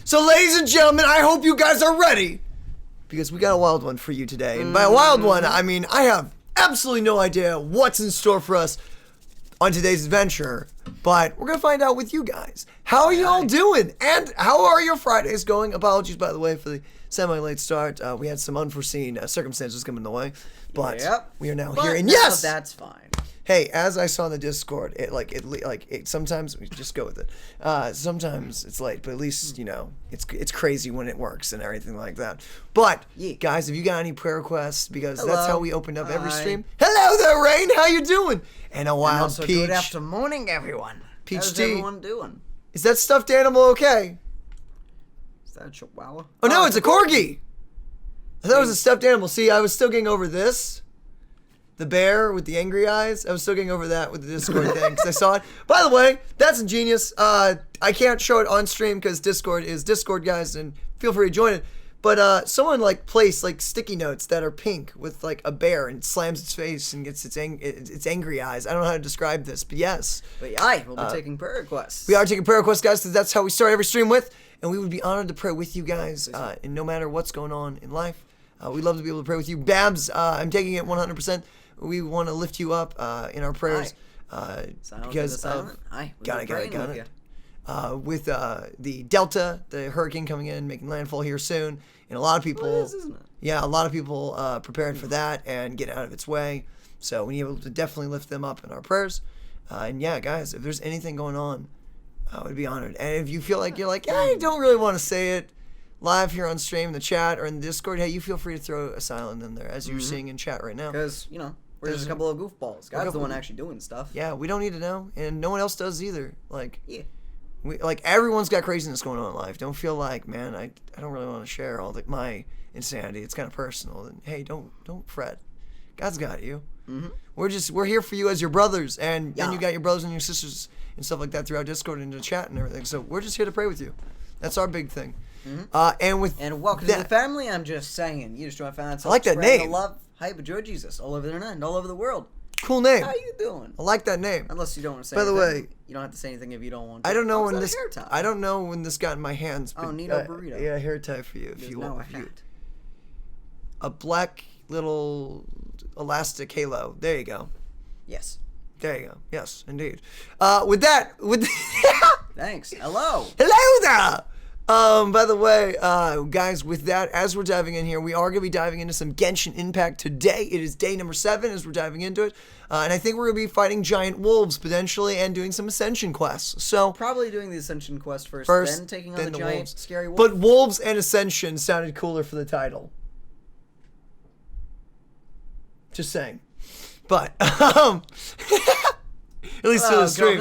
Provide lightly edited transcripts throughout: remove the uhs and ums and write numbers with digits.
So, ladies and gentlemen, I hope you guys are ready, because we got a wild one for you today. And by a wild one, I mean I have absolutely no idea what's in store for us on today's adventure, but we're gonna find out with you guys. How are y'all doing? And how are your Fridays going? Apologies, by the way, for the semi-late start. We had some unforeseen circumstances coming the way, but we are now here. And yes, that's fine. Hey, as I saw in the Discord, it sometimes we just go with it. Sometimes it's late, but at least it's crazy when it works and everything like that. But guys, have you got any prayer requests? Because that's how we opened up every stream. Hello there, Rain. How you doing? And a wild also Peach. Good afternoon, everyone. Peach How's T. everyone doing? Is that stuffed animal okay? Is that a chihuahua? Oh no, it's a corgi. I thought it was a stuffed animal. See, I was still getting over this. The bear with the angry eyes. I was still getting over that with the Discord thing because I saw it. By the way, that's ingenious. I can't show it on stream because Discord is Discord, guys, and feel free to join it. But someone placed sticky notes that are pink with a bear and slams its face and gets its angry eyes. I don't know how to describe this, but yes. But we'll be taking prayer requests. We are taking prayer requests, guys, because that's how we start every stream with, and we would be honored to pray with you guys. And no matter what's going on in life, we'd love to be able to pray with you. Babs, I'm taking it 100%. We want to lift you up in our prayers because of got it. With the Delta, the hurricane coming in, making landfall here soon, and a lot of people, isn't it? Yeah, a lot of people preparing for that and getting out of its way. So we need to definitely lift them up in our prayers. And yeah, guys, if there's anything going on, I would be honored. And if you feel like I don't really want to say it live here on stream, in the chat, or in the Discord, hey, you feel free to throw a silent in there, as you're seeing in chat right now. Because, we're just a couple of goofballs. God's the one actually doing stuff. Yeah, we don't need to know, and no one else does either. Everyone's got craziness going on in life. Don't feel like, man, I don't really want to share all my insanity. It's kind of personal. And hey, don't fret. God's got you. Mm-hmm. We're here for you as your brothers, and you got your brothers and your sisters and stuff like that throughout Discord and the chat and everything. So we're just here to pray with you. That's our big thing. Mm-hmm. And welcome to the family. I'm just saying, you just try to find out. I like that name. The love, hype, and joy of Jesus all over the internet and all over the world. Cool name. How you doing? I like that name. Unless you don't want to say anything. By the way, you don't have to say anything if you don't want to. I don't know when this got in my hands. But, neato burrito. Yeah, hair tie for you if you want. A black little elastic halo. There you go. Yes. There you go. Yes, indeed. With Thanks. Hello. Hello there. By the way, guys, with that, as we're diving in here, we are going to be diving into some Genshin Impact today. It is day number 7 as we're diving into it. And I think we're going to be fighting giant wolves, potentially, and doing some Ascension quests. So probably doing the Ascension quest first then taking on the giant, wolves. Scary wolf. But wolves and Ascension sounded cooler for the title. Just saying. But, at least for the stream.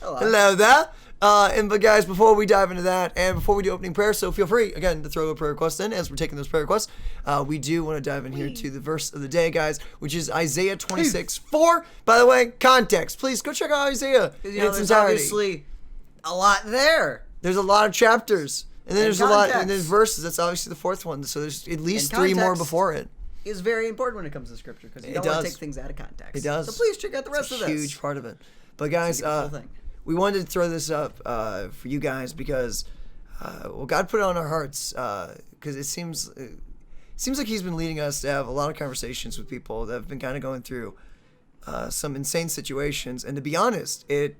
Hello there. But guys, before we dive into that, and before we do opening prayer, so feel free, again, to throw a prayer request in as we're taking those prayer requests. We do want to dive in here to the verse of the day, guys, which is Isaiah 26:4. By the way, context. Please go check out Isaiah in its entirety. Obviously a lot there. There's a lot of chapters, and then there's context. And there's verses. That's obviously the 4th one, so there's at least 3 more before it. Is very important when it comes to scripture, because you don't want to take things out of context. It does. So please check out the rest of this. It's a huge part of it. But guys, we wanted to throw this up for you guys because, God put it on our hearts because it seems like He's been leading us to have a lot of conversations with people that have been kind of going through some insane situations. And to be honest, it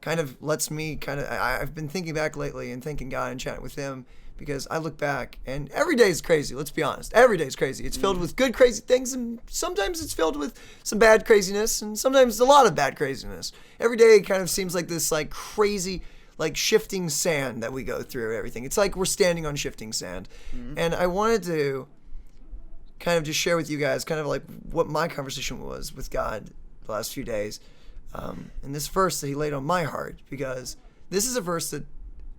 kind of lets me I've been thinking back lately and thanking God and chatting with Him, because I look back and every day is crazy. Let's be honest. Every day is crazy. It's filled with good, crazy things, and sometimes it's filled with some bad craziness, and sometimes a lot of bad craziness. Every day kind of seems like this crazy, shifting sand that we go through everything. It's like we're standing on shifting sand. Mm-hmm. And I wanted to kind of just share with you guys kind of what my conversation was with God the last few days. And this verse that He laid on my heart, because this is a verse that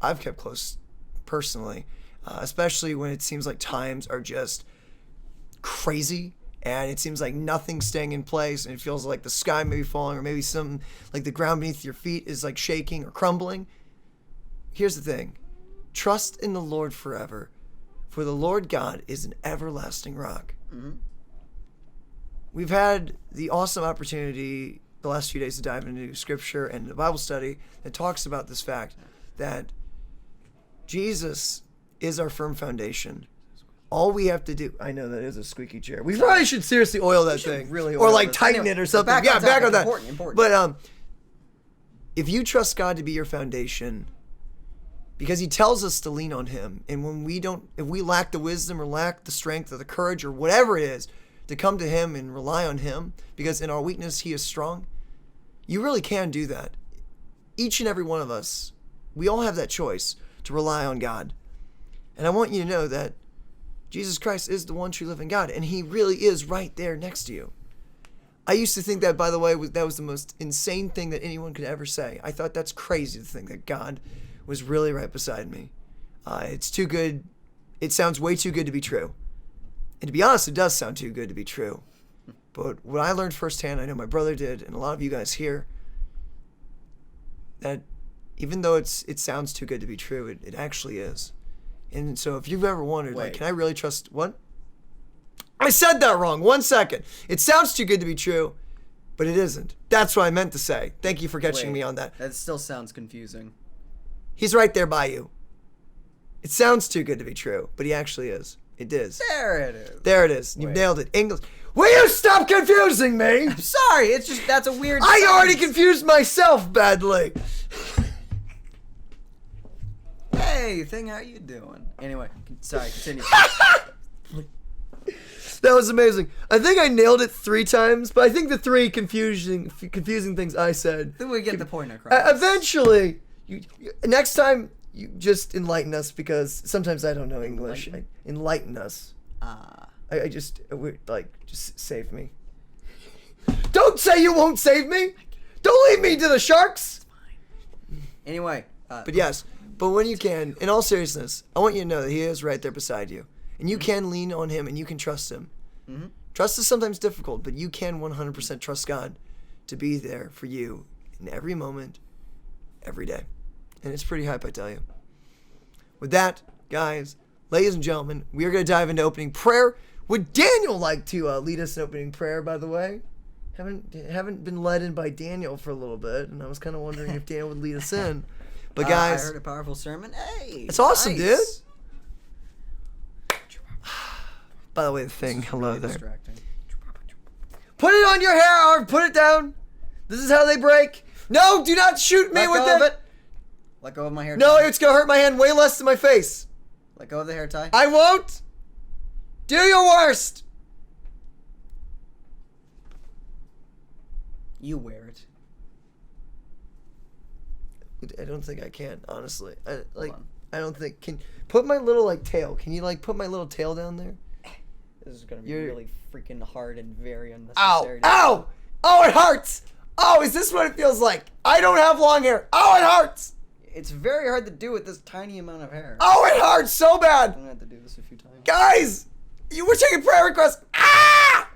I've kept close personally, especially when it seems like times are just crazy and it seems like nothing's staying in place and it feels like the sky may be falling, or maybe some the ground beneath your feet is shaking or crumbling. Here's the thing: trust in the Lord forever, for the Lord God is an everlasting rock. Mm-hmm. We've had the awesome opportunity the last few days to dive into scripture and the Bible study that talks about this fact that Jesus is our firm foundation. All we have to do, I know that is a squeaky chair. We probably should seriously oil that thing. Really or oil like this. tighten Anyway, it or something. back on that. Important. But if you trust God to be your foundation, because he tells us to lean on him, and if we lack the wisdom or lack the strength or the courage or whatever it is to come to him and rely on him, because in our weakness he is strong, you really can do that. Each and every one of us, we all have that choice to rely on God. And I want you to know that Jesus Christ is the one true living God, and he really is right there next to you. I used to think that, by the way, that was the most insane thing that anyone could ever say. I thought that's crazy to think that God was really right beside me. It's too good. It sounds way too good to be true. And to be honest, it does sound too good to be true. But what I learned firsthand, I know my brother did, and a lot of you guys here, that even though it sounds too good to be true, it actually is. And so if you've ever wondered, like, can I really trust what? I said that wrong. 1 second. It sounds too good to be true, but it isn't. That's what I meant to say. Thank you for catching me on that. That still sounds confusing. He's right there by you. It sounds too good to be true, but he actually is. It is. There it is. There it is. You've nailed it. English. Will you stop confusing me? I'm sorry. It's just, that's a weird I sentence. already confused myself badly. Hey, thing, how you doing? Anyway, sorry, continue. That was amazing. I think I nailed it 3 times, but I think the 3 confusing things I said. Then we get the point across. Eventually, next time, you just enlighten us, because sometimes I don't know English. Enlighten us. Just save me. Don't say you won't save me. Don't leave me to the sharks. Anyway. But when you can, in all seriousness, I want you to know that he is right there beside you. And you can lean on him, and you can trust him. Mm-hmm. Trust is sometimes difficult, but you can 100% trust God to be there for you in every moment, every day. And it's pretty hype, I tell you. With that, guys, ladies and gentlemen, we are going to dive into opening prayer. Would Daniel like to lead us in opening prayer, by the way? Haven't been led in by Daniel for a little bit, and I was kind of wondering if Daniel would lead us in. But guys, I heard a powerful sermon. Hey, it's awesome, nice. Dude. By the way, the thing, hello really there. Distracting. Put it on your hair, or put it down. This is how they break. No, do not shoot me with it. Let go of my hair tie. No, it's gonna hurt my hand way less than my face. Let go of the hair tie. I won't. Do your worst. You wear it. I don't think I can, honestly. I don't think put my little tail. Can you put my little tail down there? This is gonna be really freaking hard and very unnecessary. Ow! Oh, it hurts! Oh, is this what it feels like? I don't have long hair. Oh, it hurts! It's very hard to do with this tiny amount of hair. Oh, it hurts so bad! I'm gonna have to do this a few times. Guys! You were taking prayer requests. Ah!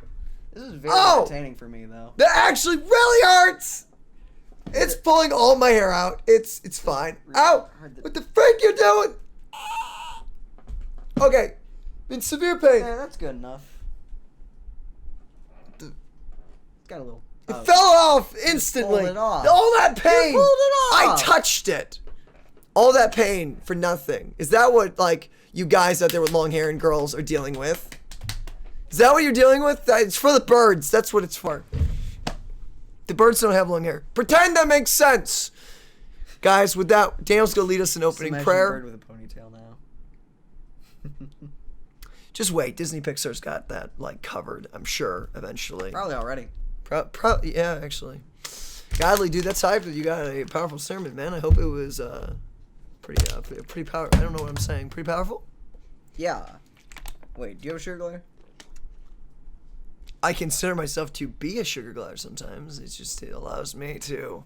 This is very entertaining for me, though. That actually really hurts! It's pulling all my hair out. It's fine. Ow! What the frick you doing? Okay. In severe pain. Yeah, that's good enough. It's got a little... It fell off instantly. Pulled it off. All that pain. You pulled it off. I touched it. All that pain for nothing. Is that what, you guys out there with long hair and girls are dealing with? Is that what you're dealing with? It's for the birds. That's what it's for. The birds don't have long hair. Pretend that makes sense. Guys, with that, Daniel's going to lead us in opening prayer. A bird with a ponytail now. Just wait. Disney Pixar's got that, covered, I'm sure, eventually. Probably already. Yeah, actually. Godly, dude, that's hype that you got a powerful sermon, man. I hope it was pretty powerful. I don't know what I'm saying. Pretty powerful? Yeah. Wait, do you have a sugar glider? I consider myself to be a sugar glider sometimes. It allows me to...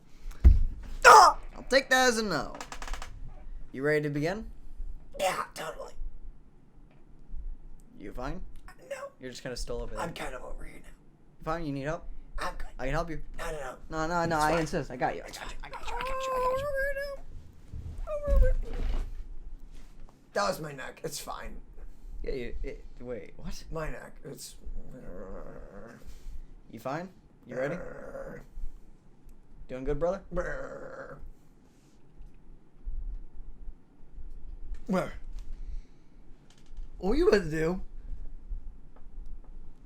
Ah! I'll take that as a no. You ready to begin? Yeah, totally. You fine? No. You're just kind of still over there. I'm kind of over here now. You fine? You need help? I'm good. I can help you. No. No, I insist. I got you. That was my neck. It's fine. Yeah, wait, what? My neck. It's... You fine? You ready? Doing good, brother? What were you about to do?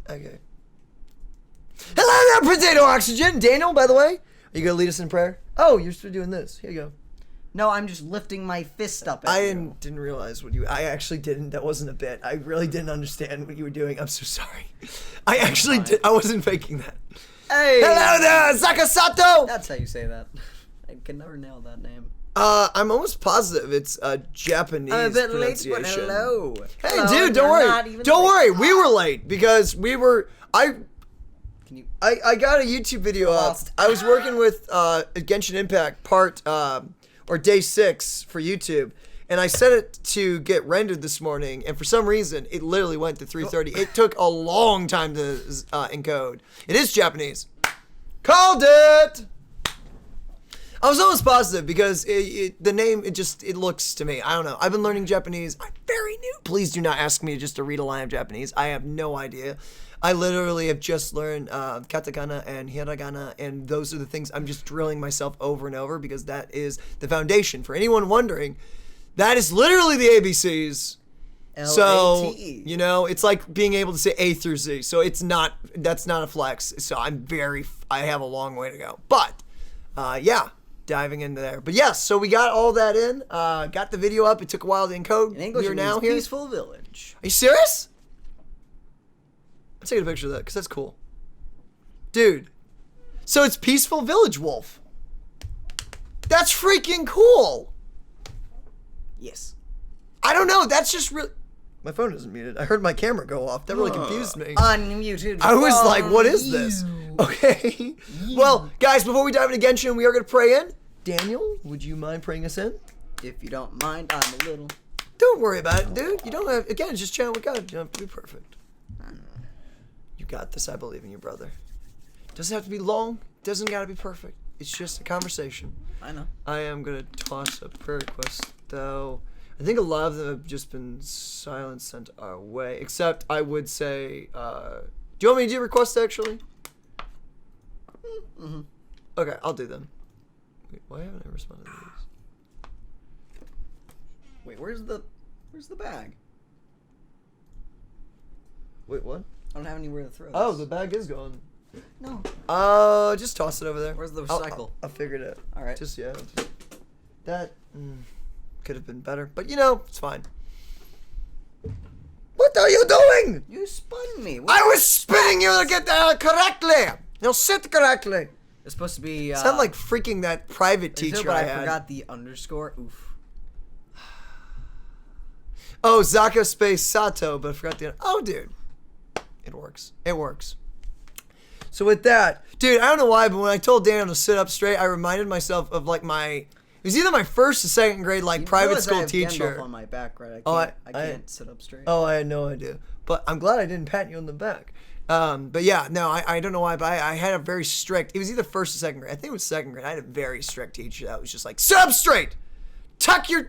Okay. Hello there, Potato Oxygen. Daniel, by the way, are you going to lead us in prayer? Oh, you're still doing this. Here you go. No, I'm just lifting my fist up at you. Didn't realize what you... I actually didn't. That wasn't a bit. I really didn't understand what you were doing. I'm so sorry. I actually did. I wasn't faking that. Hey! Hello there, Zakasato! That's how you say that. I can never nail that name. I'm almost positive it's a Japanese I'm a bit late, pronunciation. but hello. Hey, Hello, dude, don't worry. Don't worry. We were late because we were... I got a YouTube video up. I was working with Genshin Impact or day 6 for YouTube, and I set it to get rendered this morning, and for some reason, it literally went to 3:30. It took a long time to encode. It is Japanese. Called it! I was almost positive because the name, it looks to me. I don't know. I've been learning Japanese. I'm very new. Please do not ask me just to read a line of Japanese. I have no idea. I literally have just learned katakana and hiragana, and those are the things I'm just drilling myself over and over because that is the foundation. For anyone wondering, that is literally the ABCs. So, you know, it's like being able to say A through Z. So that's not a flex. So I have a long way to go. But, yeah, diving into there. But yes, so we got all that in, got the video up. It took a while to encode. In English, we are now here. Peaceful Village. Are you serious? I'm taking a picture of that because that's cool. Dude. So it's Peaceful Village Wolf. That's freaking cool. Yes. I don't know. That's just really... My phone isn't muted. I heard my camera go off. That really confused me. Unmuted. I was like, what is this? Okay. Well, guys, before we dive into Genshin, we are going to pray in. Daniel, would you mind praying us in? If you don't mind, I'm a little... Don't worry about it, dude. You don't have... Again, just chat with God. You don't have to be perfect. I know. You got this. I believe in you, brother. Doesn't have to be long. Doesn't got to be perfect. It's just a conversation. I know. I am going to toss a prayer request, though. I think a lot of them have just been silent sent our way. Except I would say, do you want me to do requests actually? Mm-hmm. Okay, I'll do them. Wait, why haven't I responded to these? Wait, where's the bag? Wait, what? I don't have anywhere to throw this. Oh, the bag is gone. No. Just toss it over there. Where's the recycle? I figured it. All right. That could have been better, but you know, it's fine. What are you doing? You spun me. I was spinning you to get that correctly. You'll sit correctly. It's supposed to be... Sound like freaking that private teacher but I I had. forgot the underscore. Oof. Oh, Zaka space Sato, but I forgot the... Oh, dude. It works. It works. So with that, dude, I don't know why, but when I told Daniel to sit up straight, I reminded myself of like it was either my first or second grade private school teacher. I have on my back, right? I can't sit up straight. Oh, I had no idea. But I'm glad I didn't pat you on the back. But yeah, no, I don't know why, but I had a very strict, it was either first or second grade. I think it was second grade. I had a very strict teacher that was just like, sit up straight! Tuck your,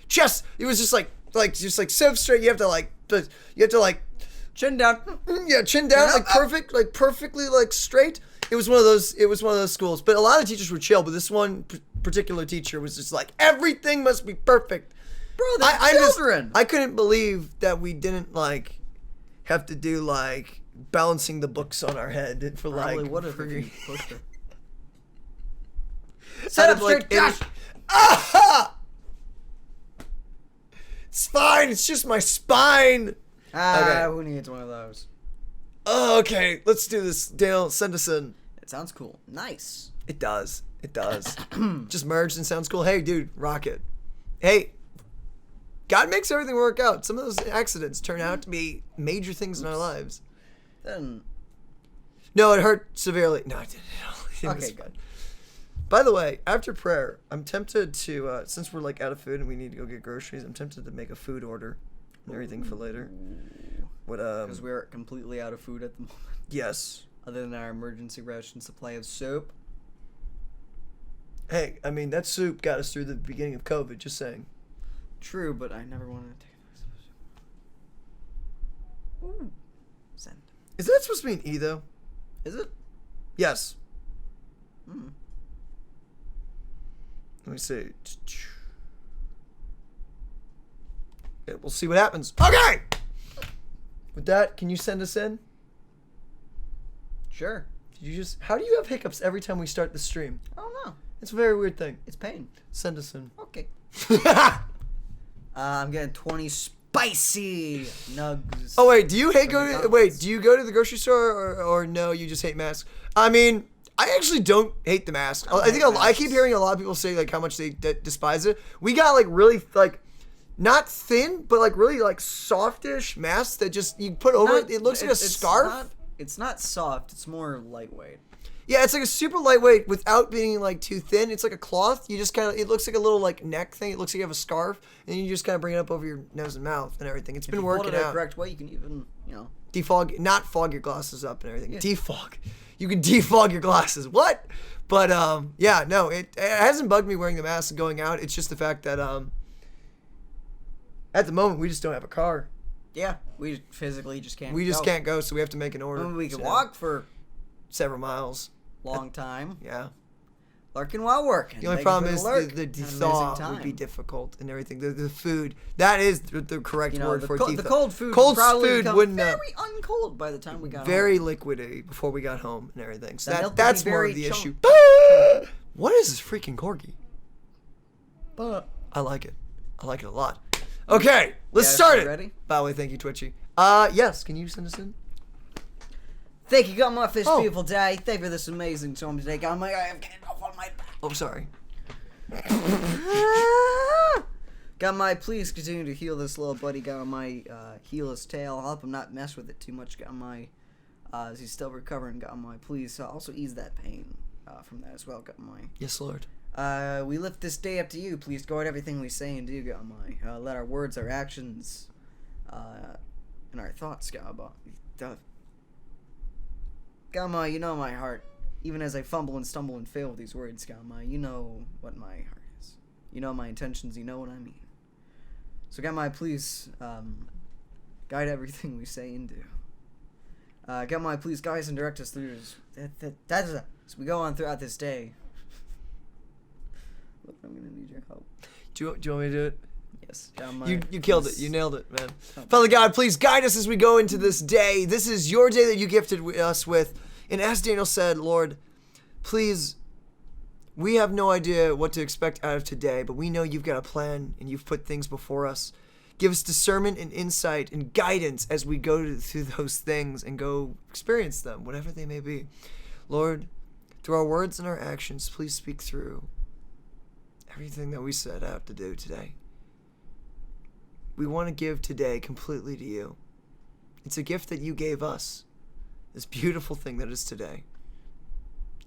chest. It was just sit up straight. You have to chin down. Yeah, chin down, perfectly straight. It was one of those schools. But a lot of teachers were chill, but this one particular teacher was just like, everything must be perfect. Bro, they're children. I couldn't believe that we didn't have to do balancing the books on our head for what if you pushed her? Set up straight, Josh. Ah! It's fine. It's just my spine. Okay. Who needs one of those? Oh, okay. Let's do this. Dale, send us in. It sounds cool. Nice. It does. It does. Just merged and sounds cool. Hey, dude, rock it. Hey, God makes everything work out. Some of those accidents turn out to be major things in our lives. Then. No, it hurt severely. No, it didn't. Okay, good. By the way, after prayer, I'm tempted to, since we're out of food and we need to go get groceries, I'm tempted to make a food order and everything for later. Because we're completely out of food at the moment. Yes. Other than our emergency ration supply of soap. Hey, I mean, that soup got us through the beginning of COVID, just saying. True, but I never wanted to take a nice soup. Ooh. Send. Is that supposed to be an E, though? Is it? Yes. Hmm. Let me see. Yeah, we'll see what happens. Okay! with that, can you send us in? Sure. How do you have hiccups every time we start the stream? I don't know. It's a very weird thing. It's pain. Send us in. Okay. I'm getting 20 spicy nugs. Oh wait, do you go to the grocery store or no? You just hate masks. I mean, I actually don't hate the mask. I keep hearing a lot of people say like how much they despise it. We got like really like not thin, but like really like softish masks that just you put over it. It looks like a scarf. It's not soft. It's more lightweight. Yeah, it's like a super lightweight without being like too thin. It's like a cloth. You just kind of, it looks like a little like neck thing. It looks like you have a scarf, and you just kind of bring it up over your nose and mouth and everything. It's been working out. If you hold it the correct way, you can even, not fog your glasses up and everything. Yeah. Defog. You can defog your glasses. What? But yeah, no, it hasn't bugged me wearing the mask and going out. It's just the fact that at the moment we just don't have a car. Yeah, we physically just can't. We just can't go, so we have to make an order. We can walk for several miles. Long time. Yeah. Lurking while working. The only problem is the thaw would be difficult and everything. The food, that is the correct word for the cold food. Cold food wouldn't very uncold by the time we got very home. liquidy before we got home and everything. So that's more of the issue. What is this freaking corgi? I like it. I like it a lot. Okay, let's start it. Ready? By the way, thank you, Twitchy. Yes, can you send us in? Thank you, Gamma, for this beautiful day. Thank you for this amazing song today, Gamma. I am getting off on my back. Oh, sorry. Gamma, please continue to heal this little buddy. Gamma, heal his tail. I'll help him not mess with it too much, Gamma, as he's still recovering. Gamma, please also ease that pain from that as well, Gamma. Yes, Lord. We lift this day up to you. Please guard everything we say and do, Gamma. Let our words, our actions, and our thoughts, Gamma. Gamma, you know my heart. Even as I fumble and stumble and fail with these words, Gamma, you know what my heart is. You know my intentions, you know what I mean. So Gamma, please, guide everything we say and do. Gamma, please guide us and direct us through as we go on throughout this day. Look, I'm gonna need your help. Do you want me to do it? Yes. Gamma, you killed it. You nailed it, man. Father God, please guide us as we go into this day. This is your day that you gifted us with. And as Daniel said, Lord, please, we have no idea what to expect out of today, but we know you've got a plan and you've put things before us. Give us discernment and insight and guidance as we go through those things and go experience them, whatever they may be. Lord, through our words and our actions, please speak through everything that we set out to do today. We want to give today completely to you. It's a gift that you gave us, this beautiful thing that is today.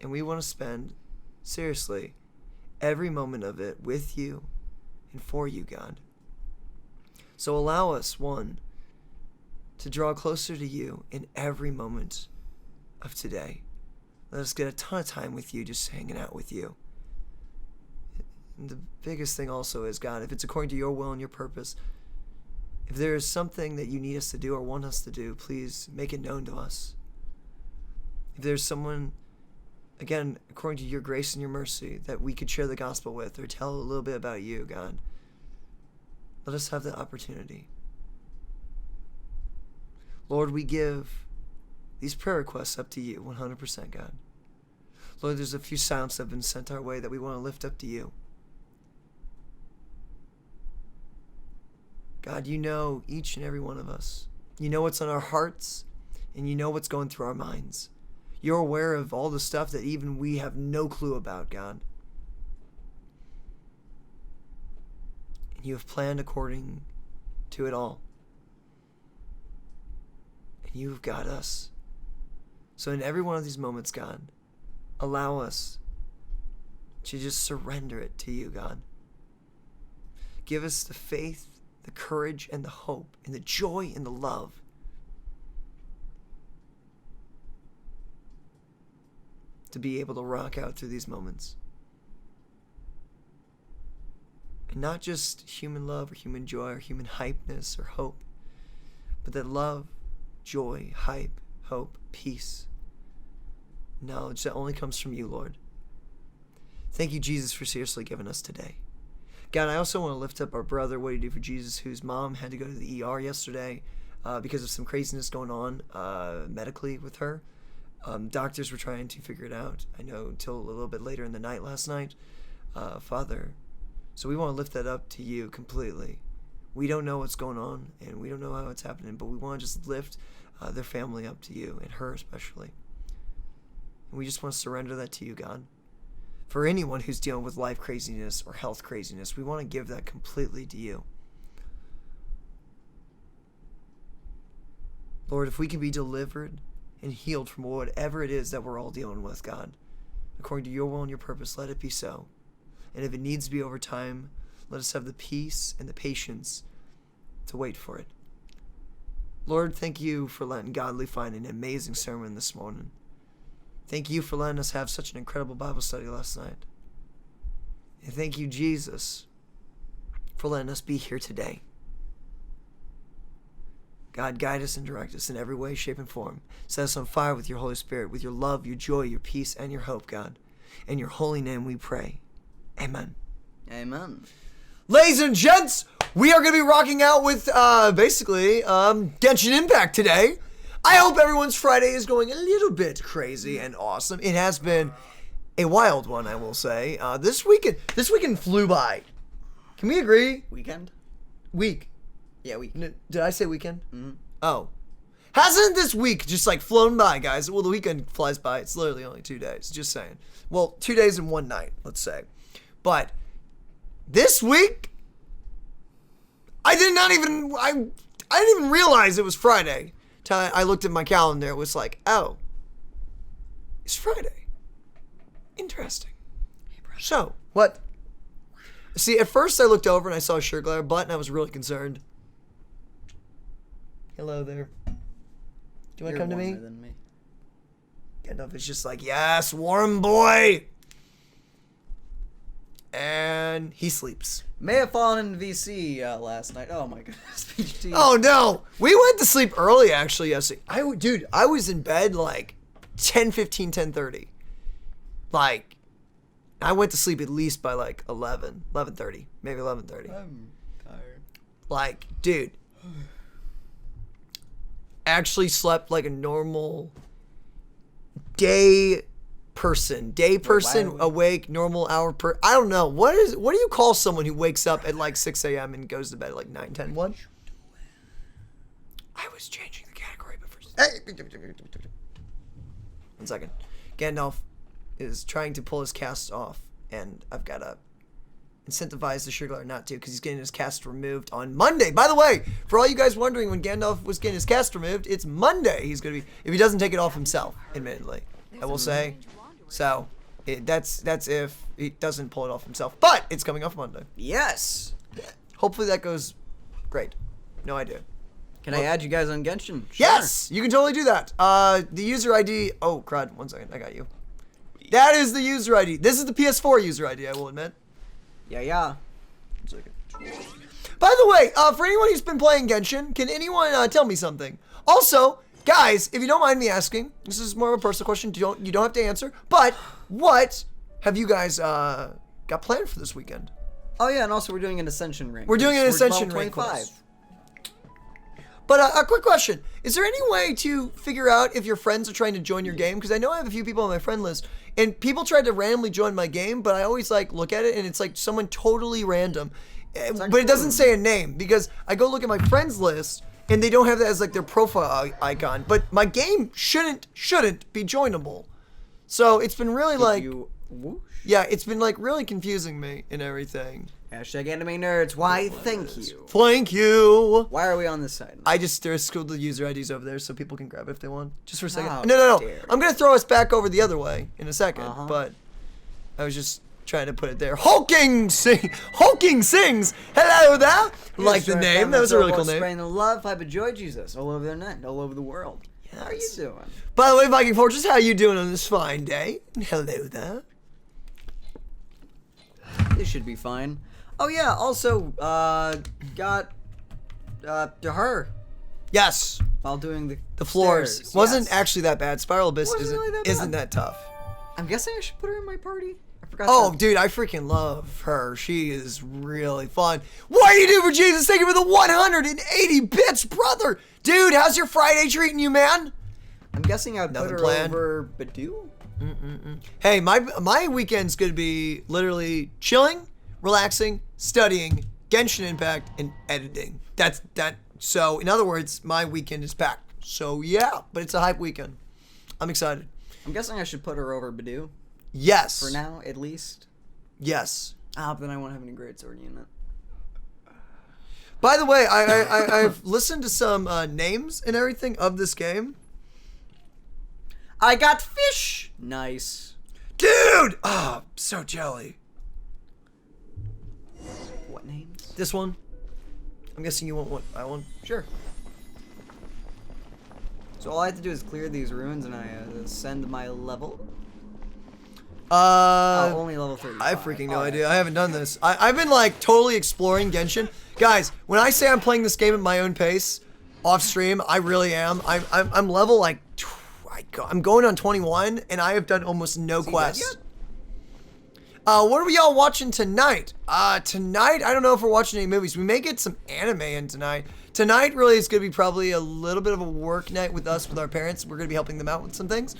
And we want to spend, seriously, every moment of it with you and for you, God. So allow us, one, to draw closer to you in every moment of today. Let us get a ton of time with you, just hanging out with you. And the biggest thing also is, God, if it's according to your will and your purpose, if there is something that you need us to do or want us to do, please make it known to us. If there's someone, again, according to your grace and your mercy, that we could share the gospel with or tell a little bit about you, God, let us have that opportunity. Lord, we give these prayer requests up to you 100%, God. Lord, there's a few sounds that have been sent our way that we want to lift up to you. God, you know each and every one of us. You know what's on our hearts, and you know what's going through our minds. You're aware of all the stuff that even we have no clue about, God. And you have planned according to it all. And you've got us. So in every one of these moments, God, allow us to just surrender it to you, God. Give us the faith, the courage, and the hope, and the joy, and the love to be able to rock out through these moments. And not just human love or human joy or human hypeness or hope, but that love, joy, hype, hope, peace, knowledge that only comes from you, Lord. Thank you, Jesus, for seriously giving us today. God, I also want to lift up our brother, What Do You Do for Jesus, whose mom had to go to the ER yesterday. because of some craziness going on medically with her. Doctors were trying to figure it out. I know until a little bit later in the night last night, Father. So we want to lift that up to you completely. We don't know what's going on, and we don't know how it's happening, but we want to just lift their family up to you, and her especially. And we just want to surrender that to you, God. For anyone who's dealing with life craziness or health craziness, we want to give that completely to you. Lord, if we can be delivered and healed from whatever it is that we're all dealing with, God, according to your will and your purpose, let it be so. And if it needs to be over time, let us have the peace and the patience to wait for it. Lord, thank you for letting Godly find an amazing sermon this morning. Thank you for letting us have such an incredible Bible study last night. And thank you, Jesus, for letting us be here today. God, guide us and direct us in every way, shape, and form. Set us on fire with your Holy Spirit, with your love, your joy, your peace, and your hope, God. In your holy name we pray. Amen. Amen. Ladies and gents, we are going to be rocking out with Genshin Impact today. I hope everyone's Friday is going a little bit crazy and awesome. It has been a wild one, I will say. This weekend flew by. Can we agree? Weekend? Week. Yeah, week. Did I say weekend? Mm-hmm. Oh. Hasn't this week just flown by, guys? Well, the weekend flies by. It's literally only 2 days. Just saying. Well, 2 days and 1 night, let's say. But this week, I didn't even realize it was Friday. Till I looked at my calendar. It was like, oh, it's Friday. Interesting. So, what? See, at first I looked over and I saw a shirt glare butt and I was really concerned. Hello there. Do you want to come to me? Than me. Gandalf is just like, yes, warm boy. And he sleeps. May have fallen in VC last night. Oh my goodness. PGT. Oh no. We went to sleep early actually yesterday. I was in bed like 10:15, 10:30. Like, I went to sleep at least by like 11:30, maybe 11:30. I'm tired. Like, dude. Actually slept like a normal day person. Awake, normal hour per. I don't know. What do you call someone who wakes up at like 6 a.m. and goes to bed at like 9, 10, 1? I was changing the category, but first. 1 second. Gandalf is trying to pull his cast off, and I've got to incentivize the Sugar not to, because he's getting his cast removed on Monday. By the way, for all you guys wondering when Gandalf was getting his cast removed, it's Monday. He's going to be, if he doesn't take it off himself, admittedly, I will say. So, that's if he doesn't pull it off himself. But it's coming off Monday. Yes. Hopefully that goes great. No idea. Can I add you guys on Genshin? Sure. Yes, you can totally do that. The user ID. Oh, crud. 1 second. I got you. That is the user ID. This is the PS4 user ID, I will admit. Yeah. 1 second. By the way, for anyone who's been playing Genshin, can anyone tell me something? Also, guys, if you don't mind me asking, this is more of a personal question. You don't have to answer. But what have you guys got planned for this weekend? Oh yeah, and also we're doing an Ascension rank. We're doing an Ascension rank. 25. But a quick question. Is there any way to figure out if your friends are trying to join your game? Because I know I have a few people on my friend list, and people tried to randomly join my game, but I always look at it, and it's like someone totally random. But it doesn't say a name, because I go look at my friends list, and they don't have that as their profile icon. But my game shouldn't be joinable. So it's been really yeah, it's been really confusing me and everything. Hashtag anime nerds. Why? Thank you. Thank you. Why are we on this side? I just scrolled the user IDs over there so people can grab it if they want. Just for a second. Oh, No. dear. I'm going to throw us back over the other way in a second. But I was just trying to put it there. Hulking sings. Hello there. Like the name. That was a really cool name. Spreading the love, vibe of joy, Jesus, all over the net, all over the world. Yes. How are you doing? By the way, Viking Fortress, how are you doing on this fine day? Hello there. This should be fine. Oh yeah, also, got, to her. Yes. While doing the floors. stairs. Wasn't Yes. actually that bad. Spiral Abyss Wasn't really that bad. isn't that tough. I'm guessing I should put her in my party. I Oh, dude, I freaking love her. She is really fun. What do you do for Jesus? Thank you for the 180 bits, brother. Dude, how's your Friday treating you, man? I'm guessing I'd put her over Badoo. Hey, my weekend's gonna be literally chilling, relaxing, studying, Genshin Impact, and editing. That's that. So, in other words, my weekend is packed. So yeah, but it's a hype weekend. I'm excited. I'm guessing I should put her over Badoo. Yes. For now, at least. Yes. But then I won't have any great sword unit. By the way, I've listened to some names and everything of this game. I got fish. Nice. Dude! Oh, so jelly. What names? This one. I'm guessing you want what I want. Sure. So all I have to do is clear these ruins and I ascend my level. Only level 35. I have freaking no idea. I haven't done this. I've been like totally exploring Genshin. Guys, when I say I'm playing this game at my own pace, off stream, I really am. I'm level like, I'm going on 21 and I have done almost no quests. What are we all watching tonight? Tonight, I don't know if we're watching any movies. We may get some anime in tonight. Tonight really is going to be probably a little bit of a work night with us, with our parents. We're going to be helping them out with some things.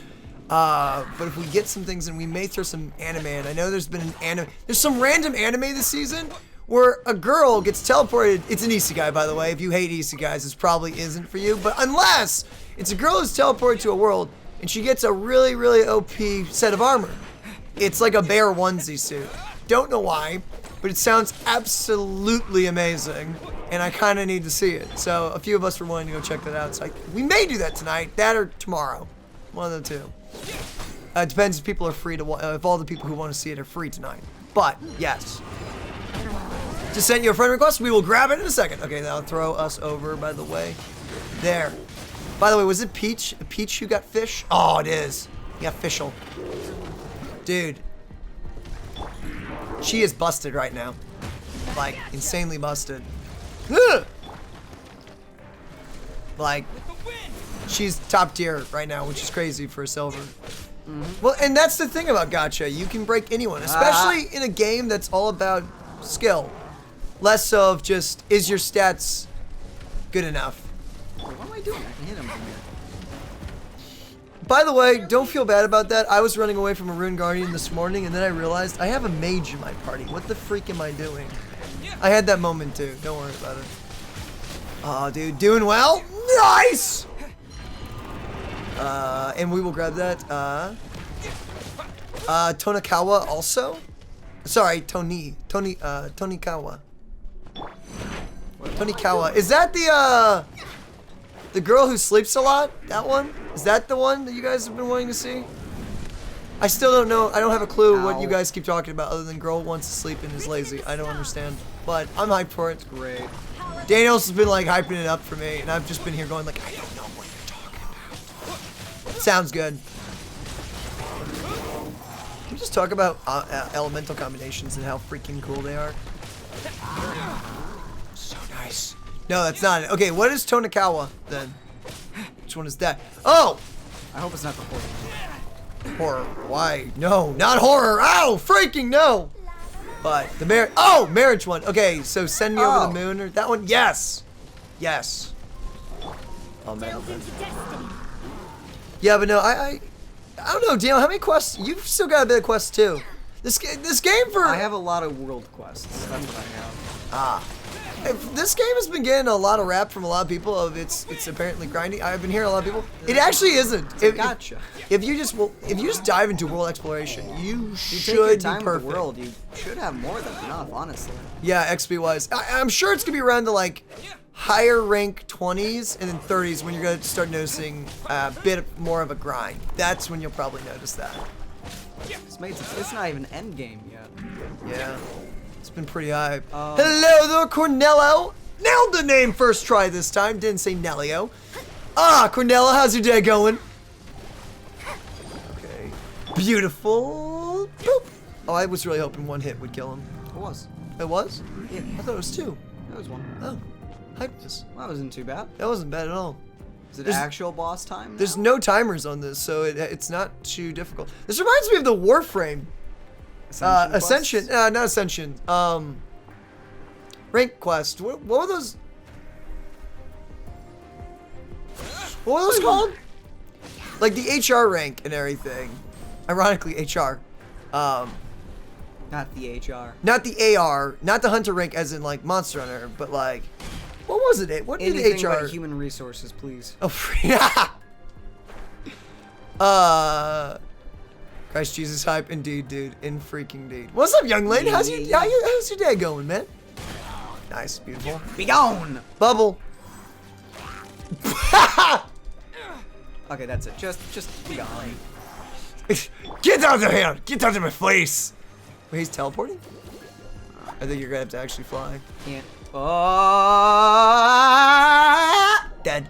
But if we get some things in, we may throw some anime in. I know there's been an anime. There's some random anime this season where a girl gets teleported. It's an isekai, by the way. If you hate isekais, this probably isn't for you. But unless it's a girl who's teleported to a world and she gets a really, really OP set of armor. It's like a bear onesie suit. Don't know why, but it sounds absolutely amazing. And I kind of need to see it. So a few of us were wanting to go check that out. So we may do that tonight, that or tomorrow. One of the two. It depends if people are free to if all the people who want to see it are free tonight. But yes, just sent you a friend request. We will grab it in a second. Okay, that'll throw us over. By the way, there. By the way, was it Peach? Peach who got fish? Oh, it is. You got fishel. Dude, she is busted right now, like insanely busted. Ugh! Like. She's top tier right now, which is crazy for a silver. Well, and that's the thing about gacha. You can break anyone, especially in a game that's all about skill. Less of just, is your stats good enough? What am I doing? I can hit him from here. By the way, don't feel bad about that. I was running away from a Rune Guardian this morning, and then I realized I have a mage in my party. What the freak am I doing? I had that moment too. Don't worry about it. Oh, dude, doing well? Nice! And we will grab that. Tonikawa also? Sorry, Tonikawa. Tonikawa. Is that the girl who sleeps a lot? That one? Is that the one that you guys have been wanting to see? I still don't know. I don't have a clue what you guys keep talking about other than girl wants to sleep and is lazy. I don't understand. But I'm hyped for it. It's great. Daniels has been like hyping it up for me, and I've just been here going like, I don't know what you're talking about. Sounds good. Can we just talk about elemental combinations and how freaking cool they are? So nice. No, that's not it. Okay, what is Tonikawa then? Which one is that? Oh! I hope it's not the horror. Horror. Why? No, not horror. Ow! Freaking no! But the marriage one. Okay, so send me over the moon or that one. Yes. Yes. Oh man. Yeah, but no, I don't know, Daniel. How many quests? You've still got a bit of quests too. This game for. I have a lot of world quests. That's what I have. This game has been getting a lot of rap from a lot of people of it's apparently grindy. I've been hearing a lot of people. It actually isn't. Gotcha. If you just dive into world exploration, you should take your be time perfect. with the world. You should have more than enough, honestly. Yeah, XP wise, I'm sure it's gonna be around the like higher rank 20s and then 30s when you're gonna start noticing a bit more of a grind. That's when you'll probably notice that. It's not even end game yet. Yeah. It's been pretty hype. Hello there, Cornello. Nailed the name first try this time. Didn't say Nellio. Cornello, how's your day going? Okay. Beautiful. Boop. Oh, I was really hoping one hit would kill him. It was. It was? Yeah. I thought it was two. It was one. Oh. Hypeness. Well, that wasn't too bad. That wasn't bad at all. Is it actual boss time now? There's no timers on this, so it's not too difficult. This reminds me of the Warframe. Ascension. Not Ascension. Rank quest. What were those? What were those called? Like the HR rank and everything. Ironically, HR. Not the HR. Not the AR. Not the Hunter rank, as in like Monster Hunter, but like, what was it? What did Anything HR? but human resources, please. Oh, Christ Jesus hype, indeed, dude, in freaking deed. What's up, young lady? How's your day going, man? Nice, beautiful. Be gone. Bubble. Okay, that's it. Just be gone. Get out of here! Get out of my face! Wait, he's teleporting? I think you're gonna have to actually fly. Can't. Dead.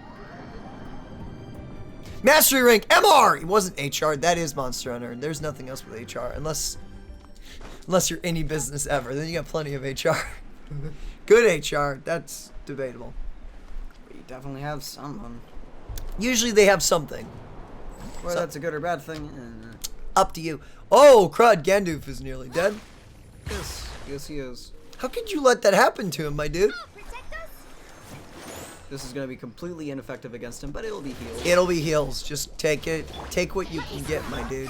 Mastery rank MR. It wasn't HR. That is Monster Hunter. There's nothing else with HR unless you're any business ever. Then you got plenty of HR. Good HR. That's debatable. But you definitely have someone. Usually they have something. Whether that's a good or bad thing. Up to you. Oh, crud. Gandalf is nearly dead. Yes, he is. How could you let that happen to him, my dude? This is going to be completely ineffective against him, but it'll be healed. It'll be heals. Just take it. Take what you can get, my dude.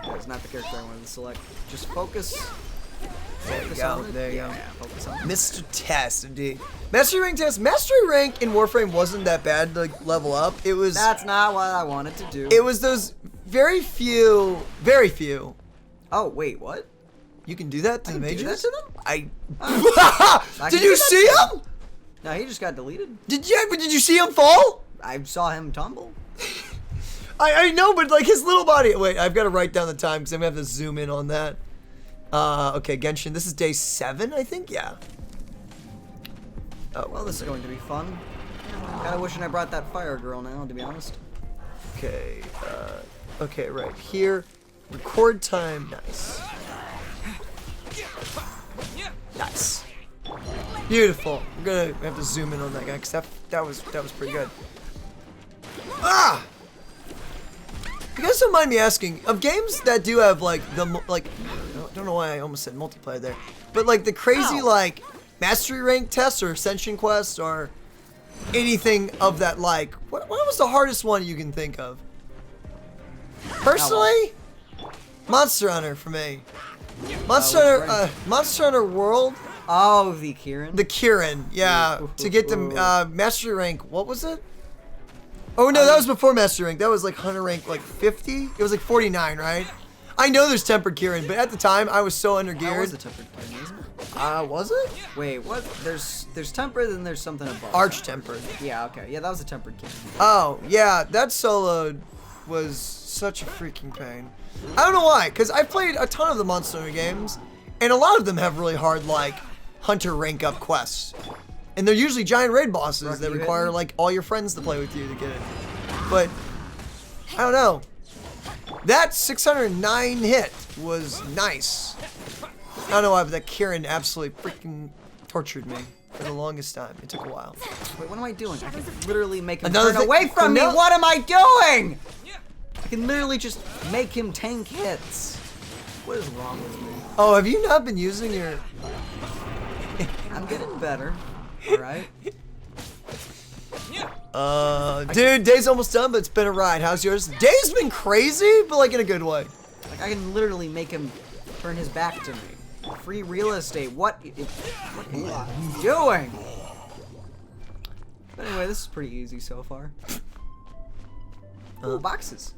That's not the character I wanted to select. Just focus. There you go. There you go. Yeah, focus on it. Mr. Test, indeed. Mastery rank test. Mastery rank in Warframe wasn't that bad to like, level up. It was. That's not what I wanted to do. It was those very few. Oh wait, what? You can do that to the mages? Do that to them? I I did can you do that see to him? No, he just got deleted. Did you see him fall? I saw him tumble. I know, but like his little body. Wait, I've got to write down the time because I'm gonna have to zoom in on that. Okay, Genshin. This is day 7, I think. Yeah. Oh, Well, this is going to be fun. Kinda wishing I brought that fire girl now, to be honest. okay. Okay, right here. Record time. Nice. Nice. Beautiful. I'm gonna have to zoom in on that guy because that was pretty good. Ah! You guys don't mind me asking, of games that do have like I don't know why I almost said multiplayer there, but like the crazy like mastery rank tests or ascension quests or anything of that like, what was the hardest one you can think of? Personally, Monster Hunter for me. Monster Hunter World. Oh, the Kieran? The Kieran, yeah. To get the mastery rank, what was it? Oh no, that was before mastery rank. That was like Hunter rank like 50. It was like 49, right? I know there's tempered Kieran, but at the time I was so under That geared. was a tempered Kieran, isn't it? Was it? Wait, what? There's tempered and there's something above. Arch tempered. Yeah, okay. Yeah, that was a tempered Kieran. Oh, yeah, that solo was such a freaking pain. I don't know why, because I've played a ton of the Monster Hunter games, and a lot of them have really hard, like, Hunter rank up quests. And they're usually giant raid bosses that require, like, all your friends to play with you to get it. But, I don't know. That 609 hit was nice. I don't know why, but that Kieran absolutely freaking tortured me for the longest time. It took a while. Wait, what am I doing? I can literally make him Another turn thing- away from me. Another- What am I doing? I can literally just make him tank hits. What is wrong with me? Oh, have you not been using your... I'm getting better. All right. Dude, day's almost done, but it's been a ride. How's yours? Day's been crazy, but like in a good way. Like I can literally make him turn his back to me. Free real estate. What are you doing? But anyway, this is pretty easy so far. Ooh, boxes.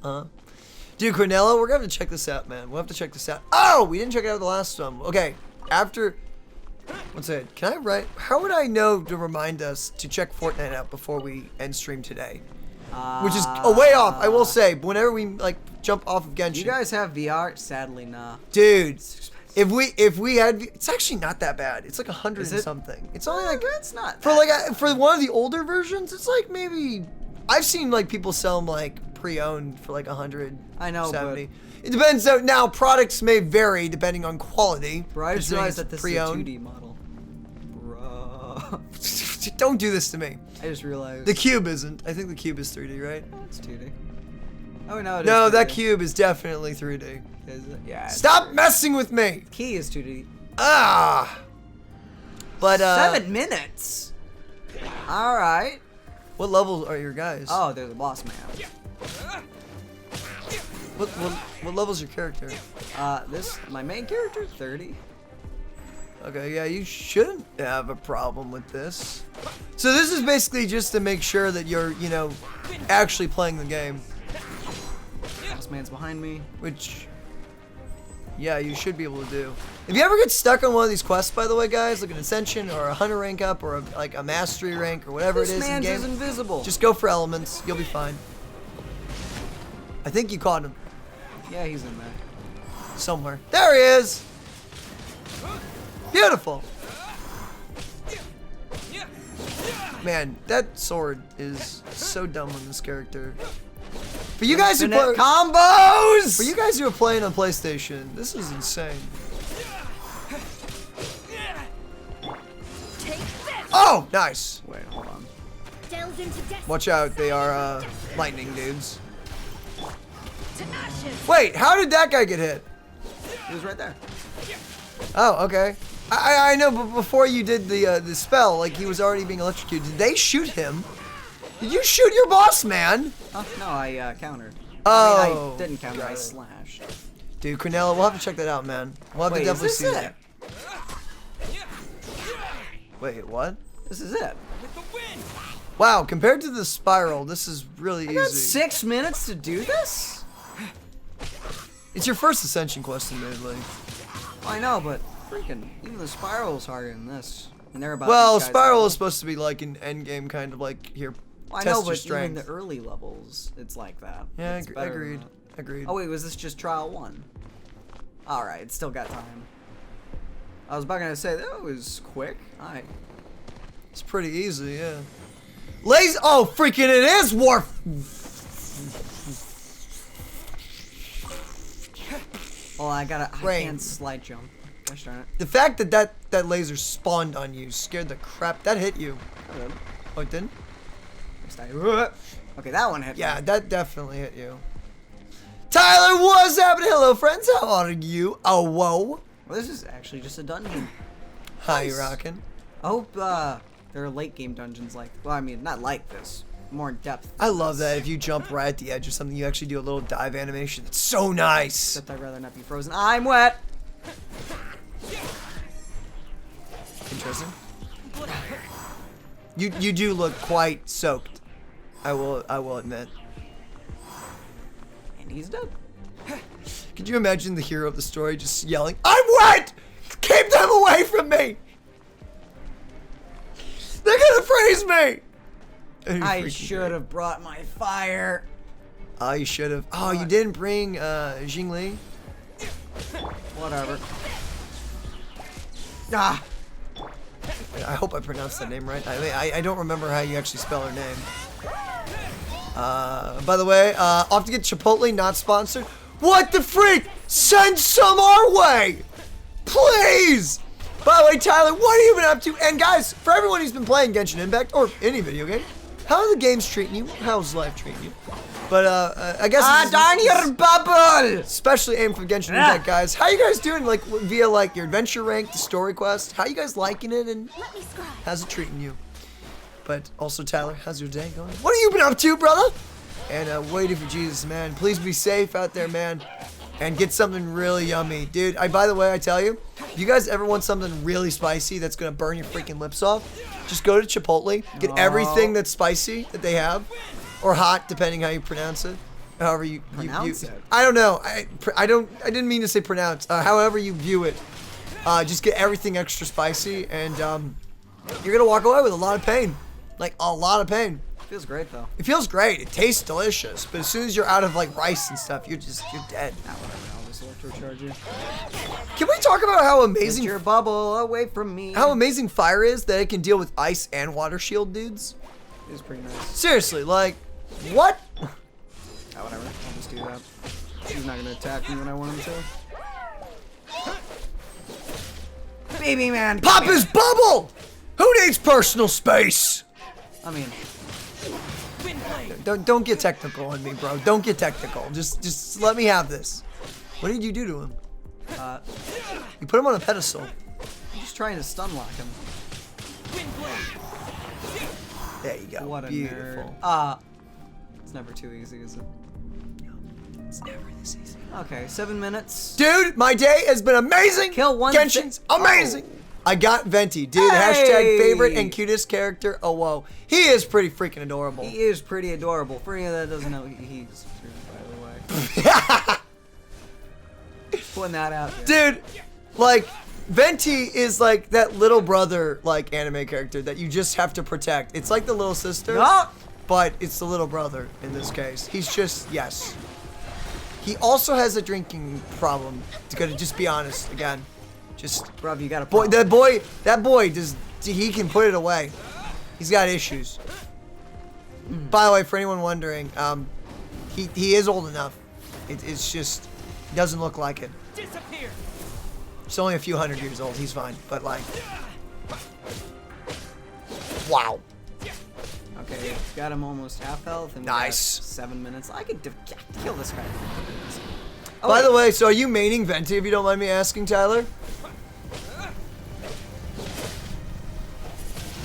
Dude, Cornello, we're gonna have to check this out, man. We'll have to check this out. Oh, we didn't check it out the last one. Okay, after. What's it? Can I write? How would I know to remind us to check Fortnite out before we end stream today? Which is a way off, I will say. But whenever we like jump off of Genshin. You guys have VR? Sadly, nah. Dude, if we had, it's actually not that bad. It's like 100 and something. It's only like It's not. for like for one of the older versions. It's like maybe I've seen like people sell them like pre-owned for like 100. I know, but it depends. So now products may vary depending on quality. bro, I just considering realized it's that this pre-owned. is a 2D model. Bro, Don't do this to me. I just realized The cube isn't. I think the cube is 3D, right? it's 2D. Oh no, it No, is that 3D. cube is definitely 3D. Is it? Yeah. it's Stop 3D. messing with me! Key is 2D. Ah! But, 7 minutes. All right. what level are your guys? Oh, there's a boss man. What level's your character? My main character, 30. Okay, yeah, you shouldn't have a problem with this. So this is basically just to make sure that you're, you know, actually playing the game. Boss man's behind me. Which, yeah, you should be able to do. If you ever get stuck on one of these quests, by the way, guys, like an Ascension or a Hunter rank up or like a Mastery rank or whatever This it is in man's game, is invisible. just go for elements. You'll be fine. I think you caught him Yeah, he's in there. somewhere. There he is! Beautiful! Man, that sword is so dumb on this character. For you guys who play combos! For you guys who are playing on PlayStation, this is insane. Oh, nice. Wait, hold on. Watch out, they are lightning dudes. Wait, how did that guy get hit? He was right there. Oh, okay. I know, but before you did the spell, like he was already being electrocuted. Did they shoot him? Did you shoot your boss, man? Oh, no, I countered. Oh, I mean, I didn't counter, got I it. slashed. Dude, Cornella, we'll have to check that out, man. We'll have Wait, to definitely is see this that. it? Wait, what? This is it. Wow, compared to the spiral, this is really I got easy. 6 minutes to do this? It's your first Ascension quest, admittedly. I know, but freaking, even the spiral's harder than this. And they're about Well, these guys spiral level. is supposed to be like an end game kind of like here. I test know, your but even strength. the early levels, it's like that. Yeah, It's better than agreed. that. Agreed. Oh wait, was this just trial 1? Alright, it's still got time. I was about to say, that was quick. Alright. It's pretty easy, yeah. Laser. Oh, freaking! It is warp. Well, I can't Rain. slide jump. Gosh darn it. The fact that that laser spawned on you scared the crap. That hit you. Good. Oh, it didn't? Okay, that one hit Yeah, me. that definitely hit you. Tyler, what's happening? Hello, friends. How are you? Oh, whoa. Well, this is actually just a dungeon. How you Nice. rocking? I hope there are late game dungeons like, well, I mean, not like this. More in depth. I love that. If you jump right at the edge of something, you actually do a little dive animation. It's so nice. Except I'd rather not be frozen. I'm wet! Interesting. You do look quite soaked. I will admit. And he's dead. Could you imagine the hero of the story just yelling, "I'm wet! Keep them away from me! They're gonna freeze me!" And he I freaking should did. have brought my fire. Oh, you should have. Oh, you didn't bring Jingli. Whatever. Ah! I hope I pronounced that name right. I mean, I don't remember how you actually spell her name. By the way, off to get Chipotle, not sponsored. What the freak? Send some our way! Please! By the way, Tyler, what have you been up to? And guys, for everyone who's been playing Genshin Impact, or any video game, how are the games treating you? How's life treating you? But, I guess this is- Darn your bubble! especially aimed for Genshin Impact, guys. How you guys doing, like, via, like, your adventure rank, the story quest? How you guys liking it, and how's it treating you? But also, Tyler, how's your day going? What have you been up to, brother? And waiting for Jesus, man. Please be safe out there, man. And get something really yummy. Dude, by the way, I tell you, if you guys ever want something really spicy that's gonna burn your freaking lips off, just go to Chipotle, get everything that's spicy that they have, or hot, depending how you pronounce it. However you Pronounce it? I don't know. I didn't mean to say pronounce. However you view it, just get everything extra spicy, and you're gonna walk away with a lot of pain, like a lot of pain. Feels great though. It feels great. It tastes delicious, but as soon as you're out of like rice and stuff, you're dead. Ah, whatever. I'll just electrocharge you. Can we talk about how Get amazing your bubble away from me. fire is that it can deal with ice and water shield dudes? It's pretty nice. Seriously, like, what? Ah, whatever. I'll just do that. He's not gonna attack me when I want him to. Baby man. Pop his bubble! Who needs personal space? I mean, Don't get technical on me, bro. Don't get technical. Just let me have this. What did you do to him? You put him on a pedestal. I'm just trying to stun lock him. There you go. What a Beautiful. nerd. It's never too easy, is it? No, it's never this easy. Okay, 7 minutes. Dude, my day has been amazing. Kill one. Genshin's amazing. Oh. I got Venti, dude. Hey! Hashtag favorite and cutest character. Oh, whoa. He is pretty freaking adorable. He is pretty adorable. For anyone that doesn't know, he's by the way. Putting that out there. Dude, like, Venti is like that little brother, like, anime character that you just have to protect. It's like the little sister, No! but it's the little brother in this case. He's just, yes. He also has a drinking problem. To just be honest, again. Just, Bruv, you got a boy, that boy, he can put it away. He's got issues. By the way, for anyone wondering, he is old enough. It's just, doesn't look like it. Disappear. He's only a few hundred years old. He's fine, but like, wow. Okay, got him almost half health. And we Nice. got 7 minutes. I could kill this guy. Oh, By wait. the way, so are you maining Venti, if you don't mind me asking, Tyler?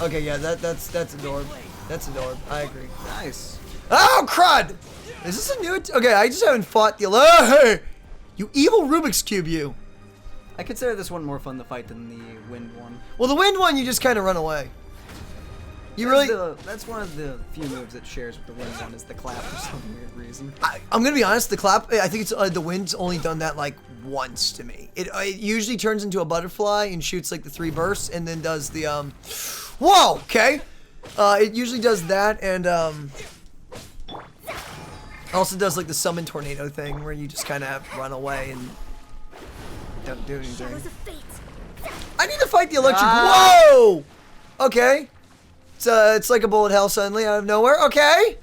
Okay, yeah, that's adorable. That's adorable. I agree. Nice. Oh, crud! Is this a new... Okay, I just haven't fought the... Hey! You evil Rubik's Cube, you. I consider this one more fun to fight than the wind one. Well, the wind one, you just kind of run away. You really... That's one of the few moves it shares with the wind one is the clap for some weird reason. I'm gonna be honest, the clap, I think it's the wind's only done that like once to me. It usually turns into a butterfly and shoots like the 3 bursts and then does the whoa, okay. It usually does that and also does like the summon tornado thing where you just kind of run away and don't do anything. I need to fight the electric. Whoa. Okay. It's like a bullet hell suddenly out of nowhere. Okay.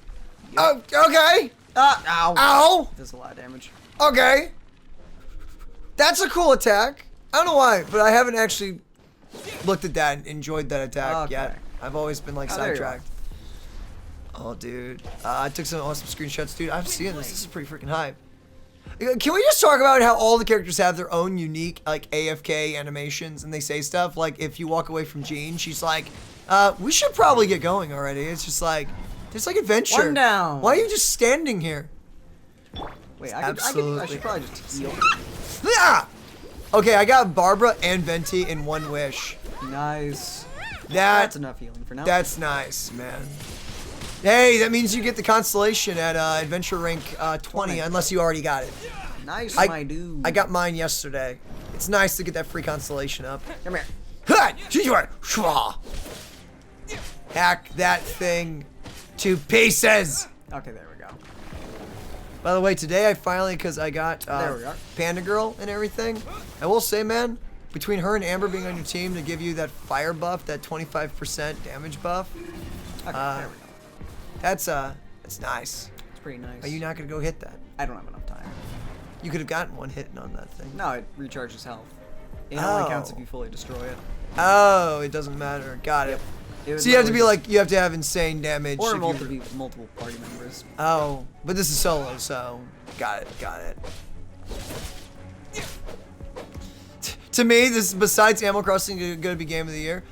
Oh, okay. Ow. Ow. Does a lot of damage. Okay. That's a cool attack. I don't know why, but I haven't actually looked at that and enjoyed that attack yet. I've always been like sidetracked. Oh, dude. I took some awesome screenshots, dude. I'm seeing this. This is pretty freaking hype. Can we just talk about how all the characters have their own unique, like, AFK animations and they say stuff? Like, if you walk away from Jean, she's like, we should probably get going already. It's just like, there's like adventure. One down. Why are you just standing here? Wait, I should probably just heal. Yeah! Okay, I got Barbara and Venti in one wish. Nice. That's enough healing for now. That's nice, man. Hey, that means you get the constellation at Adventure Rank 20, unless you already got it. Nice, my dude. I got mine yesterday. It's nice to get that free constellation up. Come here. Hack that thing to pieces. Okay, there we go. By the way, today I finally, because I got There we are. Panda Girl and everything, I will say, man, between her and Amber being on your team to give you that fire buff, that 25% damage buff, Okay, there we go. that's nice. It's pretty nice. Are you not going to go hit that? I don't have enough time. You could have gotten one hit on that thing. No, it recharges health. It only counts Oh. if you fully destroy it. Oh, it doesn't matter. Got it. It So you have to be literally like, you have to have insane damage. or if you- multiple party members. Oh, but this is solo, so got it. To me, this besides Animal Crossing going to be game of the year.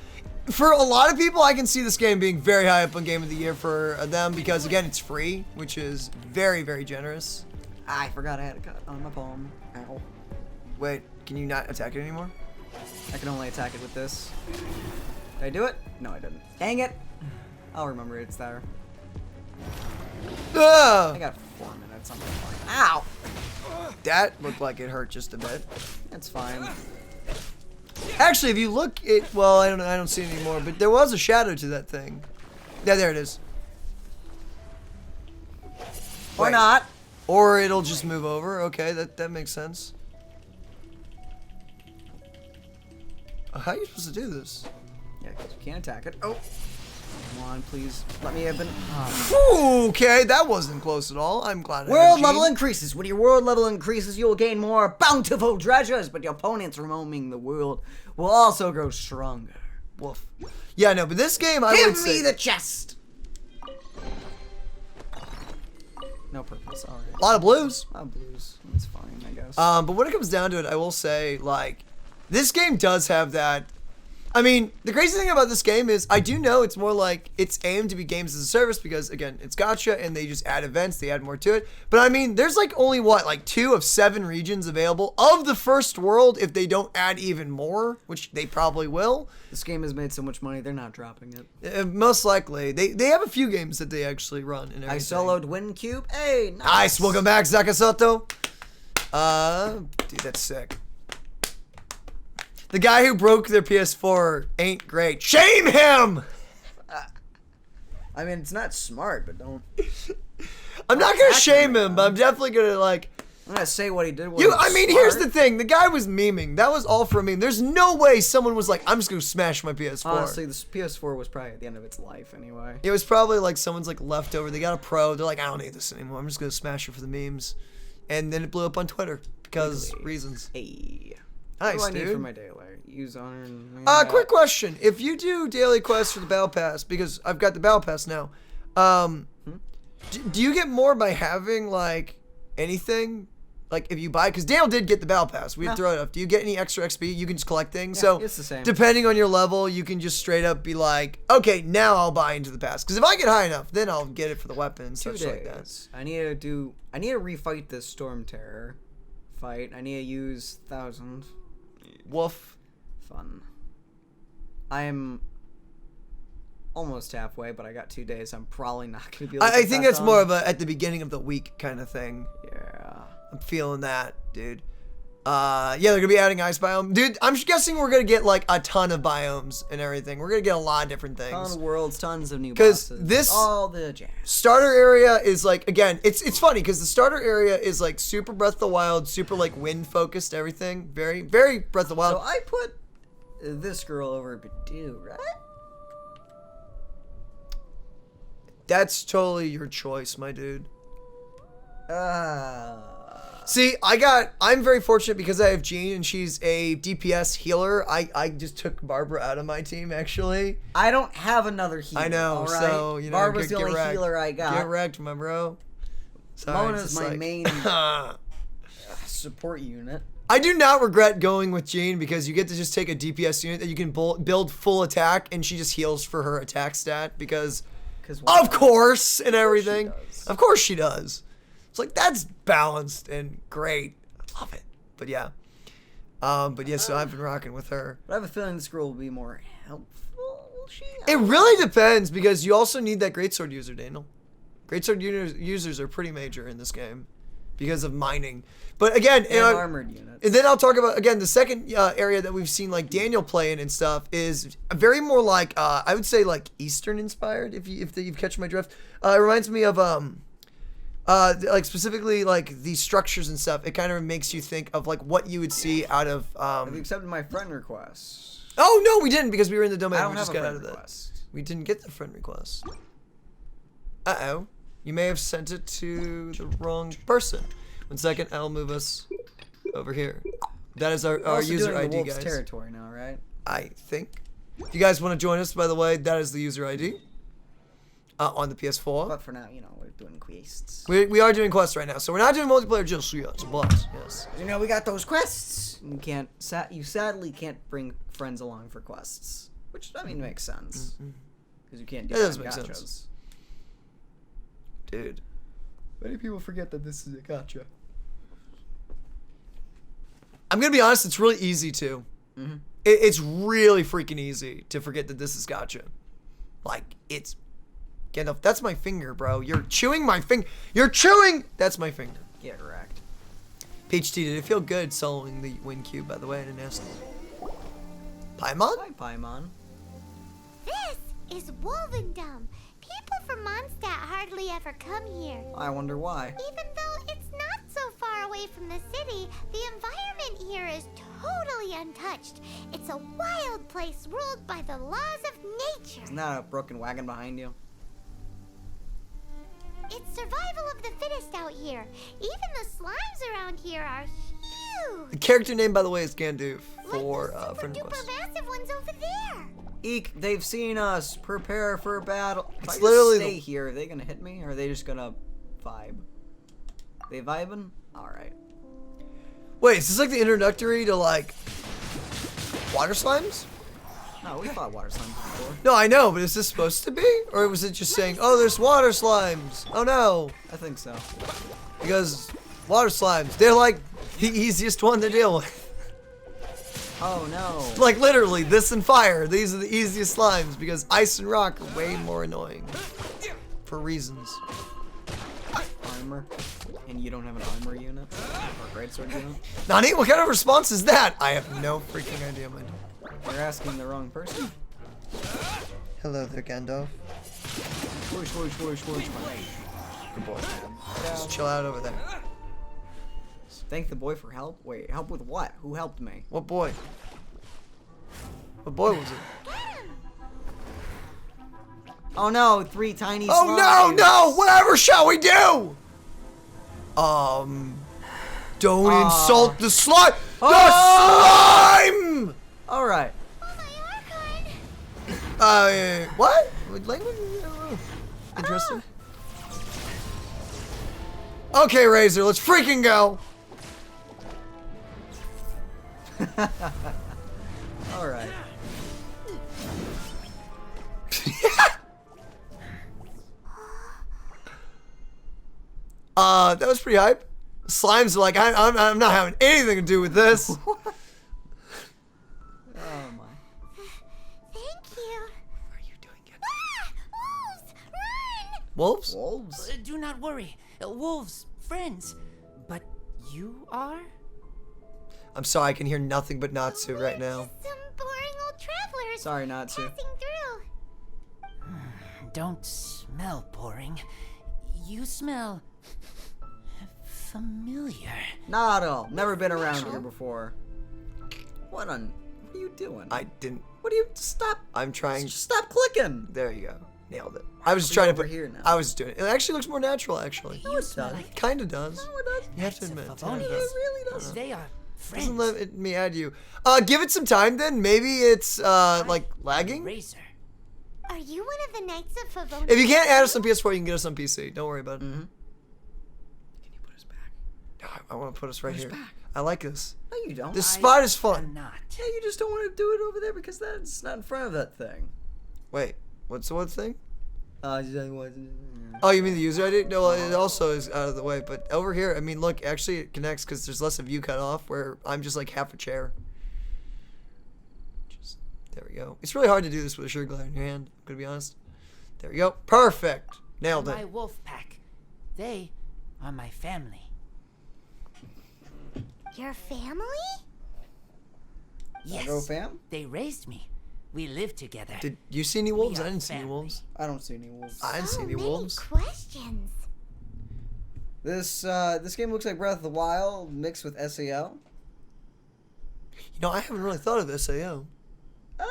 For a lot of people, I can see this game being very high up on game of the year for them because again, it's free, which is very, very generous. I forgot I had a cut on my palm. Ow. Wait, can you not attack it anymore? I can only attack it with this. Did I do it? No, I didn't. Dang it! I'll remember it's there. Ah! I got 4 minutes on my phone. Ow! That looked like it hurt just a bit. It's fine. Actually, if you look, well, I don't see it anymore, but there was a shadow to that thing. Yeah, there it is. Or Wait. not. Or it'll just move over. Okay, that makes sense. How are you supposed to do this? Yeah, because you can't attack it. Oh! Come on, please. Let me have been. Okay, that wasn't close at all. I'm glad I had World Gene. level increases. When your world level increases, you will gain more bountiful treasures, but your opponents roaming the world will also grow stronger. Woof. Yeah, no, but this game I Give would me say... the chest! No purpose. All right. A lot of blues. Blues. That's fine, I guess. But when it comes down to it, I will say, like, this game does have that. I mean, the crazy thing about this game is I do know it's more like it's aimed to be games as a service because, again, it's gacha and they just add events, they add more to it. But I mean, there's like only what, like 2 of 7 regions available of the first world if they don't add even more, which they probably will. This game has made so much money, they're not dropping it. Most likely. They have a few games that they actually run and everything. I soloed Wind Cube. Hey, nice. Welcome back, Zakasoto. Dude, that's sick. The guy who broke their PS4 ain't great. Shame him! I mean, it's not smart, but don't. I'm not gonna shame him, but I'm definitely gonna, like... I'm gonna say what he did was I mean, here's the thing. The guy was memeing. That was all for a meme. There's no way someone was like, I'm just gonna smash my PS4. Honestly, this PS4 was probably at the end of its life anyway. It was probably like someone's like leftover. They got a Pro. They're like, I don't need this anymore. I'm just gonna smash it for the memes. And then it blew up on Twitter because reasons. Hey. Nice, what do I dude. need for my daily? Use honor and... Quick question. If you do daily quests for the Battle Pass, because I've got the Battle Pass now, do you get more by having, like, anything? Like, if you buy... Because Daniel did get the Battle Pass. We'd throw it up. Do you get any extra XP? You can just collect things? Yeah, so, it's the same. Depending on your level, you can just straight up be like, okay, now I'll buy into the pass. Because if I get high enough, then I'll get it for the weapon and such like that. I need to refight this Storm Terror fight. I need to use 1,000. Woof. Fun. I'm almost halfway, but I got 2 days. I'm probably not going to be able to I think that's more of a at the beginning of the week kind of thing. Yeah. I'm feeling that, dude. Yeah, they're going to be adding ice biome. Dude, I'm guessing we're going to get, like, a ton of biomes and everything. We're going to get a lot of different things. Ton of worlds, tons of new bosses. Because this all the jazz. Starter area is, like, again, it's funny because the starter area is, like, super Breath of the Wild, super, like, wind-focused, everything. Very, very Breath of the Wild. So I put this girl over Bidoo, right? That's totally your choice, my dude. See, I'm very fortunate because I have Jean and she's a DPS healer. I just took Barbara out of my team, actually. I don't have another healer. I know, right? so, you know, Barbara's the only healer I got. Get wrecked, my bro. Sorry, Mona's my main support unit. I do not regret going with Jean because you get to just take a DPS unit that you can build full attack and she just heals for her attack stat because of course and everything. Of course she does. It's like, that's balanced and great. I love it. But yeah. So I've been rocking with her. But I have a feeling this girl will be more helpful, will she? It really depends because you also need that greatsword user, Daniel. Greatsword users are pretty major in this game because of mining. But again, and armored units. And then I'll talk about, again, the second area that we've seen like Daniel play in and stuff is very more like, I would say like Eastern inspired, if you catch my drift. It reminds me of, like specifically like these structures and stuff. It kind of makes you think of like what you would see out of, Have you accepted my friend request? Oh, no, we didn't because we were in the domain. I don't we have just a got friend out of request. that. We didn't get the friend request. Uh-oh. You may have sent it to the wrong person. 1 second, I'll move us over here. That is our user doing ID, the Wolf's guys. territory now, right? I think. If you guys want to join us, by the way, that is the user ID on the PS4. But for now, you know, we're doing quests. We are doing quests right now, so we're not doing multiplayer just yet, but yes. You know, we got those quests. You sadly can't bring friends along for quests, which I mean makes sense because you can't do That does in make gachas. sense. Dude, many people forget that this is a gacha. I'm gonna be honest, it's really easy to. It's really freaking easy to forget that this is gacha. Like, it's... Gandalf, that's my finger, bro. You're chewing my finger. You're chewing... That's my finger. Get wrecked. PHT, did it feel good soloing the Wind Cube, by the way? I didn't ask. Paimon? Hi, Paimon. This is Wolvendom. People from Mondstadt hardly ever come here. I wonder why. Even though it's not so far away from the city, the environment here is totally untouched. It's a wild place ruled by the laws of nature. Isn't that a broken wagon behind you? It's survival of the fittest out here. Even the slimes around here are huge. The character name, by the way, is Gandalf Like for the super friend duper request. massive ones over there. Eek, they've seen us. Prepare for battle. If It's I literally just stay here, are they gonna hit me, or are they just gonna vibe? They vibing? Alright. Wait, is this like the introductory to like water slimes? No, we fought water slimes before. No, I know, but is this supposed to be? Or was it just saying, oh, there's water slimes? Oh no. I think so. Because water slimes, they're like the easiest one to deal with. Oh no. Like literally, this and fire, these are the easiest slimes because ice and rock are way more annoying. For reasons. Armor. And you don't have an armor unit? Or greatsword unit? Nani, what kind of response is that? I have no freaking idea, man. You're asking the wrong person. Hello there, Gandalf. Whoosh, whoosh, whoosh, whoosh. Good boy. Just chill out over there. Thank the boy for help? Wait, help with what? Who helped me? What boy? What boy was it? Oh no, 3 tiny Oh slimes. no, whatever shall we do? Don't insult the slime. The slime! Alright. Oh, my Archon! What? What language? Interesting. Okay, Razor, let's freaking go. Alright. That was pretty hype. Slimes are like, I'm not having anything to do with this. Oh my. Thank you. What are you doing, Gandalf? Ah! Wolves? Wolves! Run! Wolves? Do not worry. Wolves, friends. But you are? I'm sorry, I can hear nothing but Natsu We're right now. just some boring old travelers Sorry, Natsu. passing through. Don't smell boring. You smell familiar. Not at all. Never been around here before. What are you doing? I didn't. What do you stop? I'm trying. Just stop clicking. There you go. Nailed it. I was just Be trying to over put. here now. I was doing it. It actually looks more natural, actually. No, it does. Kinda does. No, it doesn't. You have to Knights of admit. It Favonius. kinda It does. really doesn't. They are friends. Doesn't let me add you. Give it some time then. Maybe it's like lagging. Razor. Are you one of the Knights of Favonius? If you can't add us on PS4, you can get us on PC. Don't worry about it. Mm-hmm. Can you put us back? No, I want to put us right Put us here. back. I like this. No, you don't. This spot is I'm fun. not. Yeah, you just don't want to do it over there because that's not in front of that thing. Wait, what's the one thing? Oh, Oh, you mean the user ID? No, it also is out of the way. But over here, I mean, look, actually it connects because there's less of you cut off where I'm just like half a chair. Just, there we go. It's really hard to do this with a sugar glider in your hand, I'm gonna be honest. There we go. Perfect. Nailed My it. wolf pack. They are my family. Your family? Yes. Go, fam? They raised me. We lived together. Did you see any wolves? We I are didn't see any family. wolves. I don't see any wolves. I didn't see any many wolves. questions. This game looks like Breath of the Wild mixed with SAO. You know, I haven't really thought of SAO. Ah.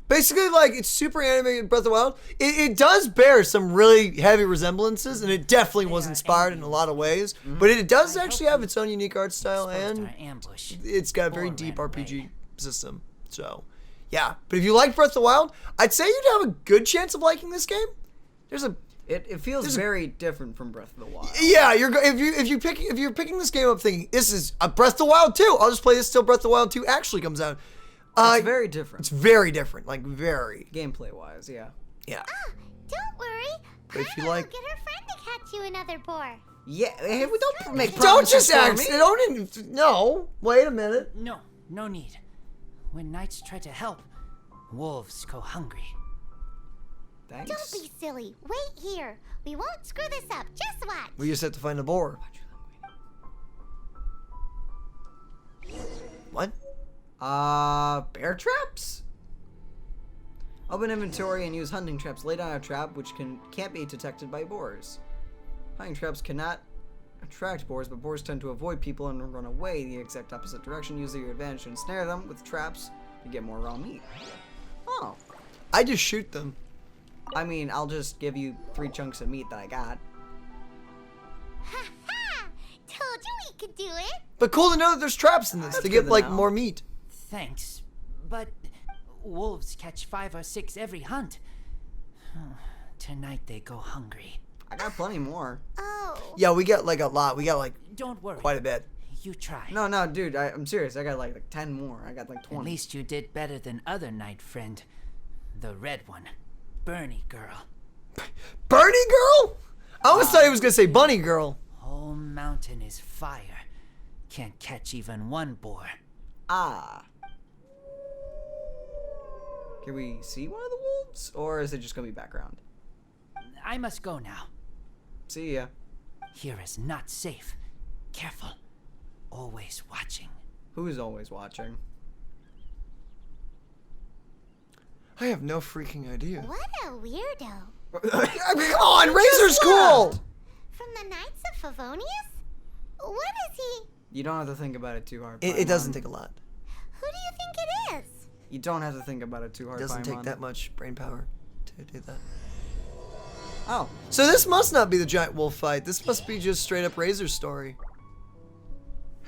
Basically, like, it's super animated Breath of the Wild. It does bear some really heavy resemblances, and it definitely was inspired in a lot of ways. But it does actually have its own unique art style, Exposed and our ambush. it's got a very Or deep ran RPG away. system. So, yeah. But if you like Breath of the Wild, I'd say you'd have a good chance of liking this game. There's a It feels very different from Breath of the Wild. yeah. If you're picking this game up thinking this is a Breath of the Wild 2, I'll just play this till Breath of the Wild 2 actually comes out. It's very different. It's very different, like very. Gameplay wise, yeah. Yeah. Don't worry. But if you Paimon like- will get her friend to catch you another boar. Yeah, hey, we don't make Don't promises just for ask. me. Don't. No. Wait a minute. No, no need. When knights try to help, wolves go hungry. Thanks. Don't be silly. Wait here. We won't screw this up. Just watch. We just have to find a boar. What? Bear traps? Open inventory and use hunting traps. Lay down a trap which can't be detected by boars. Hunting traps cannot attract boars, but boars tend to avoid people and run away the exact opposite direction. Use your advantage to ensnare them with traps to get more raw meat. Oh. I just shoot them. I mean, I'll just give you 3 chunks of meat that I got. Ha ha! Told you we could do it. But cool to know that there's traps in this to That's get good to like know. more meat. Thanks, but wolves catch 5 or 6 every hunt. Tonight they go hungry. I got plenty more. Oh, Yeah, we got like a lot. We got like Don't worry. quite a bit. You try. No, dude, I'm serious. I got like 10 more. I got like 20. At least you did better than other knight friend. The red one. Bernie girl. Bernie girl? I always thought he was gonna say bunny girl. Whole mountain is fire. Can't catch even one boar. Ah. Can we see one of the wolves? Or is it just gonna be background? I must go now. See ya. Here is not safe. Careful. Always watching. Who's always watching? I have no freaking idea. What a weirdo. I mean, come on, Razor's cool. From the Knights of Favonius? What is he? You don't have to think about it too hard. It doesn't take a lot. Who do you think it is? You don't have to think about it too hard. It doesn't take Paimon. that much brain power to do that. Oh, So this must not be the giant wolf fight. This must be just straight up Razor's story.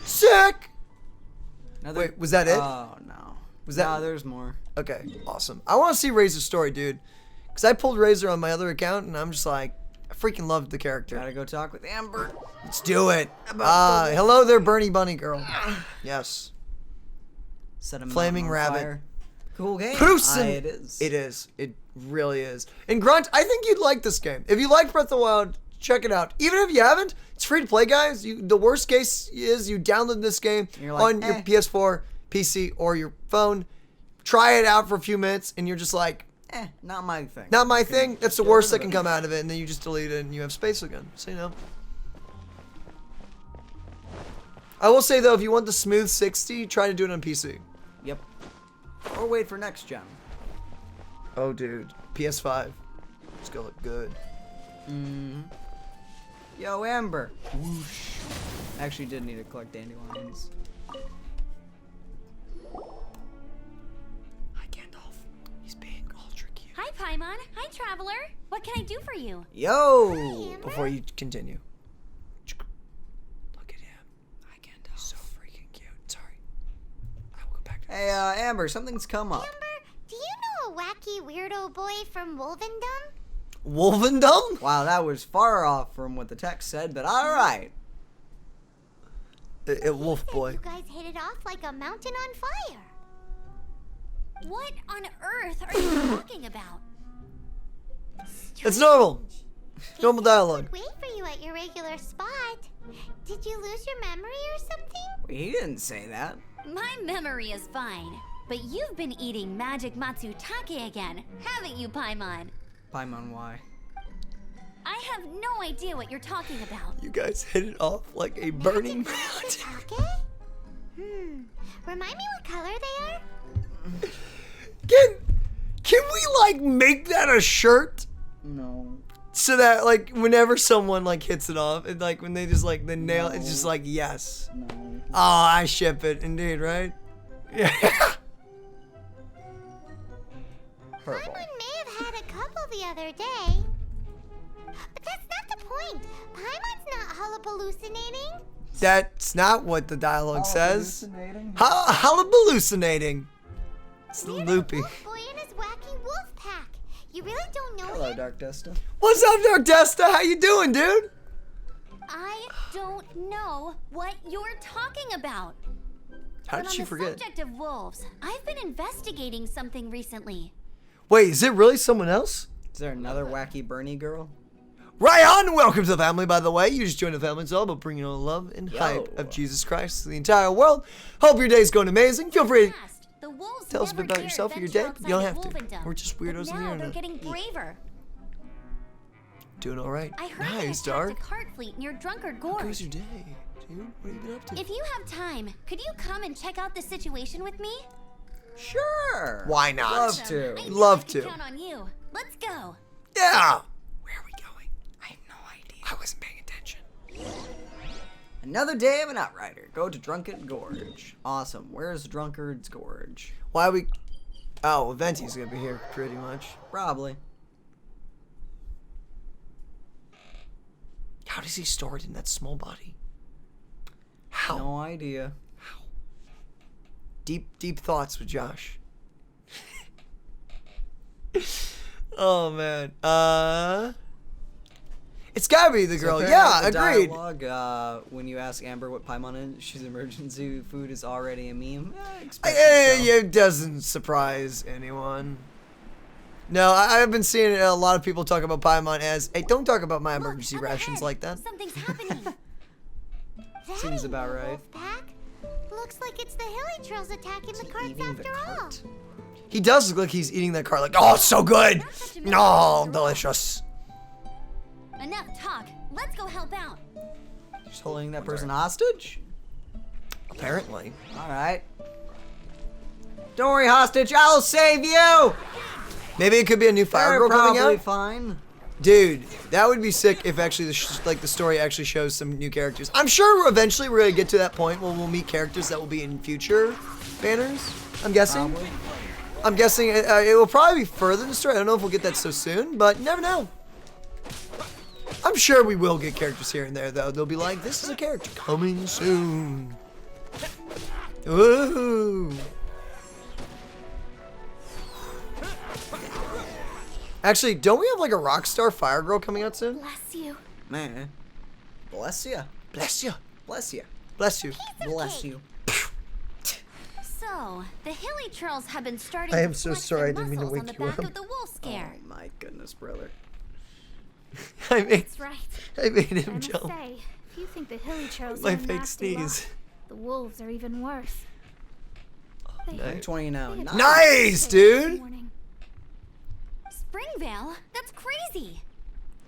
Sick! another. Wait, was that it? Oh no. Was that- No, there's more. Okay, awesome. I want to see Razor's story, dude. Because I pulled Razor on my other account, and I'm just like, I freaking loved the character. Gotta go talk with Amber. Let's do it. Hello there, Bernie Bunny Girl. Yes. Set a Flaming mountain on rabbit. fire. Cool game. Prusin. It is. It is. It really is. And Grunt, I think you'd like this game. If you like Breath of the Wild, check it out. Even if you haven't, it's free to play, guys. The worst case is you download this game You're like, on your PS4, PC, or your phone. Try it out for a few minutes, and you're just like, Not my thing. not my thing. That's the get worst rid that of can it. come out of it, and then you just delete it, and you have space again. So, you know. I will say, though, if you want the smooth 60, try to do it on PC. Yep. Or wait for next gen. Oh, dude. PS5. It's gonna look good. Yo, Amber. Whoosh. Actually, did need to collect dandelions. Hi, Gandalf. He's being ultra cute. Hi, Paimon. Hi, Traveler. What can I do for you? Yo. Before you continue. Look at him. Hi, Gandalf. So freaking cute. Sorry. I will go back to Hey, Amber, something's come up. Amber, do you know a wacky weirdo boy from Wolvendom? Wolvendom? Wow, that was far off from what the text said, but alright. Wolf boy. You guys hit it off like a mountain on fire. What on earth are you talking about? It's normal. Normal dialogue. Wait for you at your regular spot. Did you lose your memory or something? He didn't say that. My memory is fine, but you've been eating magic matsutake again, haven't you, Paimon? Paimon, why? I have no idea what you're talking about. You guys hit it off like a burning mountain. Okay. Remind me what color they are? Can we like make that a shirt? No. So that like whenever someone like hits it off, and like when they just like the nail, it's just like yes. No. Oh, I ship it, indeed, right? Yeah. Purple. Paimon may have had a couple the other day. But that's not the point. Paimon's not hallucinating. That's not what the dialogue says. Hallucinating? Hallucinating. It's They're the loopy. wolf boy and his wacky wolf pack. You really don't know Hello, him? Dark Desta. What's up, Dark Desta? How you doing, dude? I don't know what you're talking about. How But did on she the forget? subject of wolves, I've been investigating something recently. Wait, is it really someone else? Is there another wacky Bernie girl? Right on! Welcome to the family, by the way. You just joined the family. It's all about bringing all the love and Yo. hype of Jesus Christ to the entire world. Hope your day's going amazing. Feel free to Past, the wolves tell us a bit never about dared yourself or your venture day, but you don't outside have of to. Wolvendom. We're just weirdos But on the now internet. they're getting braver. doing all right. I heard Nice, they Dark. attacked a cart fleet near Drunkard How Gorge. was your day, dude? What have you been up to? If you have time, could you come and check out the situation with me? Sure. Why not? Love to. I knew Love I could to. count on you. Let's go. Yeah! Where are we going? I have no idea. I wasn't paying attention. Another day of an outrider. Go to Drunkard Gorge. Awesome. Where's Drunkard's Gorge? Why we... Oh, Venti's gonna be here pretty much. Probably. How does he store it in that small body? How? No idea. Deep thoughts with Josh. Oh man. It's gotta be the So girl. apparently Yeah, the agreed. Dialogue, when you ask Amber what Paimon is, she's emergency food is already a meme. It doesn't surprise anyone. No, I've been seeing a lot of people talk about Paimon as, hey, don't talk about my emergency Look, up rations ahead. like that. Something's happening. That Seems ain't about no right. wolf pack. Looks like it's the hilly trolls attacking the carts Eating the after all. cart. He does look like he's eating that cart like, oh, it's so good. Not such a mystery No, after all. delicious. Enough talk. Let's go help out. She's holding that person hostage? Apparently. Alright. Don't worry, hostage, I'll save you! Maybe it could be a new Fire They're Girl coming probably out. fine. Dude, that would be sick if actually the story actually shows some new characters. I'm sure eventually we're gonna get to that point where we'll meet characters that will be in future banners. I'm guessing. Probably. I'm guessing it will probably be further in the story. I don't know if we'll get that so soon, but you never know. I'm sure we will get characters here and there, though. They'll be like, this is a character coming soon. Ooh. Actually, don't we have like a Rockstar Fire Girl coming out soon? Bless you. Man. Bless ya. Bless you. Bless ya. Bless you. Bless you. So, the hilly trolls have been starting I am to so flex sorry, their I didn't mean to muscles on wake the you back up. of the wolf scare. Oh my goodness, brother. I made That's right. him I must jump. say, if you think the hilly trolls My are a fake nasty lot, sneeze. the wolves are even worse. They nice. 20 now. They Nice. Nice, this dude. morning. Springvale? That's crazy.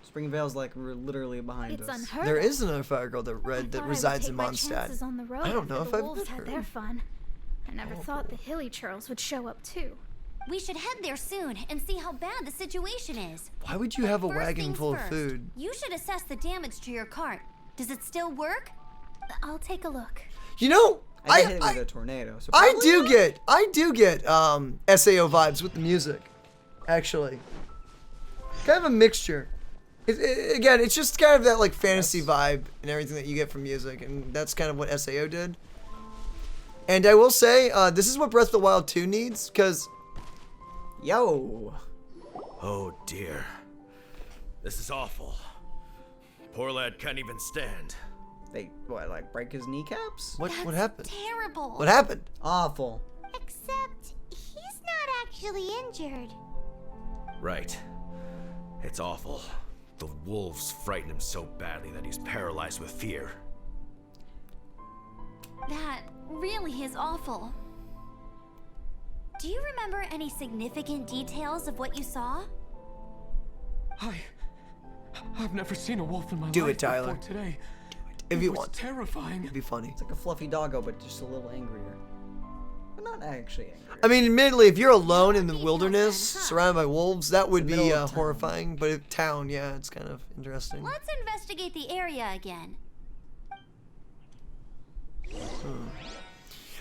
Springvale's like literally behind It's us. unheard There of. is another Fire Girl that I red that thought I would resides take in my Mondstadt. chances on the road I don't know after if the I've wolves met had her. their fun. I never thought the hilly trolls would show up too. We should head there soon and see how bad the situation is. Why would you have a First wagon things full of first, food? You should assess the damage to your cart. Does it still work? I'll take a look. You know, I got hit with a tornado. So I probably do not. get SAO vibes with the music, actually. Kind of a mixture. Again, it's just kind of that like fantasy vibe and everything that you get from music, and that's kind of what SAO did. And I will say, this is what Breath of the Wild 2 needs, because Yo. Oh dear. This is awful. Poor lad can't even stand. They, what, like break his kneecaps? what That's happened? terrible. What happened? Awful. Except he's not actually injured. Right. It's awful. The wolves frighten him so badly that he's paralyzed with fear. That really is awful. Do you remember any significant details of what you saw? I've never seen a wolf in my Do life it, Tyler. before today. If It you was want. terrifying. It'd be funny. It's like a fluffy doggo, but just a little angrier. But not actually angry. I mean, admittedly, if you're alone in the Details wilderness, then, huh? surrounded by wolves, that would the be middle of town. horrifying. But if town, yeah, it's kind of interesting. Let's investigate the area again.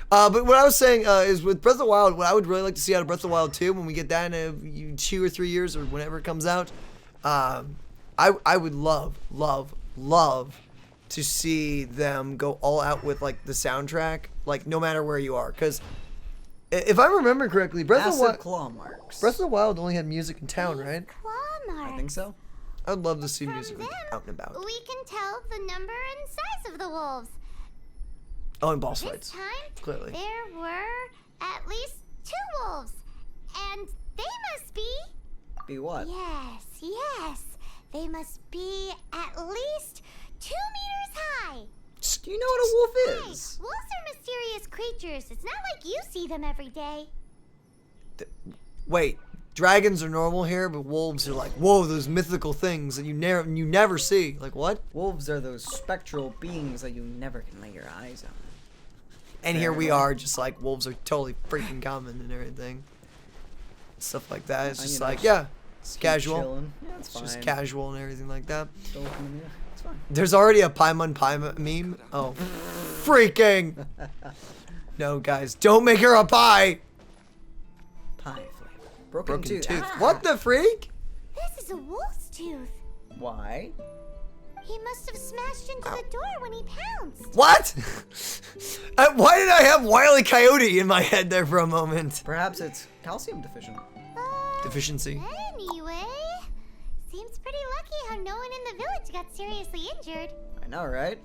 But what I was saying is with Breath of the Wild, what I would really like to see out of Breath of the Wild 2 when we get that in 2 or 3 years or whenever it comes out, I would love to see them go all out with like the soundtrack, like no matter where you are. Because if I remember correctly, Breath of the Massive Wild, claw marks. Breath of the Wild only had music in town, right? Claw marks. I think so. I'd love to see From music them, out and about. we can tell the number and size of the wolves. Oh, and boss This fights. time, Clearly. there were at least 2 wolves. And they must be... Be what? Yes. They must be at least 2 meters high. Do you know what a wolf Hey, is? wolves are mysterious creatures. It's not like you see them every day. Wait, dragons are normal here, but wolves are like, whoa, those mythical things that you never see. Like what? Wolves are those spectral beings that you never can lay your eyes on. And here we are, just like wolves are totally freaking common and everything. Stuff like that. It's And, just you know, like, yeah, it's Keep casual. chilling. Yeah, it's It's fine. just casual and everything like that. Don't look in the mirror. It's fine. There's already a Paimon meme. Oh, freaking! No, guys, don't make her a pie. Pie flavor. Broken, Broken tooth. Ah. What the freak? This is a wolf's tooth. Why? He must have smashed into the door when he pounced. What? Why did I have Wile E. Coyote in my head there for a moment? Perhaps it's calcium deficient. Deficiency. Anyway, seems pretty lucky how no one in the village got seriously injured. I know, right?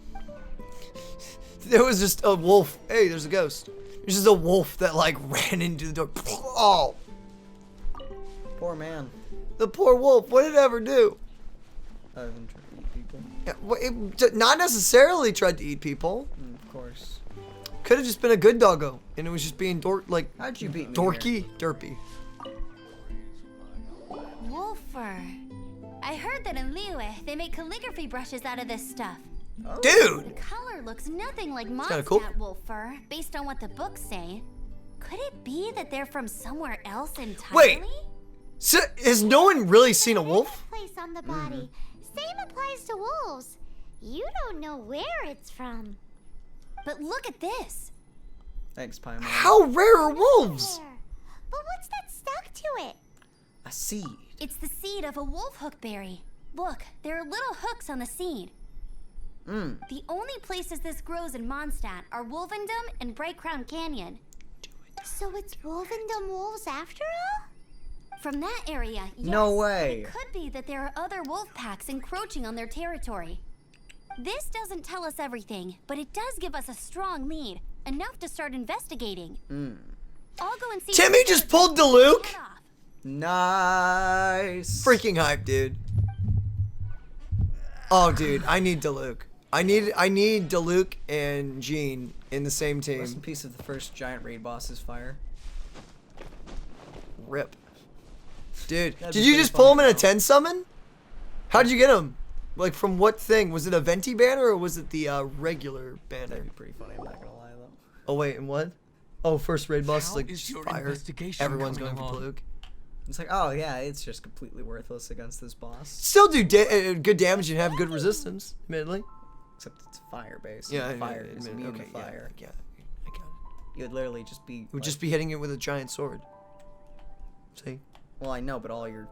There was just a wolf. Hey, there's a ghost. There's just a wolf that like ran into the door. Oh, Poor man. the poor wolf. What did it ever do? Other than trying to eat people. Yeah, well, it not necessarily tried to eat people. Of course. Could have just been a good doggo, and it was just being How'd you beat me? dorky, derpy. Wolfer. I heard that in Liyue, they make calligraphy brushes out of this stuff. Oh. The Dude, color looks nothing like kinda Mondstadt cool. Wolfer, based on what the books say. Could it be that they're from somewhere else entirely? Wait. So, has no one really seen a wolf? Place on the body. Same applies to wolves. You don't know where it's from. But look at this. Thanks, Paimon. How rare are wolves? There. But what's that stuck to it? A seed. It's the seed of a wolf hookberry. Look, there are little hooks on the seed. The only places this grows in Mondstadt are Wolvendom and Bright Crown Canyon. So it's Wolvendom wolves after all? From that area, yes. No way. It could be that there are other wolf packs encroaching on their territory. This doesn't tell us everything, but it does give us a strong lead, enough to start investigating. I'll go and see. Timmy just pulled Diluc? Head off. Nice. Freaking hype, dude. Oh, dude, I need Diluc. I need Diluc and Jean in the same Rest in team. peace of the first giant raid boss's fire. Rip. Dude, That'd did be you pretty just pull him funny, in a though. 10 summon? How'd you get him? Like, from what thing? Was it a Venti banner or was it the regular banner? That'd be pretty funny, I'm not gonna lie though. Oh, wait, and what? Oh, first raid boss is How like is your fire. investigation Everyone's coming going for along? Diluc. It's like, oh yeah, it's just completely worthless against this boss. Still do good damage and have good resistance, admittedly. Except it's fire based. Yeah, Fire is admittedly. immune to Okay, fire. Yeah, I got it. You would literally just be. You would just be hitting it with a giant sword. See? Well, I know, but all your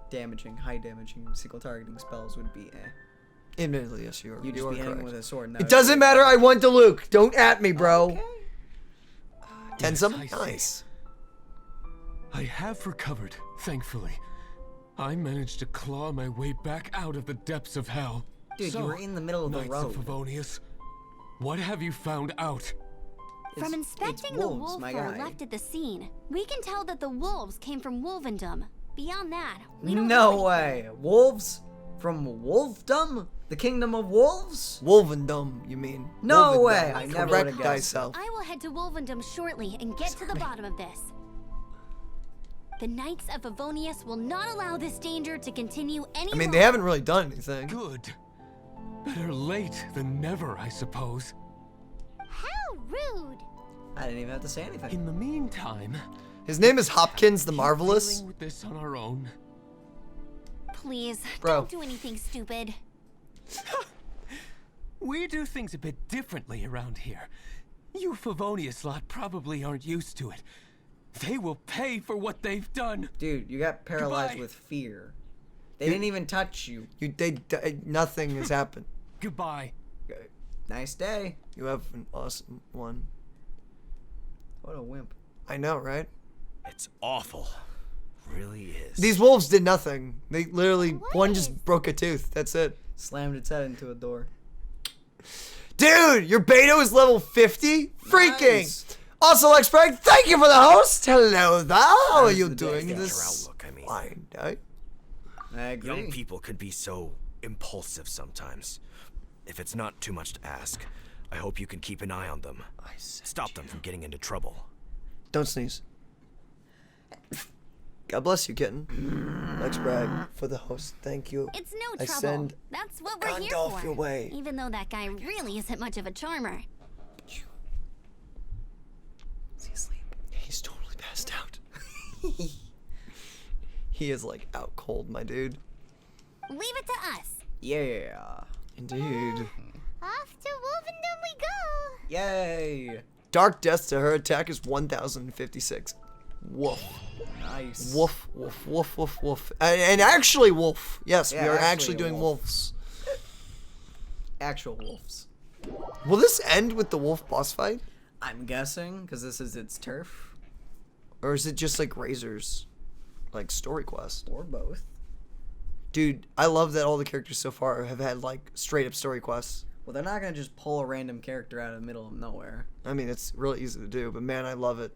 high damaging single targeting spells would be eh. Admittedly, yes, you are. You'd just you are be hitting correct. with a sword. It doesn't matter. I want Diluc. Don't at me, bro. Okay. 10 Yes, summon? I see. Nice. I have recovered, thankfully. I managed to claw my way back out of the depths of hell. Dude, So, you were in the middle of the Knights road. of Favonius, what have you found out? From It's inspecting wolves, the my wolf fur guy. left at the scene, we can tell that the wolves came from Wolvendom. Beyond that, we don't No know way. Wolves from Wolfdom? The kingdom of wolves? Wolvendom, you mean? No Wolvendom. way, I never Correct would've guessed. thyself. I will head to Wolvendom shortly and get to the bottom of this. The Knights of Favonius will not allow this danger to continue any I mean, longer. they haven't really done anything. Good. Better late than never, I suppose. How rude. I didn't even have to say anything. In the meantime, His name is Hopkins the keep Marvelous. dealing with this on our own. Please, Bro. don't do anything stupid. We do things a bit differently around here. You Favonius lot probably aren't used to it. They will pay for what they've done. Dude, you got paralyzed Goodbye. with fear. They didn't even touch you. Nothing has happened. Goodbye. Nice day. You have an awesome one. What a wimp. I know, right? It's awful. Really is. These wolves did nothing. They literally, one is? just broke a tooth. That's it. Slammed its head into a door. Dude, your Beto is level 50? Freaking! Nice. Also, Lex Bragg, thank you for the host. Hello there. How are How's you the day doing going? this Your outlook, I mean. fine day? I agree. Young people can be so impulsive sometimes. If it's not too much to ask, I hope you can keep an eye on them. Stop them from getting into trouble. Don't sneeze. God bless you, kitten. Lex Bragg for the host. Thank you. It's no I trouble. send That's what we're here Gandalf for. your way. Even though that guy really isn't much of a charmer. Is he asleep? He's totally passed out. He is like out cold, my dude. Leave it to us. Yeah. Indeed. Off to Wolvendom we go. Yay. Dark Death to her attack is 1,056. Woof. Nice. Woof, woof, woof, woof, woof. And actually, wolf. Yes, Yeah, we are actually actually a doing wolf. wolves. Actual wolves. Will this end with the wolf boss fight? I'm guessing, because this is its turf. Or is it just like Razor's like story quest? Or both. Dude, I love that all the characters so far have had like straight up story quests. Well, they're not gonna just pull a random character out of the middle of nowhere. I mean, it's really easy to do, but man, I love it.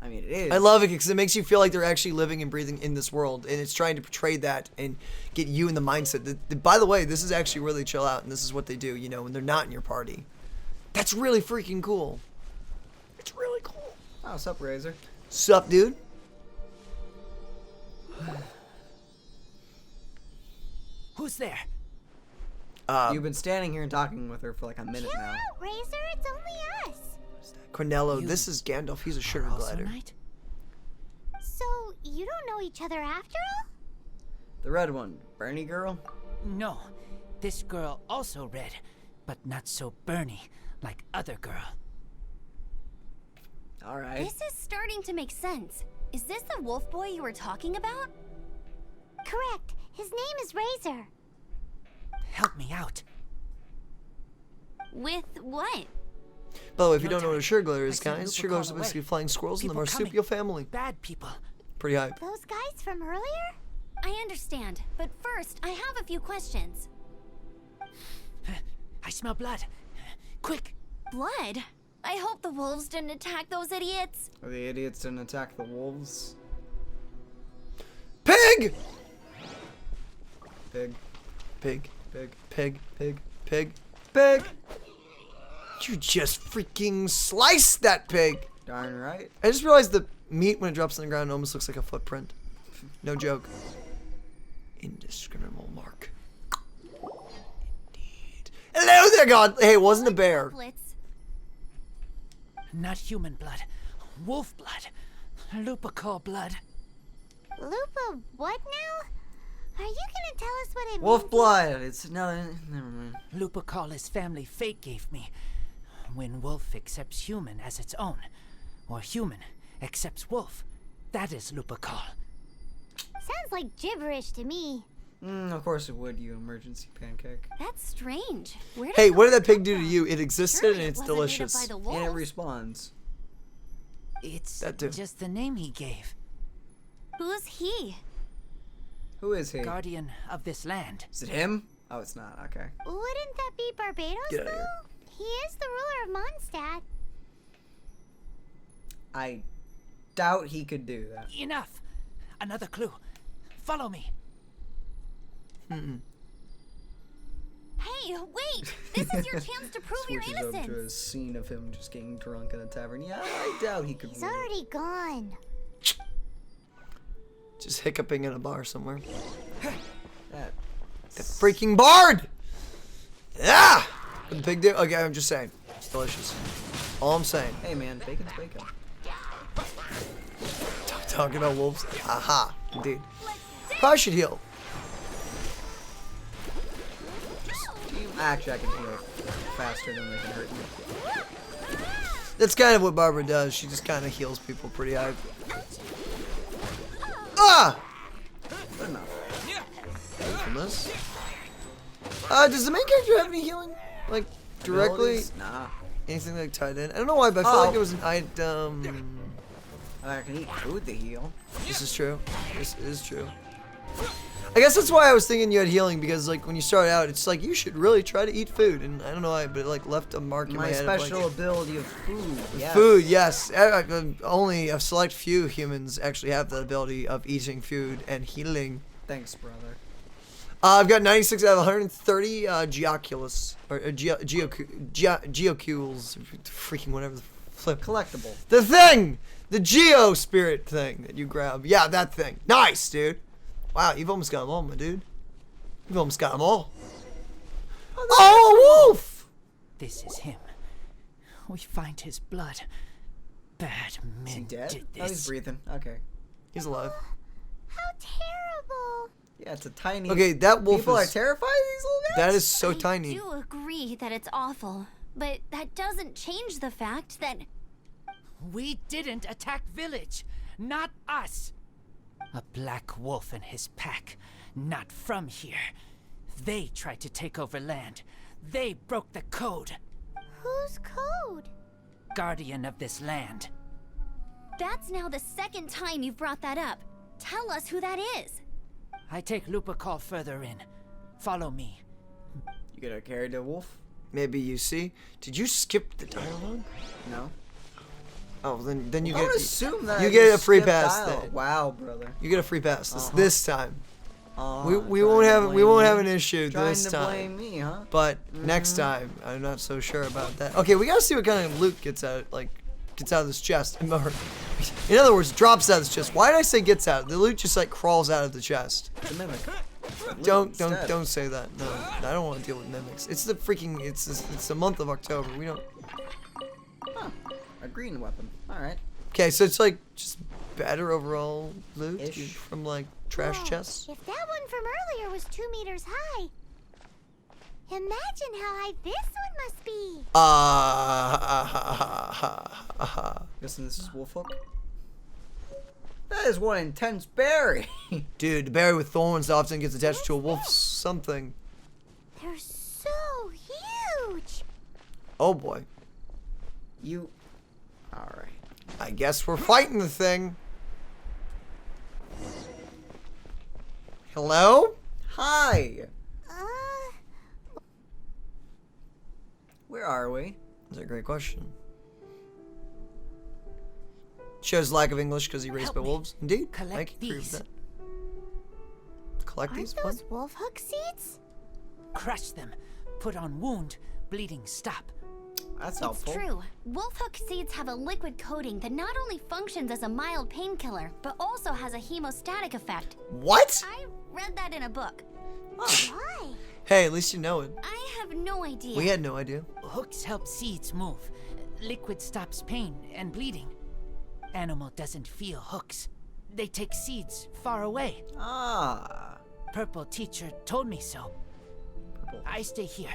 I mean, it is. I love it because it makes you feel like they're actually living and breathing in this world, and it's trying to portray that and get you in the mindset. By the way, this is actually where they chill out, and this is what they do, you know, when they're not in your party. That's really freaking cool. It's really cool. Oh, what's up, Razor? Sup, dude? Who's there? You've been standing here and talking with her for like a minute Chill now. out, Razor. It's only us. Cornello, this is Gandalf. He's a sugar Also glider. Knight? So, you don't know each other after all? The red one, Bernie girl? No, this girl also red, but not so burny like other girl. Alright. This is starting to make sense. Is this the wolf boy you were talking about? Correct. His name is Razor. Help me out. With what? By the way, if you No don't know what a time. sugar glider is, I sent guys, Lupa sugar gliders call are basically away. flying squirrels in the People coming. marsupial family. Bad people. Pretty hype. Those guys from earlier? I understand, but first, I have a few questions. I smell blood. Quick. Blood? I hope the wolves didn't attack those idiots. Or the idiots didn't attack the wolves. Pig! Pig. Pig. Pig. Pig. Pig. Pig. Pig! You just freaking sliced that pig! Darn right. I just realized the meat, when it drops on the ground, almost looks like a footprint. No joke. Indiscriminable mark. Indeed. Hello there, God! Hey, it wasn't a bear. Blitz. Not human blood. Wolf blood. Lupical blood. Lupa, what now? Are you gonna tell us what it Wolf means? blood. It's no, never mind. Lupical his family fate gave me. When wolf accepts human as its own, or human accepts wolf, that is Lupical. Sounds like gibberish to me. Of course it would, you emergency pancake. That's strange. Where did Hey, the what did that wolf pig come do to from? you? It existed Surely and it it's wasn't made up delicious. by the And it wolves. respawns. It's That too. just the name he gave. Who's he? Who is he? Guardian of this land. Is it him? Oh, it's not. Okay. Wouldn't that be Barbados, Get outta though? here. He is the ruler of Mondstadt. I doubt he could do that. Enough. Another clue. Follow me. Hey, wait! This is your chance to prove your Switches up to a innocence. scene of him just getting drunk in a tavern. Yeah, I doubt he could. He's rule it. already gone. Just hiccuping in a bar somewhere. That. The freaking bard! Yeah! What the pig do? Okay, I'm just saying. It's delicious. All I'm saying. Hey man, bacon's bacon. Talking about wolves. Aha. Indeed. Probably should heal. Actually, I can heal faster than they can hurt me. That's kind of what Barbara does. She just kind of heals people pretty high. Ah! Good enough. From this. Does the main character have any healing? Like, directly? Abilities? Nah. Anything like tied in? I don't know why, but I feel Oh. like it was an item. I can eat food to heal. This is true. This is true. I guess that's why I was thinking you had healing, because like when you start out, it's like you should really try to eat food, and I don't know why, but it like left a mark in my My head. of, special like, ability of food. Yes. food, yes. Only a select few humans actually have the ability of eating food and healing. Thanks, brother. I've got 96 out of 130 Geoculus, or Geocules, freaking whatever the flip. Collectible. The thing! The Geo Spirit thing that you grab. Yeah, that thing. Nice, dude. Wow, you've almost got them all, my dude. You've almost got them all. Oh, a wolf! This is him. We find his blood. Bad men Is he dead? did Oh, he's this. breathing. Okay. He's alive. How terrible. Yeah, it's a tiny. Okay, that wolf People are is... terrified of these little guys. That is so I tiny. do agree that it's awful, but that doesn't change the fact that We didn't attack village. Not us. A black wolf and his pack. Not from here. They tried to take over land. They broke the code. Whose code? Guardian of this land. that's now the second time you've brought that up. Tell us who that is. I take Lupa call further in. Follow me. You gonna carry the wolf? Maybe you see. Did you skip the dialogue? No. Oh, then you I would get assume that you I get a just free skipped pass dialogue. then. Wow, brother. You get a free pass this time. We Trying won't to have blame an me? issue Trying this to time. blame me, huh? But next time, I'm not so sure about that. Okay, we gotta see what kind of loot gets out of this chest. In other words, drops out of this chest. Why did I say gets out? The loot just like crawls out of the chest. It's a mimic. Don't say that. No, I don't want to deal with mimics. It's the freaking it's the month of October. We don't. Huh. A green weapon. All right. Okay, so it's like just better overall loot Ish. from like trash Whoa, chests. If that one from earlier was 2 meters high, imagine how high this one must be. Guessing this is wolf hook. That is one intense berry. Dude, the berry with thorns often gets attached to a wolf something. They're so huge. Oh boy. You. All right. I guess we're fighting the thing. Hello? Hi. Uh, Where are we? That's a great question. Shows lack of English because he raised Help by me. wolves. Indeed. I Collect can agree with these. that. Collect these? aren't What? those wolf hook seeds? Crush them. Put on wound. Bleeding stop. That's It's helpful. true. Wolfhook seeds have a liquid coating that not only functions as a mild painkiller, but also has a hemostatic effect. What? I read that in a book. Why? Hey, at least you know it. I have no idea. We had no idea. Hooks help seeds move. Liquid stops pain and bleeding. Animal doesn't feel hooks. They take seeds far away. Ah. Purple teacher told me so. I stay here.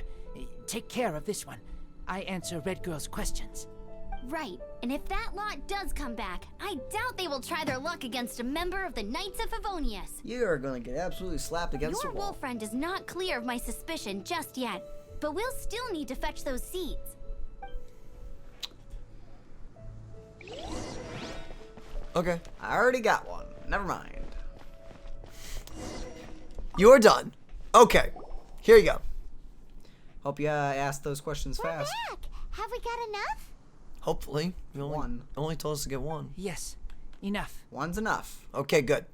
Take care of this one. I answer Red Girl's questions. Right. And if that lot does come back, I doubt they will try their luck against a member of the Knights of Favonius. You are gonna get absolutely slapped against Your the wall. wolf friend is not clear of my suspicion just yet, but we'll still need to fetch those seeds. Okay. I already got one. Never mind. You're done. Okay. Here you go. Hope you asked those questions We're fast. back. Have we got enough? Hopefully. You One. only told us to get one. Yes, enough. One's enough. Okay, good.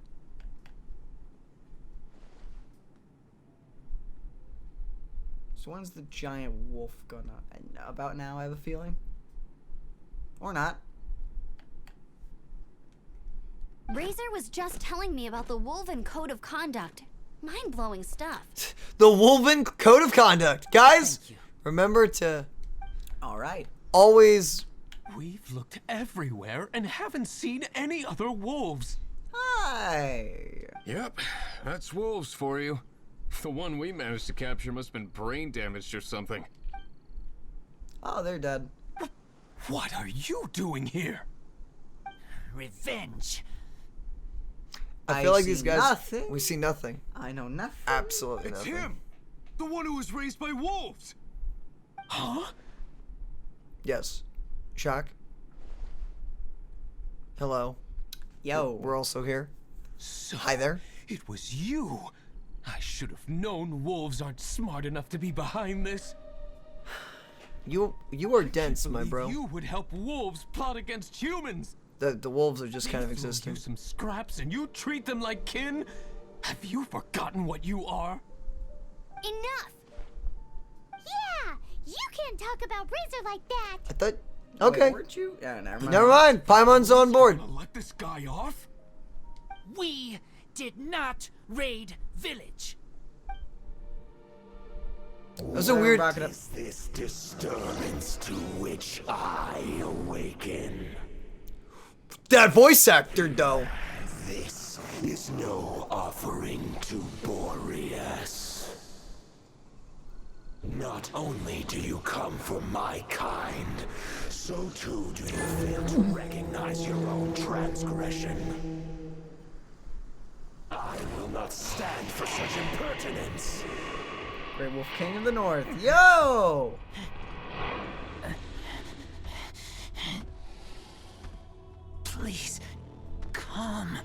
So when's the giant wolf gonna... About now, I have a feeling? Or not. Razor was just telling me about the Wolven Code of Conduct. Mind-blowing stuff. The Wolven Code of Conduct. Guys, Thank you. remember to Alright. always... We've looked everywhere and haven't seen any other wolves. Hi. Yep, that's wolves for you. The one we managed to capture must have been brain damaged or something. Oh, they're dead. What are you doing here? Revenge. I feel like see these guys... nothing. We see nothing. I know nothing. Absolutely It's nothing. him! The one who was raised by wolves! Huh? Yes. Shock. Hello. Yo. We're also here. So, Hi there. it was you. I should have known wolves aren't smart enough to be behind this. You are dense, my Believe bro. You would help wolves plot against humans. The wolves are just kind of They throw existing. you some scraps and you treat them like kin? Have you forgotten what you are? Enough! Yeah, you can't talk about Razor like that. I thought... Wait, Okay. weren't you? Yeah, never mind. Never mind. Paimon's on board. Gonna let this guy off? We did not raid village. That was a weird... Rock it up. This disturbance to which I awaken. That voice actor, though. This is no offering to Boreas. Not only do you come for my kind, so too do you fail to recognize your own transgression. I will not stand for such impertinence. Great Wolf King of the North. Yo! Please, come.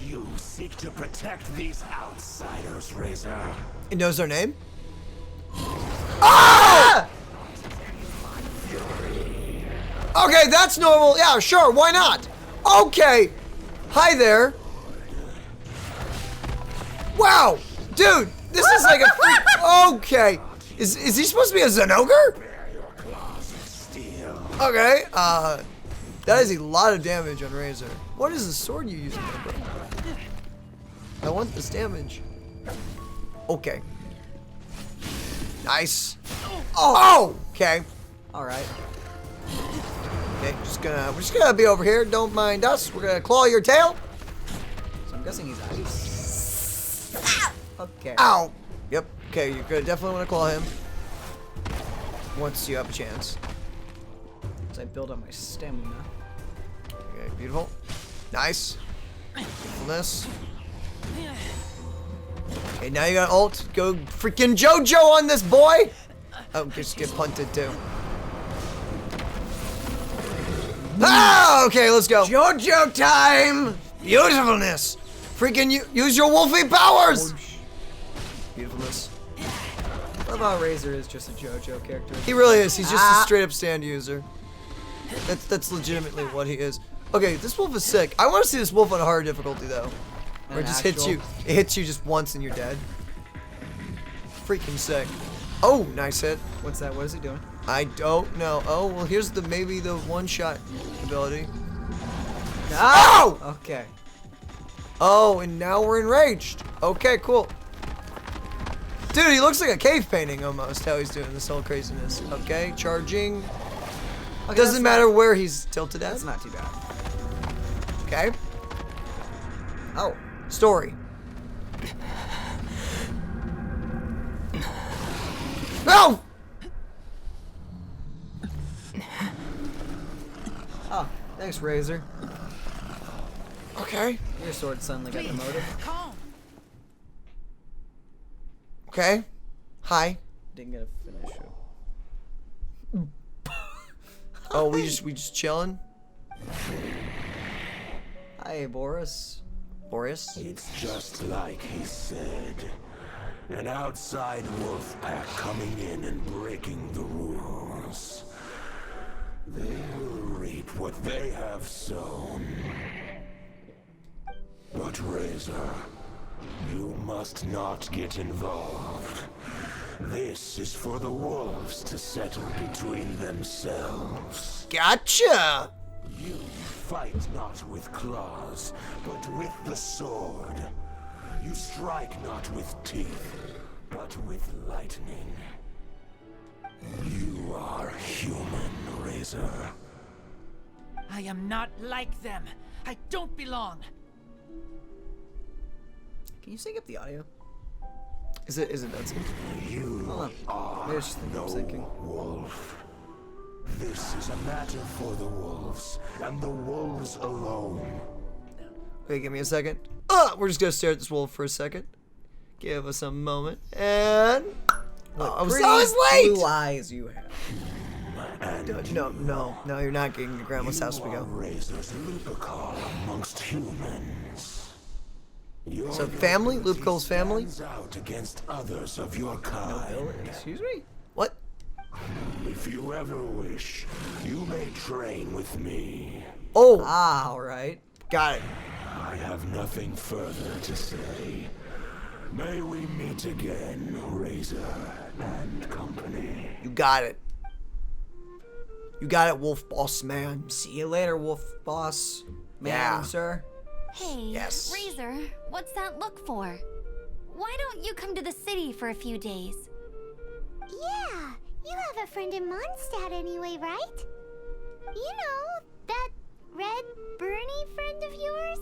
You seek to protect these outsiders, Razor. It knows their name? Ah! Okay, that's normal. Yeah, sure, why not? Okay. Hi there. Wow. Dude, this is like a freak. Okay. Is he supposed to be a Zenogre? Okay, that is a lot of damage on Razor. What is the sword you using, bro? I want this damage. Okay. Nice. Oh! Okay. Alright. Okay, we're just gonna be over here. Don't mind us. We're gonna claw your tail. So I'm guessing he's ice. Okay. Ow! Yep. Okay, you're gonna definitely want to claw him. Once you have a chance. As I build up my stamina. Okay, beautiful. Nice. Beautifulness. Okay, now you got ult. Go freaking JoJo on this boy! Oh, just get punted too. Ah! Okay, let's go. JoJo time! Beautifulness! Freaking use your wolfy powers! Beautifulness. I love how Razor is just a JoJo character. He really is. He's just a straight up stand user. That's legitimately what he is. Okay, this wolf is sick. I want to see this wolf on a hard difficulty though. Where it just hits you. It hits you just once and you're dead. Freaking sick. Oh, nice hit. What's that? What is he doing? I don't know. Oh, well here's maybe the one-shot ability. Oh! Okay. Oh, and now we're enraged. Okay, cool. Dude, he looks like a cave painting almost, how he's doing this whole craziness. Okay, charging. Okay, Doesn't matter where he's tilted at. That's not too bad. Okay. Oh. Story. No! Oh, thanks, Razor. Okay. Your sword suddenly got demoted. Okay. Hi. Didn't get a finish. Oh, we just chilling. Hi, Boris. Boris? It's just like he said. An outside wolf pack coming in and breaking the rules. They will reap what they have sown. But Razor, you must not get involved. This is for the wolves to settle between themselves. Gotcha! You fight not with claws, but with the sword. You strike not with teeth, but with lightning. You are human, Razor. I am not like them. I don't belong. Can you sync up the audio? Is it that simple? You are Maybe it's just no syncing. wolf. This is a matter for the wolves, and the wolves alone. Wait, give me a second. We're just gonna stare at this wolf for a second. Give us a moment. And I was late! Blue eyes you have. No, you're not getting to Grandma's house we go. Razor's Lupercal amongst humans. Your So family? Lupercal's family? stands out against others of your kind. Excuse me? What? If you ever wish, you may train with me. Oh, Ah, alright. got it. I have nothing further to say. May we meet again, Razor and company. You got it. You got it, wolf boss man. See you later, wolf boss. Man, Yeah. sir. Hey, Yes. Razor, what's that look for? Why don't you come to the city for a few days? Yeah, you have a friend in Mondstadt anyway, right? You know, that red Bernie friend of yours?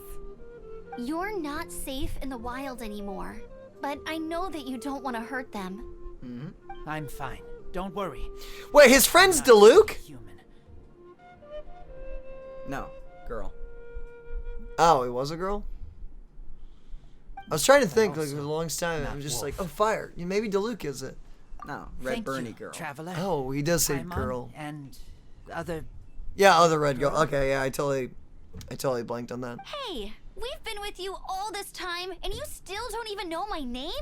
You're not safe in the wild anymore, but I know that you don't want to hurt them. I'm fine. Don't worry. Wait, his friend's Deluke? Human. No, girl. Oh, it was a girl? I was trying to think like for the longest time. I was just like, oh, fire. Maybe Deluke is it? No, red Thank Bernie you, girl. Traveler. Oh, he does say Paimon girl. And other. Yeah, other red girl. Okay, yeah, I totally blanked on that. Hey, We've been with you all this time, and you still don't even know my name?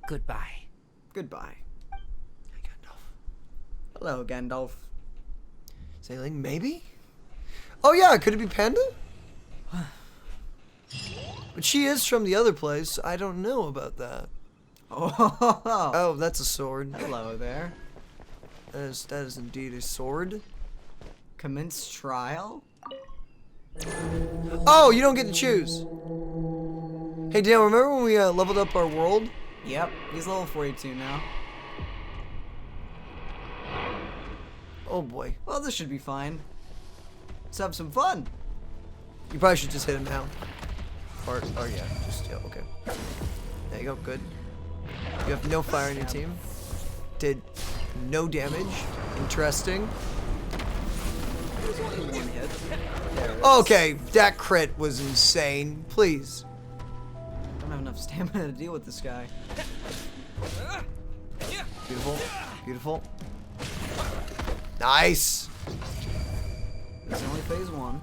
Goodbye. Goodbye. Hello, Gandalf. Sailing, maybe? Oh yeah, could it be Panda? But she is from the other place. I don't know about that. Oh, that's a sword. Hello there. That is indeed a sword. Commence trial? Oh, you don't get to choose. Hey, Dan, remember when we leveled up our world? Yep, he's level 42 now. Oh boy. Well, this should be fine. Let's have some fun. You probably should just hit him now. Or yeah, just, yeah, okay. There you go, good. You have no fire on your team. Did no damage. Interesting. There's only one hit. There it is. Okay, that crit was insane. Please. I don't have enough stamina to deal with this guy. Beautiful. Beautiful. Nice. This is only phase 1.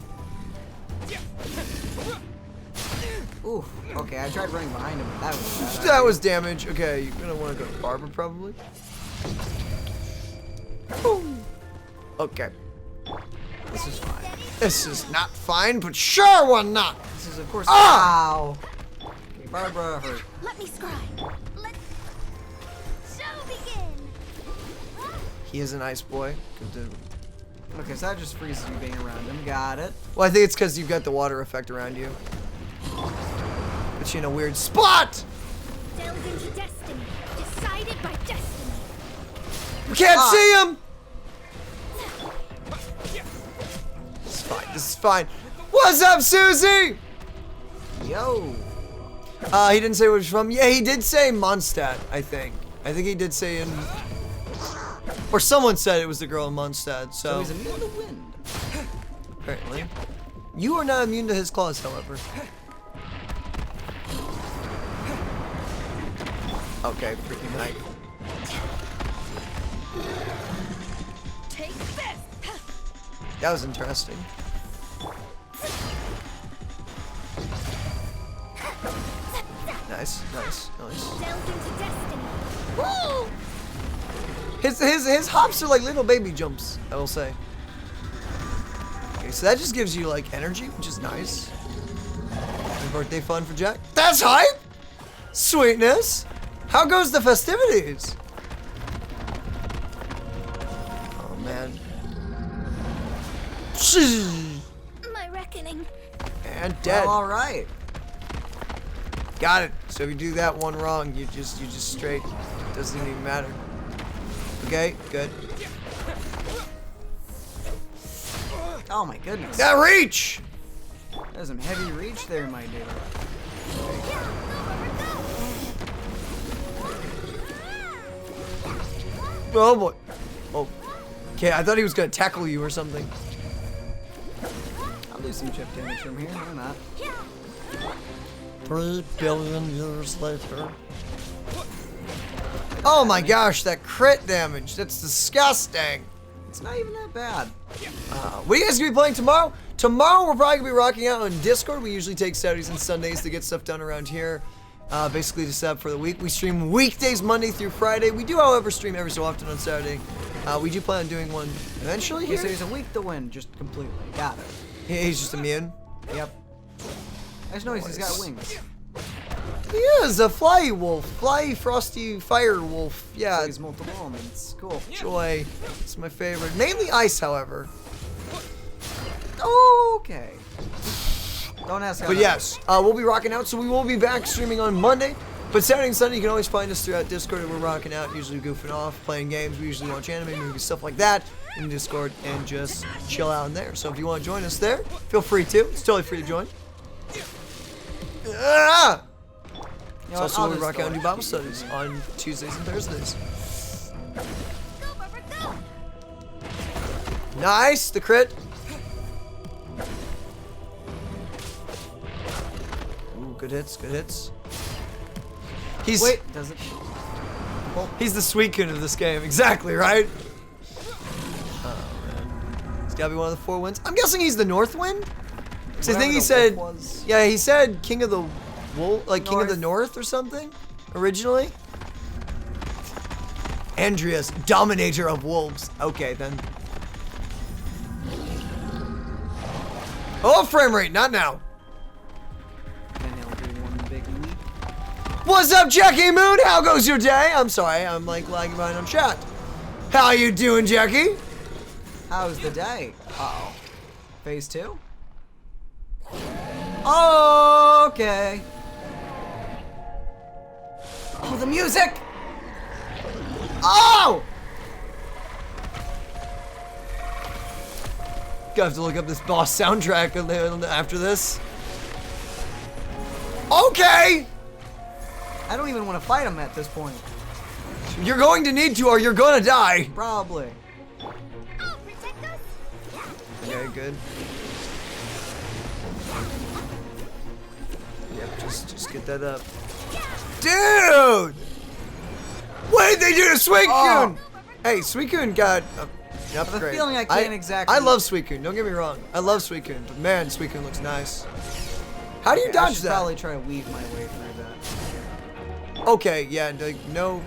Ooh, okay, I tried running behind him, but that was bad. That was damage. Okay, you're gonna want to go to Barbara probably. Boom. Okay. This is fine. This is not fine, but sure why not? This is, of course. Ah! Ow! Okay, Barbara hurt. Let me scribe. Let show begin. He is a nice boy. Good to... Okay, so that just freezes you being around him. Got it. Well, I think it's because you've got the water effect around you. But you in a weird spot! Delve into destiny. Decided by destiny. We can't see him! This is fine. This is fine. What's up, Susie? Yo! He didn't say where he's from. Yeah, he did say Mondstadt, I think. I think he did say in... Or someone said it was the girl in Mondstadt, So so... he's immune to wind. Apparently. You are not immune to his claws, however. Okay, freaking knight. Take this. That was interesting. Nice, nice, nice. Delve into destiny. Woo! His hops are like little baby jumps, I will say. Okay, so that just gives you like energy, which is nice. Any birthday fun for Jack? That's hype! Sweetness! How goes the festivities? Oh man. My reckoning. And dead. Well, alright. Got it. So if you do that one wrong, you just straight. Doesn't even matter. Okay, good. Oh my goodness. That reach! There's some heavy reach there, my dude. Oh boy. Oh. Okay, I thought he was gonna tackle you or something. I'll do some chip damage from here. Why not? 3 billion years later. Oh my gosh, that crit damage. That's disgusting. It's not even that bad. What are you guys gonna be playing tomorrow? Tomorrow we're probably gonna be rocking out on Discord. We usually take Saturdays and Sundays to get stuff done around here. Basically to set up for the week. We stream weekdays Monday through Friday. We do, however, stream every so often on Saturday. We do plan on doing one eventually Okay, here. so he's a weak to win, just completely. Got it. He's just immune. Yep. I just noticed he's got wings. He is a fly wolf. Fly frosty fire wolf. Yeah, He's multiple elements. Cool. joy. It's my favorite. Mainly ice, however. Okay. Don't ask how But that yes, we'll be rocking out, so we will be back streaming on Monday. But Saturday and Sunday, you can always find us throughout Discord, and we're rocking out, usually goofing off, playing games. We usually watch anime, movies, stuff like that in Discord, and just chill out in there. So if you want to join us there, feel free to. It's totally free to join. Ah! You know It's what, also I'll where we just rock throw out and it. do Bible studies on Tuesdays and Thursdays. Go, Barbara, go! Nice, the crit. Ooh, good hits, good hits. He's Wait, does it? he's the Suicune of this game, exactly, right? Oh man, it's gotta be one of the 4 winds. I'm guessing he's the North Wind. So I think he said, yeah, he said King of the Wolf, like King of the North or something, originally. Andreas, dominator of wolves. Okay, then. Oh, frame rate, not now. And he'll do one big leap. What's up, Jackie Moon? How goes your day? I'm sorry, I'm like lagging behind on chat. How you doing, Jackie? How's the day? Uh-oh. Phase 2? Okay. Oh, the music! Oh! Gonna have to look up this boss soundtrack after this. Okay! I don't even want to fight him at this point. You're going to need to or you're gonna die. Probably. Okay, good. Yep, just get that up. Dude! What did they do to Suicune? Hey, Suicune got an I have a upgrade. feeling I can't exactly. I love Suicune, don't get me wrong. I love Suicune, but man, Suicune looks nice. How do you I dodge should that? probably try to weave my way through that. Okay, yeah, like, no.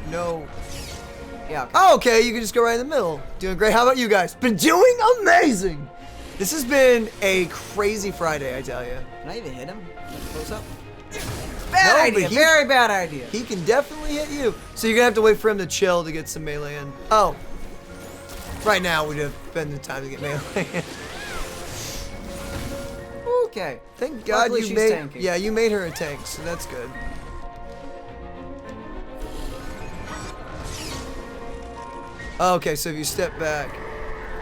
Yeah. Okay. Oh, okay, you can just go right in the middle. Doing great. How about you guys? Been doing amazing. This has been a crazy Friday, I tell you. Can I even hit him? Close up? Bad idea. Very bad idea. He can definitely hit you. So you're gonna have to wait for him to chill to get some melee in. Oh. Right now would have been the time to get melee in. Okay. Thank God Luckily you she's made. tanky. Yeah, you made her a tank, so that's good. Okay, so if you step back.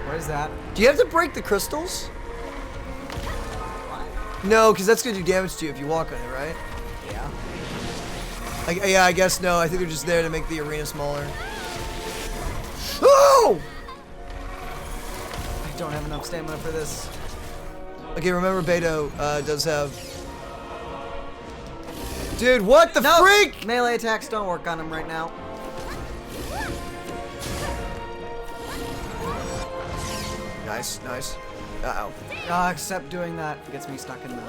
What is that? Do you have to break the crystals? No, because that's gonna do damage to you if you walk on it, right? Yeah. Yeah, I guess no. I think they're just there to make the arena smaller. Oh! I don't have enough stamina for this. Okay, remember Beto does have. Dude, what the freak? Melee attacks don't work on him right now. Nice, nice. Uh-oh. Except doing that gets me stuck in the...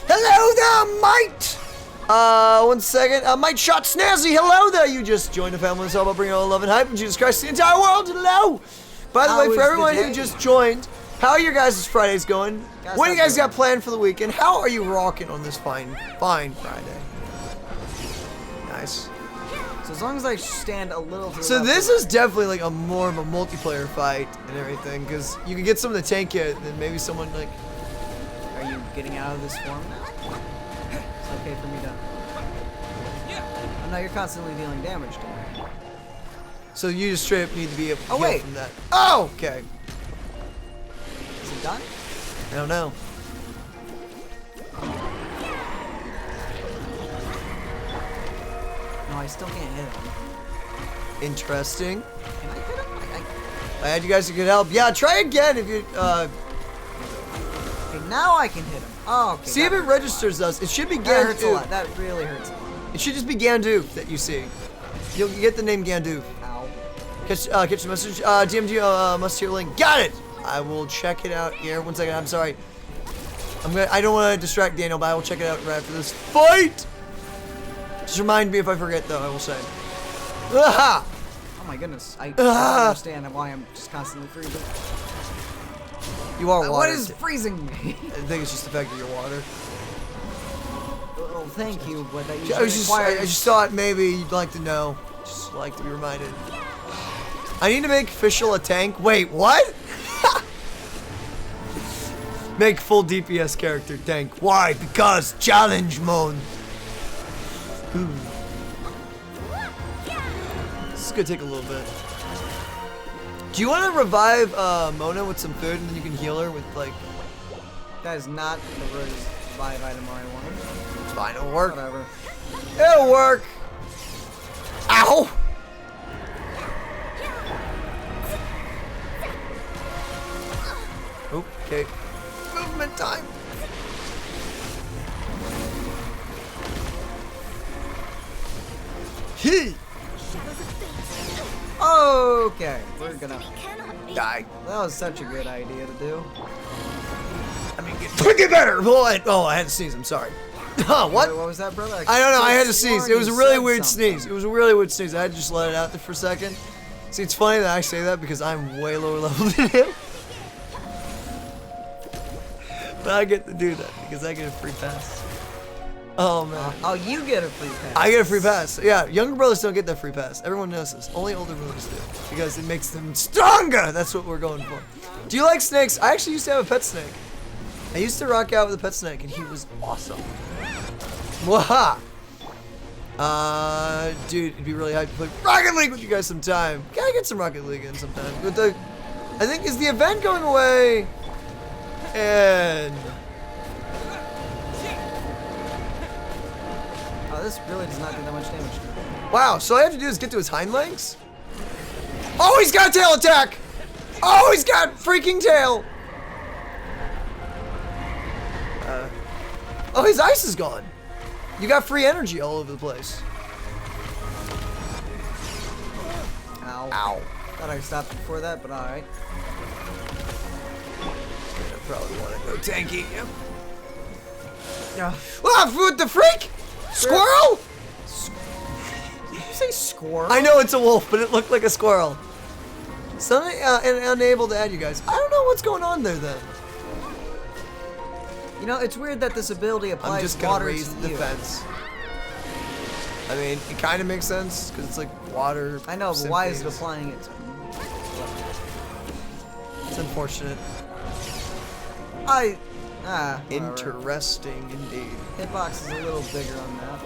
Hello there, mate! 1 second. Mate Shot Snazzy, hello there! You just joined the family. It's all about bringing all love and hype and Jesus Christ to the entire world. Hello! By the way, for everyone who just joined, how are your guys' Fridays going? What do you guys got planned for the weekend? How are you rocking on this fine Friday? Nice. So as long as I stand a little to the So left this or is definitely like a more of a multiplayer fight and everything, because you can get some of the tank hit, and then maybe someone like... Are you getting out of this form now? It's okay for me to... Oh, no, you're constantly dealing damage to me. So you just straight up need to be able to heal wait. from that. Oh, okay. Is it done? I don't know. No, I still can't hit him. Interesting. Can I hit him? I had you guys to get help. Yeah, try again if you... Okay, now I can hit him. Oh, okay. See if it registers us. It should be That hurts a Gandu. lot. That really hurts a lot. It should just be Gandu that you see. You'll get the name Gandu. Ow. Catch the message. DMD must hear link. Got it! I will check it out here. 1 second. I'm sorry. I don't want to distract Daniel, but I will check it out right after this fight! Just remind me if I forget, though, I will say. Aha! Oh my goodness. I don't understand why I'm just constantly freezing. You are water. What is freezing me? I think it's just the fact that you're water. Well, thank you, but that I usually just thought maybe you'd like to know. Just like to be reminded. I need to make official a tank. Wait, what? Make full DPS character tank. Why? Because challenge mode. Ooh. This is gonna take a little bit. Do you want to revive Mona with some food and then you can heal her with like... That is not the revive item I wanted. It's fine, it'll work. Whatever. It'll work. Ow! Okay. Movement time. He. Okay, we're gonna die. That was such a good idea to do. I mean, get freaking better. Oh, I had to sneeze. I'm sorry. What? Wait, what was that, brother? I don't know. I had to swore sneeze. It was a you really said weird something. sneeze. It was a really weird sneeze. I had to just let it out there for a second. See, it's funny that I say that because I'm way lower level than him. But I get to do that because I get a free pass. Oh, man. Oh, you get a free pass. I get a free pass. Yeah, younger brothers don't get that free pass. Everyone knows this. Only older brothers do. Because it makes them stronger. That's what we're going for. Do you like snakes? I actually used to have a pet snake. I used to rock out with a pet snake, and he was awesome. Waha! Dude, it'd be really hard to play Rocket League with you guys sometime. Gotta get some Rocket League in sometime. But I think, is the event going away? And... Oh, this really does not do that much damage to me. wow, so all I have to do is get to his hind legs? Oh, he's got a tail attack! Oh, he's got freaking tail! Oh, his ice is gone. You got free energy all over the place. Ow. Ow. Thought I stopped before that, but alright. I probably want to go tanky. Yep. Yeah. Ah, what the freak? Squirrel? Did you say squirrel? I know it's a wolf, but it looked like a squirrel. Something unable to add you guys. I don't know what's going on there then. You know, it's weird that this ability applies I'm just gonna water raise to the you. defense. I mean, it kind of makes sense because it's like water. I know, but why is it synthes. applying it to me? It's unfortunate. Whatever. Interesting indeed. Hitbox is a little bigger on that.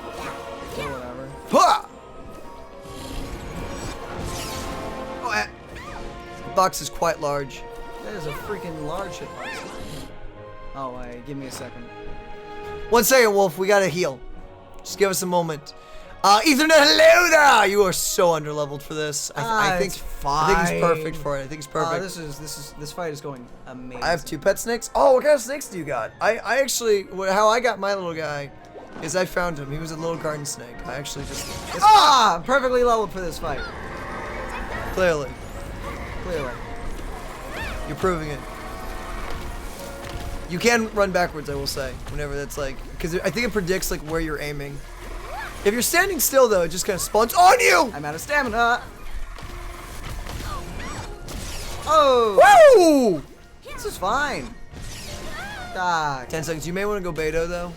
So whatever. Ha! Oh, the box is quite large. That is a freaking large hitbox. Oh, wait, give me a second. 1 second, Wolf. We gotta heal. Just give us a moment. Ethernet, hello there! You are so underleveled for this. I think It's fine. I think he's perfect for it. I think he's perfect. This fight is going amazing. I have 2 pet snakes. Oh, what kind of snakes do you got? I actually, how I got my little guy is I found him. He was a little garden snake. I actually just... I'm perfectly leveled for this fight. Clearly. Clearly. You're proving it. You can run backwards, I will say, whenever that's like... because I think it predicts like where you're aiming. If you're standing still, though, it just kind of spawns on you! I'm out of stamina. Oh! Woo! This is fine. 10 seconds. You may want to go Beto, though.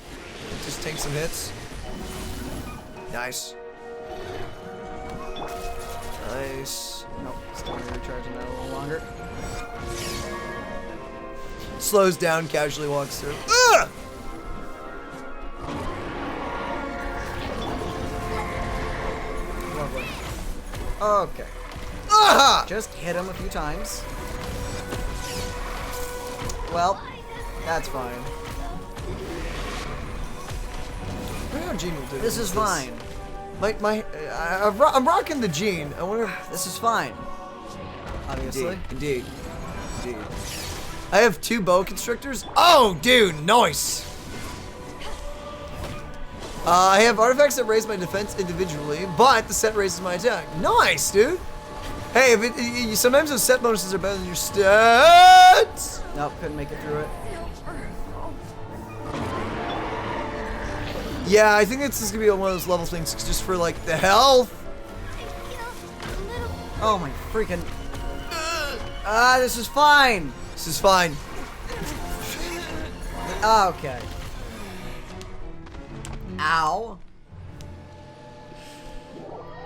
Just take some hits. Nice. Nice. Nope, still recharging that a little longer. Slows down, casually walks through. Ugh! Lovely. Okay. Aha! Just hit him a few times. Well, that's fine. I wonder how Gene will do This is fine. I'm rocking the Gene. I wonder if... This is fine. Obviously. Indeed. I have 2 bow constrictors. Oh, dude, nice. I have artifacts that raise my defense individually, but the set raises my attack. Nice, dude. Hey, sometimes those set bonuses are better than your stats. Nope, couldn't make it through it. Yeah, I think it's just gonna be one of those level things, just for like the health. Oh my freaking. This is fine. This is fine. Okay. Ow.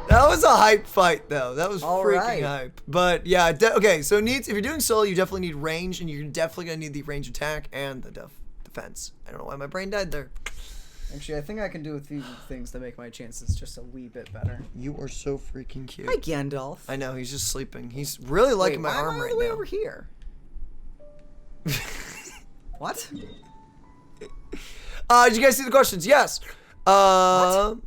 That was a hype fight, though. That was All freaking right. hype. But yeah, okay. So if you're doing solo, you definitely need range, and you're definitely gonna need the range attack and the defense. I don't know why my brain died there. Actually, I think I can do a few things to make my chances just a wee bit better. You are so freaking cute. Hi, Gandalf. I know, he's just sleeping. He's really liking my arm why am I right all the way now. over here? What? Did you guys see the questions? Yes. What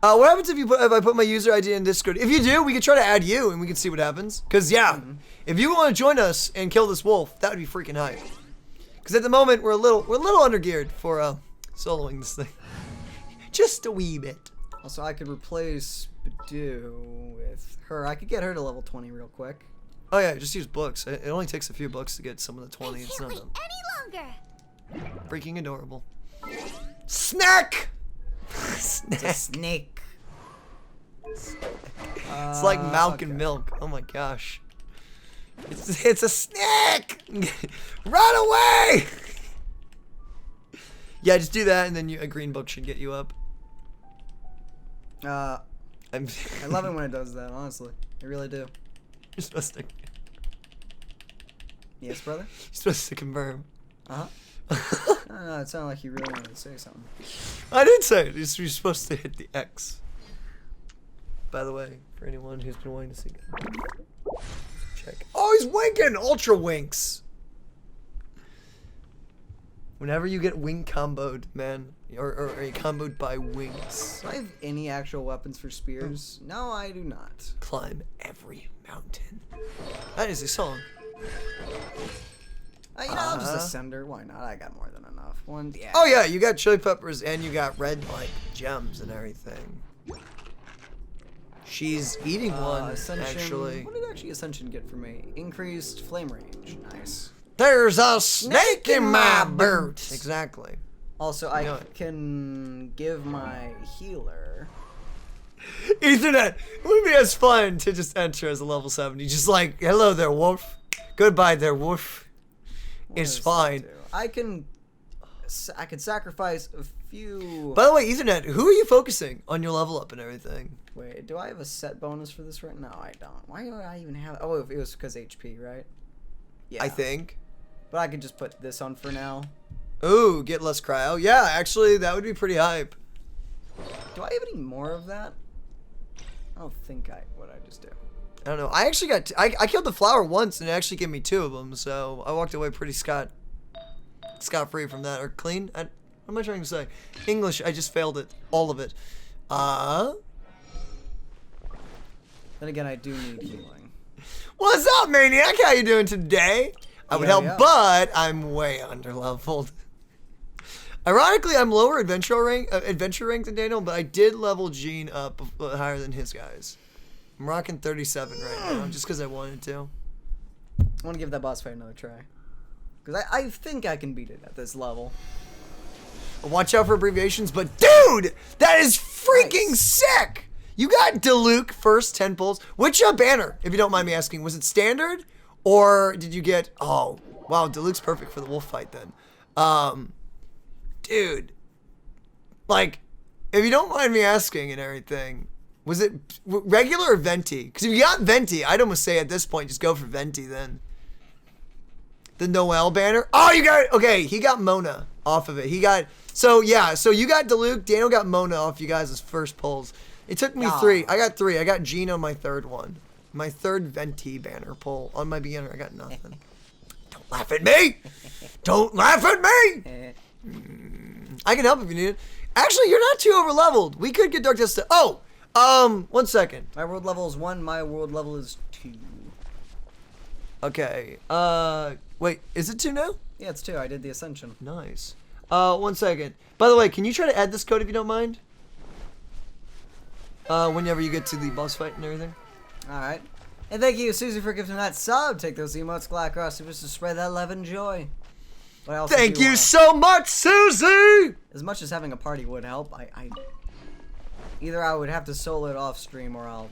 happens if I put my user ID in Discord? If you do, we can try to add you and we can see what happens. Cause yeah, if you want to join us and kill this wolf, that would be freaking hype. Cause at the moment we're a little undergeared for soloing this thing. Just a wee bit. Also, I could replace Badoo with her. I could get her to level 20 real quick. Oh yeah, just use books. It only takes a few books to get some of the 20. It's not Wait done. any longer. Freaking adorable. Snack! It's a snake. It's like milk and milk. Oh my gosh. It's a snack! Run away! Yeah, just do that, and then a green book should get you up. I love it when it does that, honestly. I really do. You're supposed to. Yes, brother? You're supposed to confirm. Uh-huh. No, it sounded like you really wanted to say something. I did say it. You're supposed to hit the X. By the way, for anyone who's been wanting to see it. Check. Oh, he's winking! Ultra winks! Whenever you get wing comboed, man, or comboed by wings. Do I have any actual weapons for spears? No, I do not. Climb every mountain. That is a song. I'll just ascend her. Why not? I got more than enough. One. Yeah. Oh yeah, you got chili peppers and you got red like gems and everything. She's eating one Ascension. actually. What did actually Ascension get for me? Increased flame range. Nice. There's a snake in my boot. Exactly. Also, I can give my healer. Ethernet. It would be as fun to just enter as a level 70. Just like, hello there, wolf. Goodbye there, wolf. It's fine. I can sacrifice a few. By the way, Ethernet, who are you focusing on your level up and everything? Wait, do I have a set bonus for this right now? I don't. Why do I even have? Oh, it was because HP, right? Yeah. I think. But I could just put this on for now. Ooh, get less cryo. Yeah, actually, that would be pretty hype. Do I have any more of that? I don't think what I just do. I don't know. I actually got... I killed the flower once, and it actually gave me 2 of them, so I walked away pretty scot-free from that. Or clean? What am I trying to say? English, I just failed it. All of it. Then again, I do need healing. What's up, Maniac? How you doing today? I would help, but I'm way underleveled. Ironically, I'm lower adventure rank than Daniel, but I did level Gene up higher than his guys. I'm rocking 37 right now, just because I wanted to. I want to give that boss fight another try. Because I think I can beat it at this level. Watch out for abbreviations, but dude, that is freaking sick! You got Diluc first 10 pulls. Which banner, if you don't mind me asking, was it standard? Or did you get, oh, wow, Diluc's perfect for the wolf fight then. Dude, like, if you don't mind me asking and everything, was it regular or venti? Because if you got venti, I'd almost say at this point, just go for venti then. The Noel banner. Oh, you got, okay, he got Mona off of it. He got, so yeah, so you got Diluc, Daniel got Mona off you guys' first pulls. It took me 3. I got 3. I got Gene on my 3rd one. My 3rd venti banner pull. On my beginner, I got nothing. Don't laugh at me! Don't laugh at me! I can help if you need it. Actually, you're not too over leveled. We could get Dark Test. Oh, 1 second. My world level is 1. My world level is 2. Okay. Wait, is it 2 now? Yeah, it's 2. I did the Ascension. Nice. 1 second. By the way, can you try to add this code if you don't mind? Whenever you get to the boss fight and everything. Alright. And thank you, Susie, for gifting that sub. Take those emotes, glad across just to spread that love and joy. But I also thank you so much, Susie! As much as having a party would help, either I would have to solo it off stream or I'll...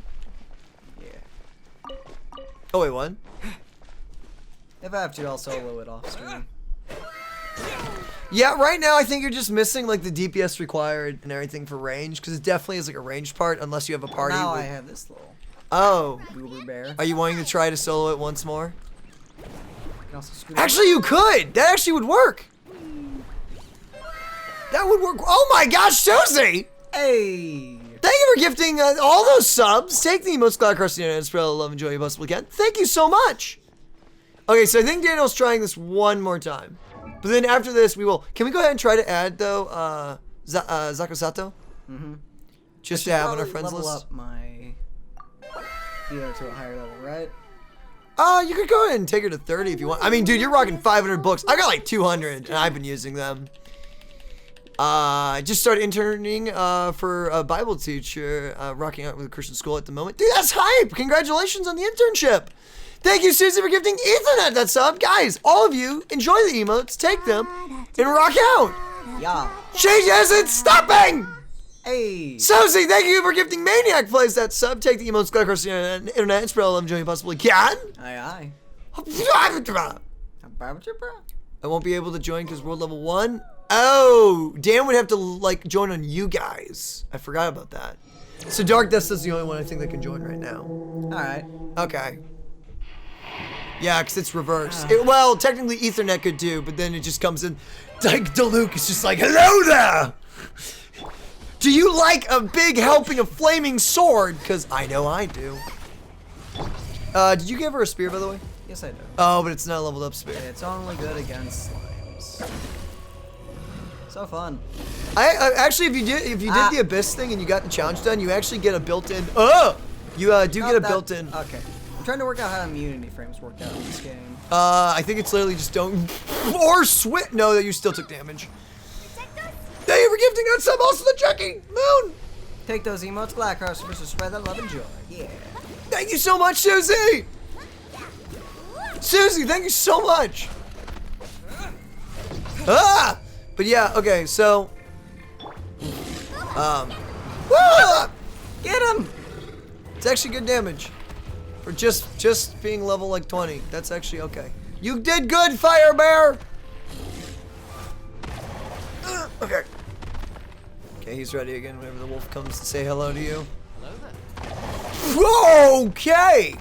Yeah. Oh, wait, what? If I have to, I'll solo it off stream. Yeah, right now I think you're just missing like the DPS required and everything for range, because it definitely is like a ranged part unless you have a party. Now I have this little. Oh. Goober bear. Are you wanting to try to solo it once more? I can also scoot actually, you could. That actually would work. That would work. Oh my gosh, Susie! Hey! Thank you for gifting all those subs. Take the most cloud across the internet and spread all the love and joy you possibly can. Thank you so much. Okay, so I think Daniel's trying this one more time. But then after this, we will... Can we go ahead and try to add, though, Zakusato? Mm-hmm. Just to have on our friends level list? Up my healer to a higher level, right? You could go ahead and take her to 30 if you want. I mean, dude, you're rocking 500 books. I got like 200, and I've been using them. I just started interning for a Bible teacher, rocking out with a Christian school at the moment. Dude, that's hype! Congratulations on the internship! Thank you, Susie, for gifting Ethernet that sub. Guys, all of you, enjoy the emotes, take them, and rock out. Yeah. Change isn't stopping! Hey. Susie, thank you for gifting Maniac Plays that sub. Take the emotes, go across the internet, and spread all love and joy you possibly can. Aye, I aye. won't be able to join because world level 1. Oh, Dan would have to, like, join on you guys. I forgot about that. So Dark Death is the only one I think that can join right now. Alright. Okay. Yeah, because it's reversed. Well, technically Ethernet could do, but then it just comes in. Like, DeLuke is just like, hello there! Do you like a big helping of flaming sword? Because I know I do. Did you give her a spear, by the way? Yes, I do. Oh, but it's not a leveled up spear. It's only good against slimes. So fun. I actually, if you did the abyss thing and you got the challenge done, you actually get a built-in. You do get a built-in. Okay. I'm trying to work out how immunity frames work out in this game. I think it's literally just don't or switch. No, that you still took damage. Thank you for gifting that sub. Also the checking moon. Take those emotes, Blackheart, to spread that love and joy. Yeah. Thank you so much, Susie. Susie, thank you so much. But yeah, okay, so get him. It's actually good damage for just being level like 20. That's actually okay. You did good, Fire Bear. Okay. Okay, he's ready again whenever the wolf comes to say hello to you. Hello there. Okay.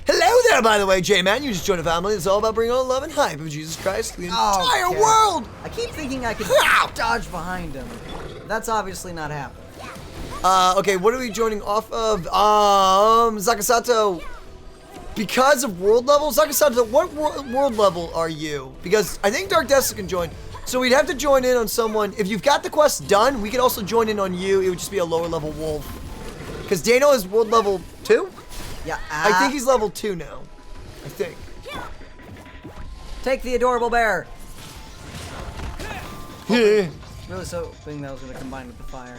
Hello there, by the way, J-Man. You just joined a family. It's all about bringing all love and hype of Jesus Christ to the entire world. I keep thinking I could dodge behind him. That's obviously not happening. Okay, what are we joining off of? Zakasato. Because of world level? Zakasato, what world level are you? Because I think Dark Death can join. So we'd have to join in on someone. If you've got the quest done, we could also join in on you. It would just be a lower level wolf. Because Dano is world level 2? Yeah. I think he's level 2 now. I think. Take the adorable bear. Yeah. Really so hoping that was going to combine with the fire.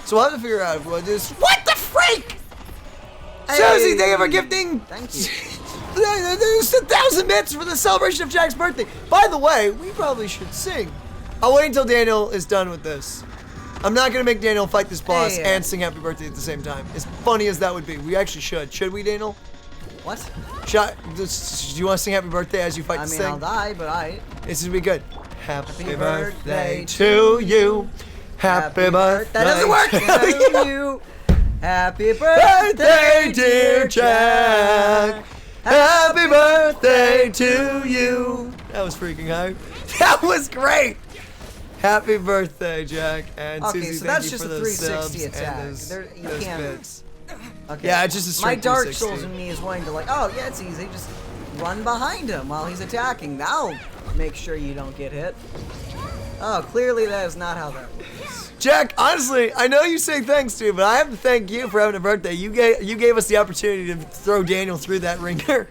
So we'll have to figure out what this. What the freak? Hey. Susie, thank you for gifting. Thank you. There's 1,000 bits for the celebration of Jack's birthday. By the way, we probably should sing. I'll wait until Daniel is done with this. I'm not gonna make Daniel fight this boss and sing happy birthday at the same time. As funny as that would be, we actually should. Should we, Daniel? What? Do you want to sing happy birthday as you fight this thing? I'll die, but This would be good. Happy birthday to you. Happy birthday. That doesn't work. To you. Happy birthday, dear Jack. Happy birthday to you. That was freaking hype. That was great. Happy birthday, Jack. And okay, Susie, so thank that's you just for a those 360 subs attack. and You those can't. bits. Okay. Yeah, it's just a straight My Dark 360. Souls in me is wanting to like, oh yeah, it's easy. Just run behind him while he's attacking. That'll make sure you don't get hit. Oh, clearly that is not how that works. Jack, honestly, I know you say thanks to, but I have to thank you for having a birthday. You gave us the opportunity to throw Daniel through that ringer.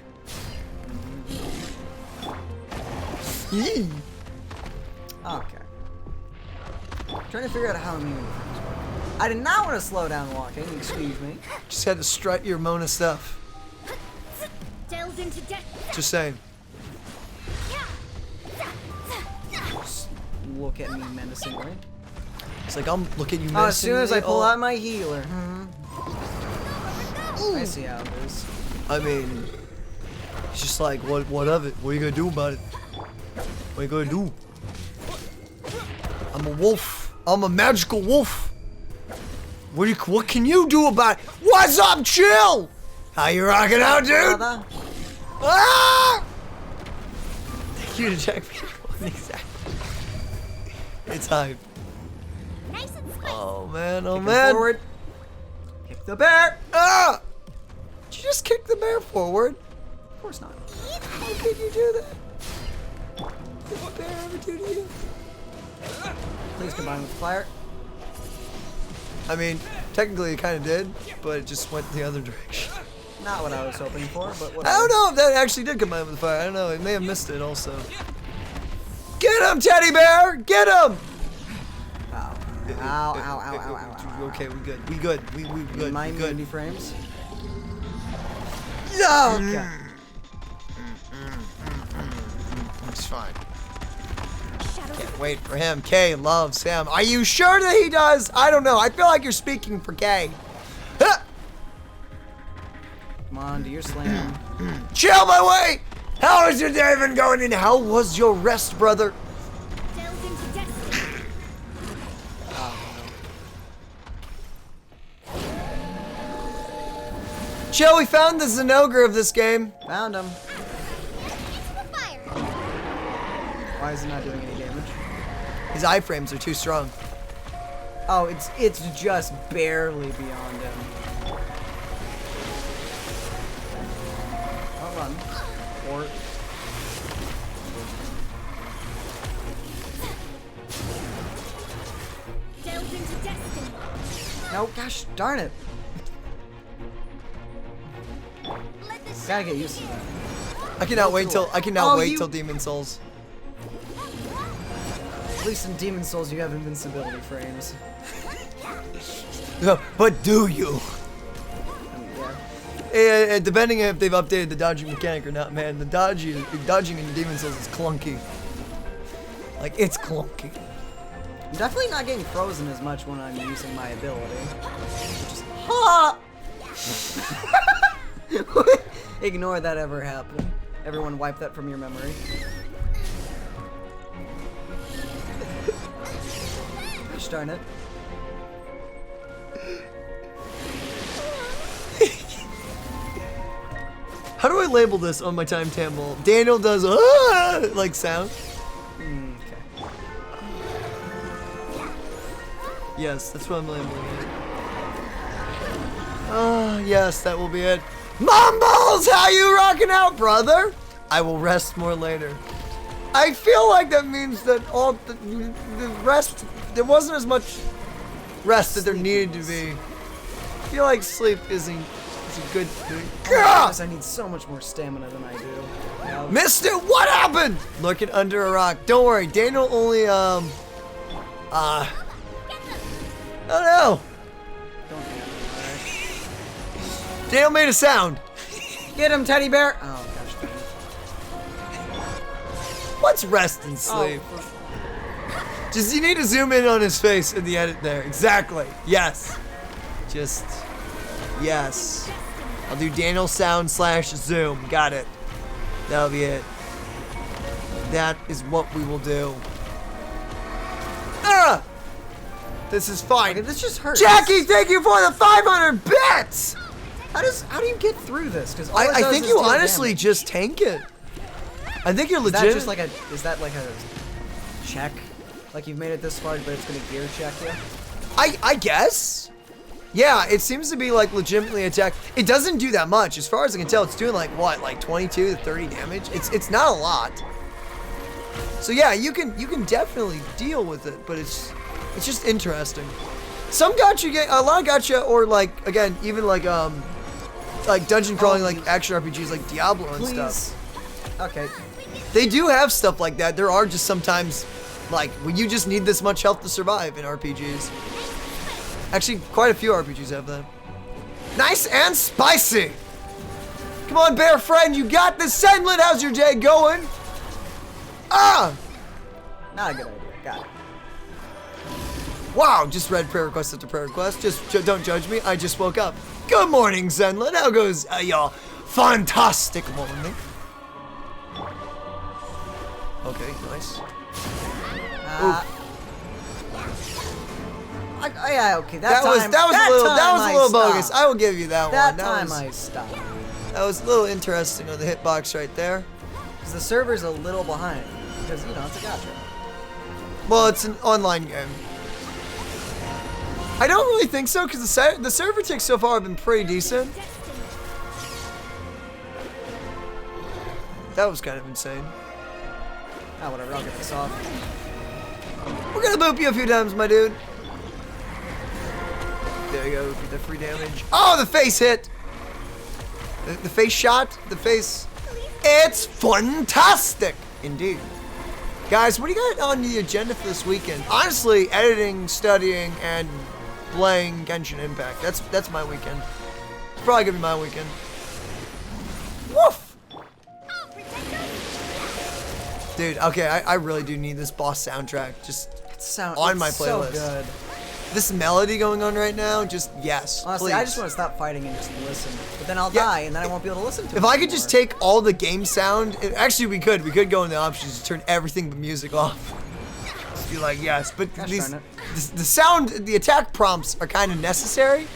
Okay. Trying to figure out how immune things work. I did not want to slow down walking, excuse me. Just had to strut your Mona stuff. Delved into death. Just saying. Just look at me menacingly. It's like, I'm looking at you Oh, as soon as I pull menacingly. out my healer. I see how it is. I mean, it's just like, what of it? What are you gonna do about it? What are you gonna do? I'm a wolf. I'm a magical wolf. What can you do about it? What's up, chill? How you rocking out, dude? Brother? Ah! Thank you to Jack. Exactly. It's hype. Nice and squishy. Oh man, oh Kick him man. forward. Kick the bear. Ah! Did you just kick the bear forward? Of course not. How could you do that? What did the bear ever do to you? Please combine with fire. I mean, technically it kind of did, but it just went the other direction. Not what I was hoping for, but whatever. I don't know if that actually did combine with fire. I don't know. It may have missed it also. Get him, teddy bear! Get him! Ow. Ow, ow, ow, ow, ow, ow. Okay, we good. We good. We good. My We good. immunity frames. Oh, okay. It's fine. Can't wait for him. Kay loves him. Are you sure that he does? I don't know. I feel like you're speaking for Kay. Huh. Come on, do your slam. Chill my way. How is your day been going and how was your rest, brother? Chill, we found the Zenogre of this game. Found him. Why is he not doing any damage? His iframes are too strong. Oh, it's just barely beyond him. I'll run. Or no, gosh darn it. Gotta get used to that. I cannot wait till Demon Souls. At least in Demon Souls you have invincibility frames. No, but do you? I mean, yeah. Depending if they've updated the dodging mechanic or not, man, the dodging in Demon Souls is clunky. Like, it's clunky. I'm definitely not getting frozen as much when I'm using my ability. Which is ha! Ignore that ever happened. Everyone wipe that from your memory. Gosh darn it. How do I label this on my timetable? Daniel does like sound. Okay. Yes, that's what I'm labeling it. Yes, that will be it. Mumbles, how you rocking out, brother? I will rest more later. I feel like that means that all the rest, there wasn't as much rest that there needed to be. I feel like sleep isn't a good thing. Oh, I need so much more stamina than I do. Yeah. Missed it! What happened? Lurking under a rock. Don't worry, Daniel only, oh no! Don't do that. Daniel made a sound. Get him, teddy bear! Oh, gosh darn it. What's rest and sleep? Just, you need to zoom in on his face in the edit there. Exactly. Yes. Just, yes. I'll do Daniel sound / zoom. Got it. That'll be it. That is what we will do. Ah! This is fine. Okay, this just hurts. Jackie, thank you for the 500 bits! How do you get through this? Because I think you honestly just tank it. I think you're legit. Is that like a check? Like you've made it this far, but it's gonna gear check you? I guess. Yeah, it seems to be like legitimately attack. It doesn't do that much. As far as I can tell, it's doing like what, like 22 to 30 damage? It's not a lot. So yeah, you can definitely deal with it, but it's just interesting. Some gacha get a lot of gacha, or like again, even like dungeon crawling, like action RPGs like Diablo and stuff. Okay. They do have stuff like that. There are just sometimes like when you just need this much health to survive in RPGs. Actually, quite a few RPGs have that. Nice and spicy. Come on, bear friend, you got this. Senlin, how's your day going? Ah! Not a good idea. Got it. Wow, just read prayer request after prayer request. Just don't judge me. I just woke up. Good morning, Zenlin. How goes your fantastic morning? Okay, nice. Yeah, okay. That was a little bogus. I will give you that one. That time I stopped. That was a little interesting on the hitbox right there. Because the server's a little behind. Because, you know, it's a gacha. Well, it's an online game. I don't really think so, because the server ticks so far have been pretty decent. That was kind of insane. Oh, whatever. I'll get this off. We're gonna boop you a few times, my dude. There you go. Get the free damage. Oh, the face hit. The face shot. The face. It's fantastic, indeed. Guys, what do you got on the agenda for this weekend? Honestly, editing, studying, and playing Genshin Impact. That's my weekend. It's probably gonna be my weekend. Woof! Dude, okay, I really do need this boss soundtrack just on my playlist. So good. This melody going on right now, just yes. Honestly, please. I just want to stop fighting and just listen. But then I'll die, and then I won't be able to listen to it. If I could just take all the game sound, actually we could go in the options to turn everything but music off. Just be like, yes, but the sound, the attack prompts are kind of necessary,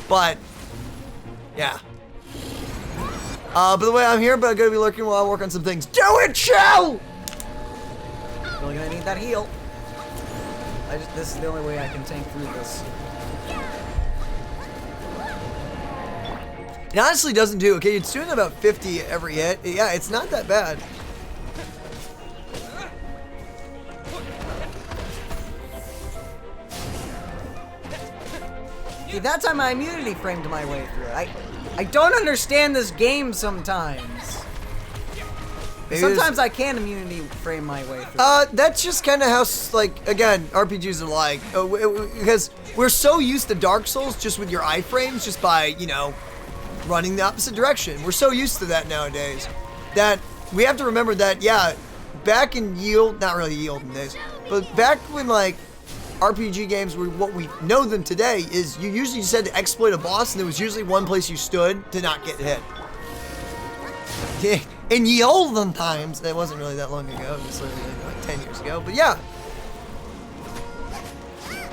but yeah. By the way, I'm here, but I'm gonna be lurking while I work on some things. Do it, Shell! Really gonna need that heal. This is the only way I can tank through this. It honestly doesn't do, okay, it's doing about 50 every hit. Yeah, it's not that bad. See, that time my immunity framed my way through it. I don't understand this game sometimes. Sometimes I can immunity frame my way through. That's just kind of how, like, again, RPGs are like, because we're so used to Dark Souls just with your iframes, just by, you know, running the opposite direction. We're so used to that nowadays that we have to remember that, yeah, back in Yield, not really Yield days, but back when, like, RPG games were what we know them today is you usually just had to exploit a boss and there was usually one place you stood to not get hit. In ye olden times, it wasn't really that long ago, it was literally like 10 years ago, but yeah.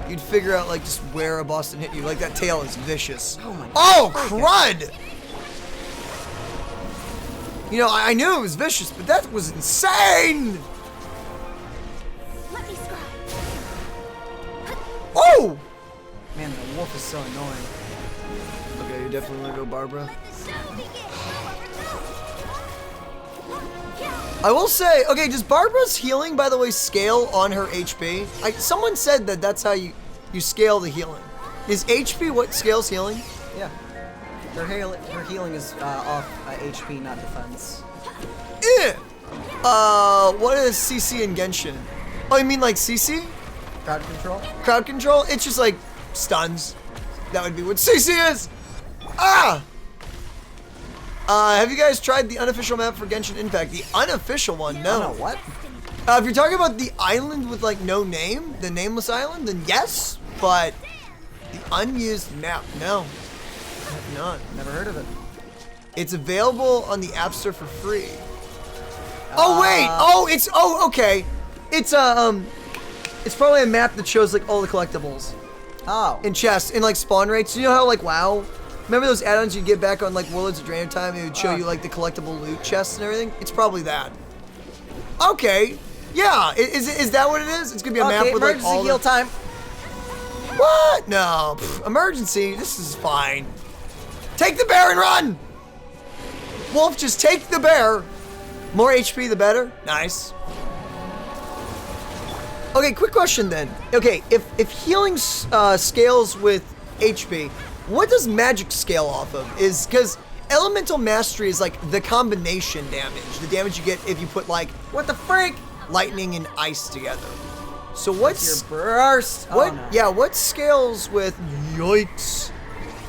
You'd figure out like just where a boss didn't hit you, like that tail is vicious. Oh my god. Oh, crud! You know, I knew it was vicious, but that was insane! Let me scrap. Oh! Man, the wolf is so annoying. Okay, you definitely want to go Barbara. I will say, okay, does Barbara's healing, by the way, scale on her HP? Someone said that that's how you scale the healing. Is HP what scales healing? Yeah. Her healing is off HP, not defense. What is CC in Genshin? Oh, you mean like CC? Crowd control? Crowd control? It's just like stuns. That would be what CC is! Ah! Have you guys tried the unofficial map for Genshin Impact? The unofficial one, no. No, what? If you're talking about the island with like no name, the nameless island, then yes, but the unused map, no. I have not. Never heard of it. It's available on the App Store for free. Oh wait! Oh, okay. It's it's probably a map that shows like all the collectibles. Oh. In chests, in like spawn rates. You know how like WoW? Remember those add-ons you'd get back on like Warlords of Draenor time? It would show you like the collectible loot chests and everything. It's probably that. Okay. Yeah. Is that what it is? It's gonna be a map with like all heal time. What? No. Emergency. This is fine. Take the bear and run. Wolf, just take the bear. More HP, the better. Nice. Okay, quick question then. Okay, if healing scales with HP, what does magic scale off of? Is because elemental mastery is like the combination damage, the damage you get if you put like what the freak, lightning and ice together. So what's your burst? What? Oh, no. Yeah, what scales with yikes?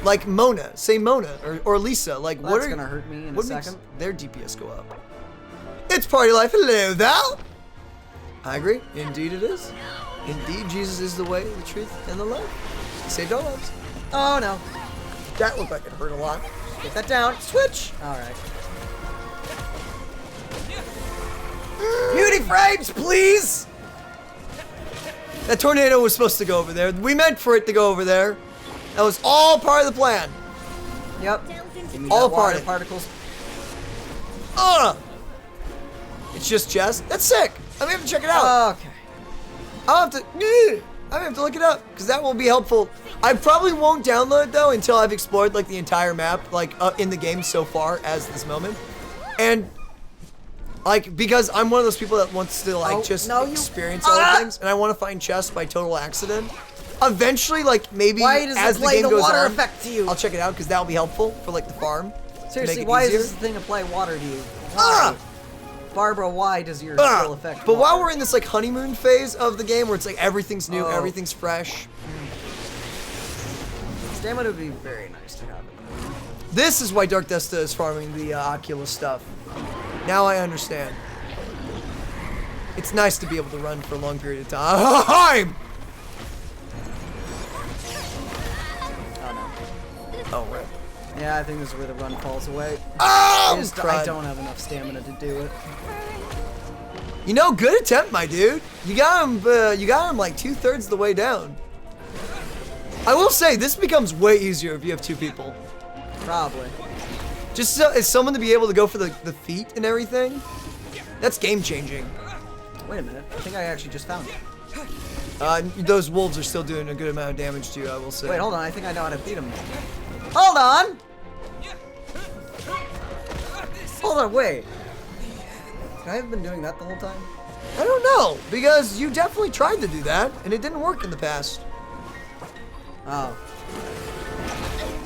Like Mona, say Mona or Lisa. Like That's what are gonna hurt me in what a makes second. their DPS go up? It's party life. Hello, Val. I agree. Indeed, it is. Indeed, Jesus is the way, the truth, and the life. He saved all lives. Oh no. That looked like it hurt a lot. Get that down. Switch. All right. Beauty frames, please. That tornado was supposed to go over there. We meant for it to go over there. That was all part of the plan. Yep. All part of it. Particles. It's just chest. That's sick. I'm gonna have to check it out. Okay. I'm gonna have to look it up because that will be helpful. I probably won't download it though until I've explored like the entire map, like in the game so far as this moment, and like because I'm one of those people that wants to like experience all the things, and I want to find chests by total accident. Eventually, like maybe as the game goes on, effect to you? I'll check it out because that will be helpful for like the farm. Seriously, why does this thing apply water to you? Why? Barbara, why does your skill affect But water? while we're in this like honeymoon phase of the game where it's like everything's new, everything's fresh. Stamina would be very nice to have. This is why Dark Desta is farming the Oculus stuff. Now I understand. It's nice to be able to run for a long period of time. Oh, right. Yeah, I think this is where the run falls away. Oh, I don't have enough stamina to do it. You know, good attempt, my dude. You got him. You got him like 2/3 of the way down. I will say this becomes way easier if you have 2 people. Probably. Just so, as someone to be able to go for the feet and everything. That's game changing. Wait a minute. I think I actually just found it. Those wolves are still doing a good amount of damage to you, I will say. Wait, hold on. I think I know how to beat them. Hold on! Hold on, wait. Could I have been doing that the whole time? I don't know, because you definitely tried to do that, and it didn't work in the past. Oh.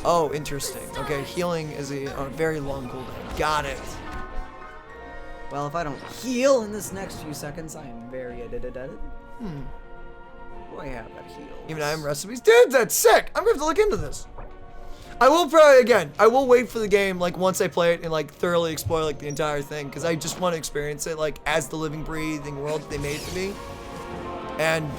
Oh, interesting. Okay, healing is a very long cooldown. Got it. Well, if I don't heal in this next few seconds, I am very edited. What do I have that heals? Even I am recipes. Dude, that's sick! I'm gonna have to look into this. I will probably, again, I will wait for the game, like, once I play it and, like, thoroughly explore, like, the entire thing, because I just want to experience it, like, as the living, breathing world that they made it to be. And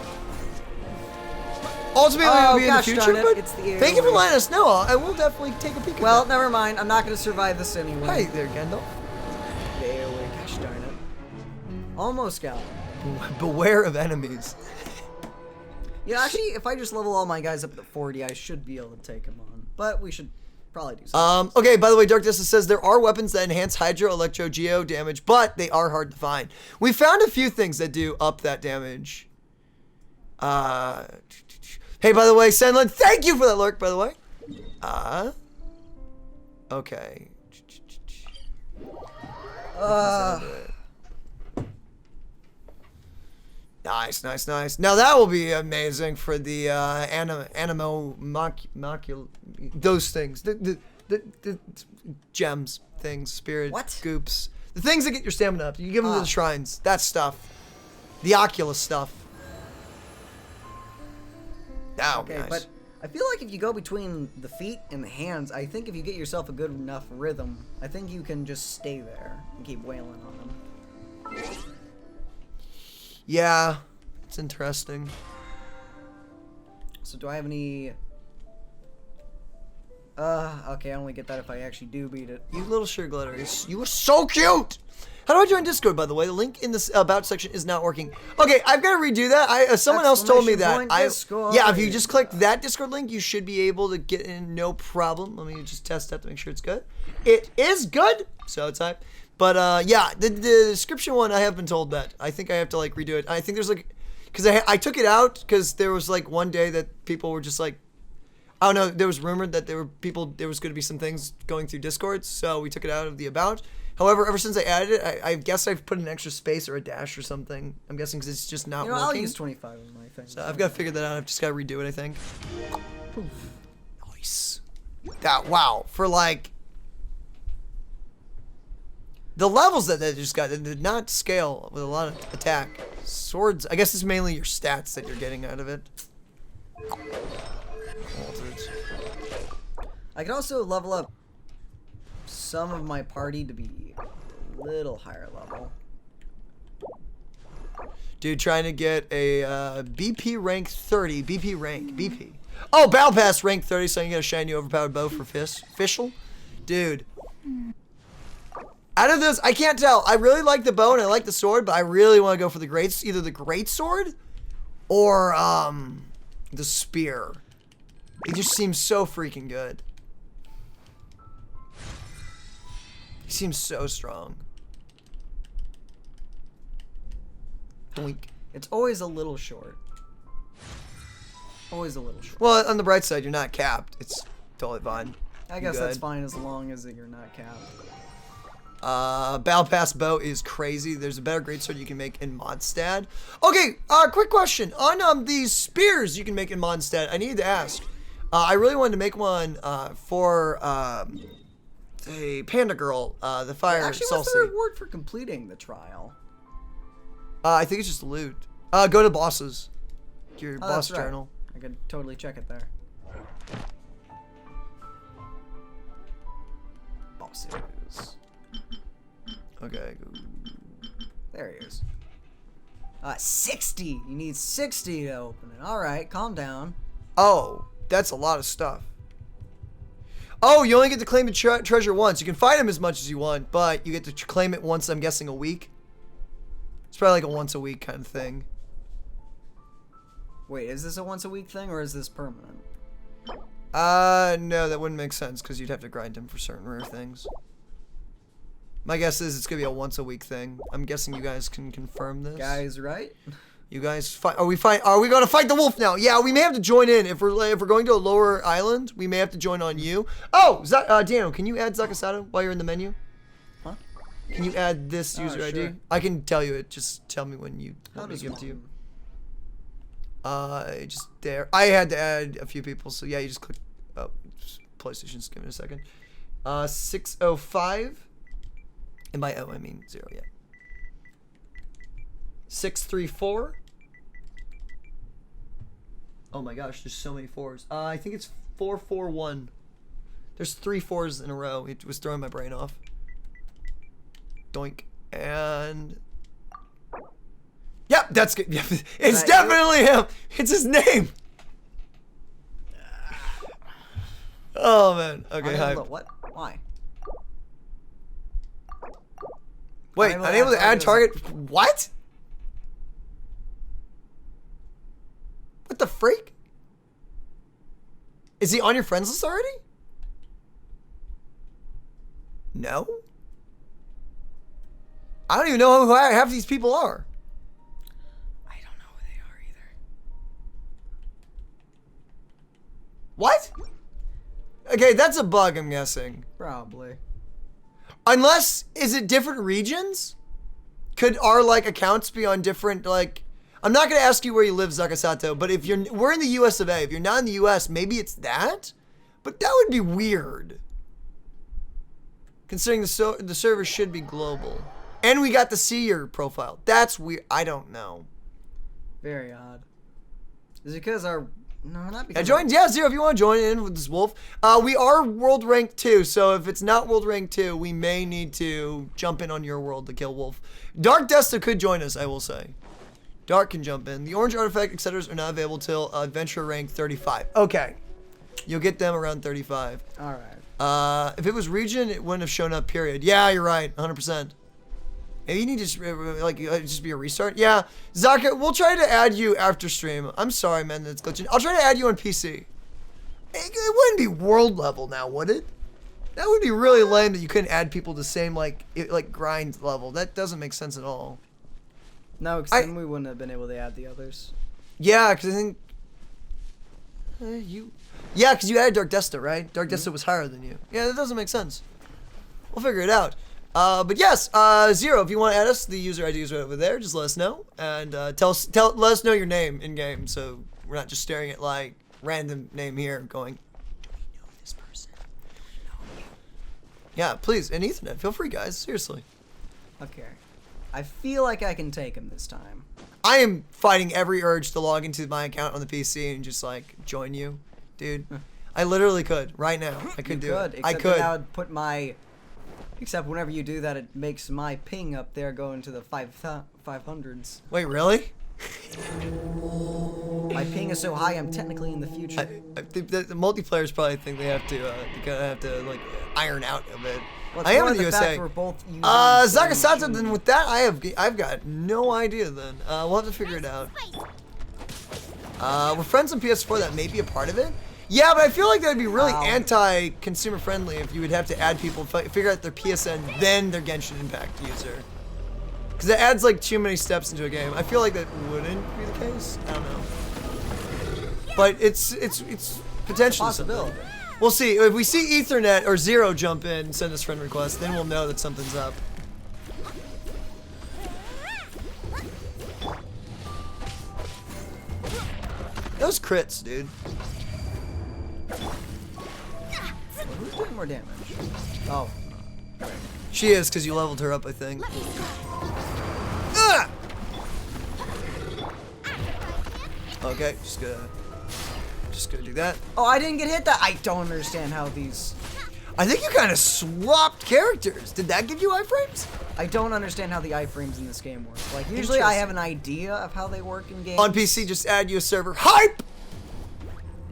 ultimately, it'll be in the future, but thank you for letting us know. I will definitely take a peek at Well, that. never mind. I'm not going to survive this anyway. Hey there, Gandalf. There we go. Gosh darn it. Almost got it. Beware of enemies. Yeah, actually, if I just level all my guys up to 40, I should be able to take them on. But we should probably do something. Okay, by the way, Dark Desta says there are weapons that enhance Hydro, Electro, Geo damage, but they are hard to find. We found a few things that do up that damage. Hey, by the way, Senlin, thank you for that lurk, by the way. Okay. Nice, nice, nice. Now that will be amazing for the those things, the gems things, spirit goops, the things that get your stamina up. You give them to the shrines. That stuff, the Oculus stuff. That would be nice. But I feel like if you go between the feet and the hands, I think if you get yourself a good enough rhythm, I think you can just stay there and keep wailing on them. Yeah, it's interesting. So do I have any... okay, I only get that if I actually do beat it. You little sugar glitter. You were so cute! How do I join Discord, by the way? The link in the About section is not working. Okay, I've got to redo that. Someone else told me that. Yeah, if you just click that Discord link, you should be able to get in no problem. Let me just test that to make sure it's good. It is good! So it's type. But, yeah, the description one, I have been told that. I think I have to, like, redo it. I think there's, like... Because I took it out because there was, like, one day that people were just, like... I don't know, there was rumored that there was going to be some things going through Discord, so we took it out of the About. However, ever since I added it, I guess I've put an extra space or a dash or something. I'm guessing because it's just not working. I'll use 25 of my things. So I've got to figure that out. I've just got to redo it, I think. Nice. That, wow. For, like... The levels that they just got, they did not scale with a lot of attack. Swords, I guess it's mainly your stats that you're getting out of it. I could also level up some of my party to be a little higher level. Dude, trying to get a BP rank 30. BP. Oh, Battle Pass rank 30, so you get a shiny overpowered bow for Fischl. Dude. Out of those, I can't tell. I really like the bow and I like the sword, but I really want to go for the either the great sword or the spear. It just seems so freaking good. He seems so strong. Doink. It's always a little short. Always a little short. Well, on the bright side, you're not capped. It's totally fine. I guess that's fine as long as you're not capped. Battle Pass bow is crazy. There's a better greatsword you can make in Mondstadt. Okay, quick question. On these spears you can make in Mondstadt, I needed to ask. I really wanted to make one for a Panda Girl, the fire Actually, what's the reward for completing the trial? I think it's just loot. Go to bosses. Your boss right. journal. I could totally check it there. bosses. Okay. There he is. 60. You need 60 to open it. All right, calm down. Oh, that's a lot of stuff. Oh, you only get to claim the treasure once. You can find them as much as you want, but you get to claim it once, I'm guessing, a week. It's probably like a once a week kind of thing. Wait, is this a once a week thing or is this permanent? No, that wouldn't make sense because you'd have to grind them for certain rare things. My guess is it's gonna be a once a week thing. I'm guessing you guys can confirm this. Guys, right? You guys fight? Are we gonna fight the wolf now? Yeah, we may have to join in if we're going to a lower island. We may have to join on you. Oh, Daniel, can you add Zakasato while you're in the menu? Huh? Can you add this user ID? Sure. I can tell you it. Just tell me when you want me to give it to you. one? Just there. I had to add a few people, so yeah, you just click. Oh, PlayStation. Just give me a second. 605. And by O, I mean 0, yeah. 634. Oh my gosh, there's so many 4s. I think it's 441. There's 3 4s in a row. It was throwing my brain off. Doink. And... Yep, that's good. Yep, it's definitely him. It's his name. Oh, man. Okay, hi. What? Why? Wait, unable to add target. What? What the freak? Is he on your friends list already? No? I don't even know who half these people are. I don't know who they are either. What? Okay, that's a bug, I'm guessing. Probably. Unless, is it different regions? Could our, like, accounts be on different, like... I'm not going to ask you where you live, Zakasato, but if we're in the US of A. If you're not in the US, maybe it's that? But that would be weird. Considering the server should be global. And we got to see your profile. That's weird. I don't know. Very odd. Is it because our... No, not because... Yeah, Zero, if you want to join in with this wolf. We are world rank 2, so if it's not world rank 2, we may need to jump in on your world to kill wolf. Dark Desta could join us, I will say. Dark can jump in. The orange artifact etc. are not available till adventure rank 35. Okay. You'll get them around 35. Alright. If it was region, it wouldn't have shown up, period. Yeah, you're right. 100%. Maybe you need to just be a restart. Yeah, Zaka, we'll try to add you after stream. I'm sorry, man, that's glitching. I'll try to add you on PC. It wouldn't be world level now, would it? That would be really lame that you couldn't add people to the same like grind level. That doesn't make sense at all. No, because then we wouldn't have been able to add the others. Yeah, because I think Yeah, because you added Dark Desta, right? Dark Desta was higher than you. Yeah, that doesn't make sense. We'll figure it out. But yes, Zero, if you want to add us, the user ID is right over there. Just let us know, and let us know your name in game, so we're not just staring at like random name here, going, I know this person. I know you. Yeah, please, and Ethernet, feel free, guys. Seriously. Okay, I feel like I can take him this time. I am fighting every urge to log into my account on the PC and just like join you, dude. I literally could right now. I could do it. I could. I would put my. Except whenever you do that, it makes my ping up there go into the 500s. Wait, really? My ping is so high, I'm technically in the future. I think the multiplayers probably think they have to like iron out a bit. Well, I am in the USA. Zakasato, then with that, I've got no idea. Then we'll have to figure it out. We're friends on PS4. That may be a part of it. Yeah, but I feel like that would be really anti-consumer friendly if you would have to add people, figure out their PSN, then their Genshin Impact user. Because it adds like too many steps into a game. I feel like that wouldn't be the case. I don't know. But it's potentially possibility. Something. We'll see. If we see Ethernet or Zero jump in and send us friend requests, then we'll know that something's up. Those crits, dude. Who's doing more damage? Oh. She is, because you leveled her up, I think. Ah! Okay, just gonna do that. Oh, I didn't get hit that. I don't understand how these... I think you kind of swapped characters. Did that give you iframes? I don't understand how the iframes in this game work. Like, usually I have an idea of how they work in games. On PC, just add you a server. Hype!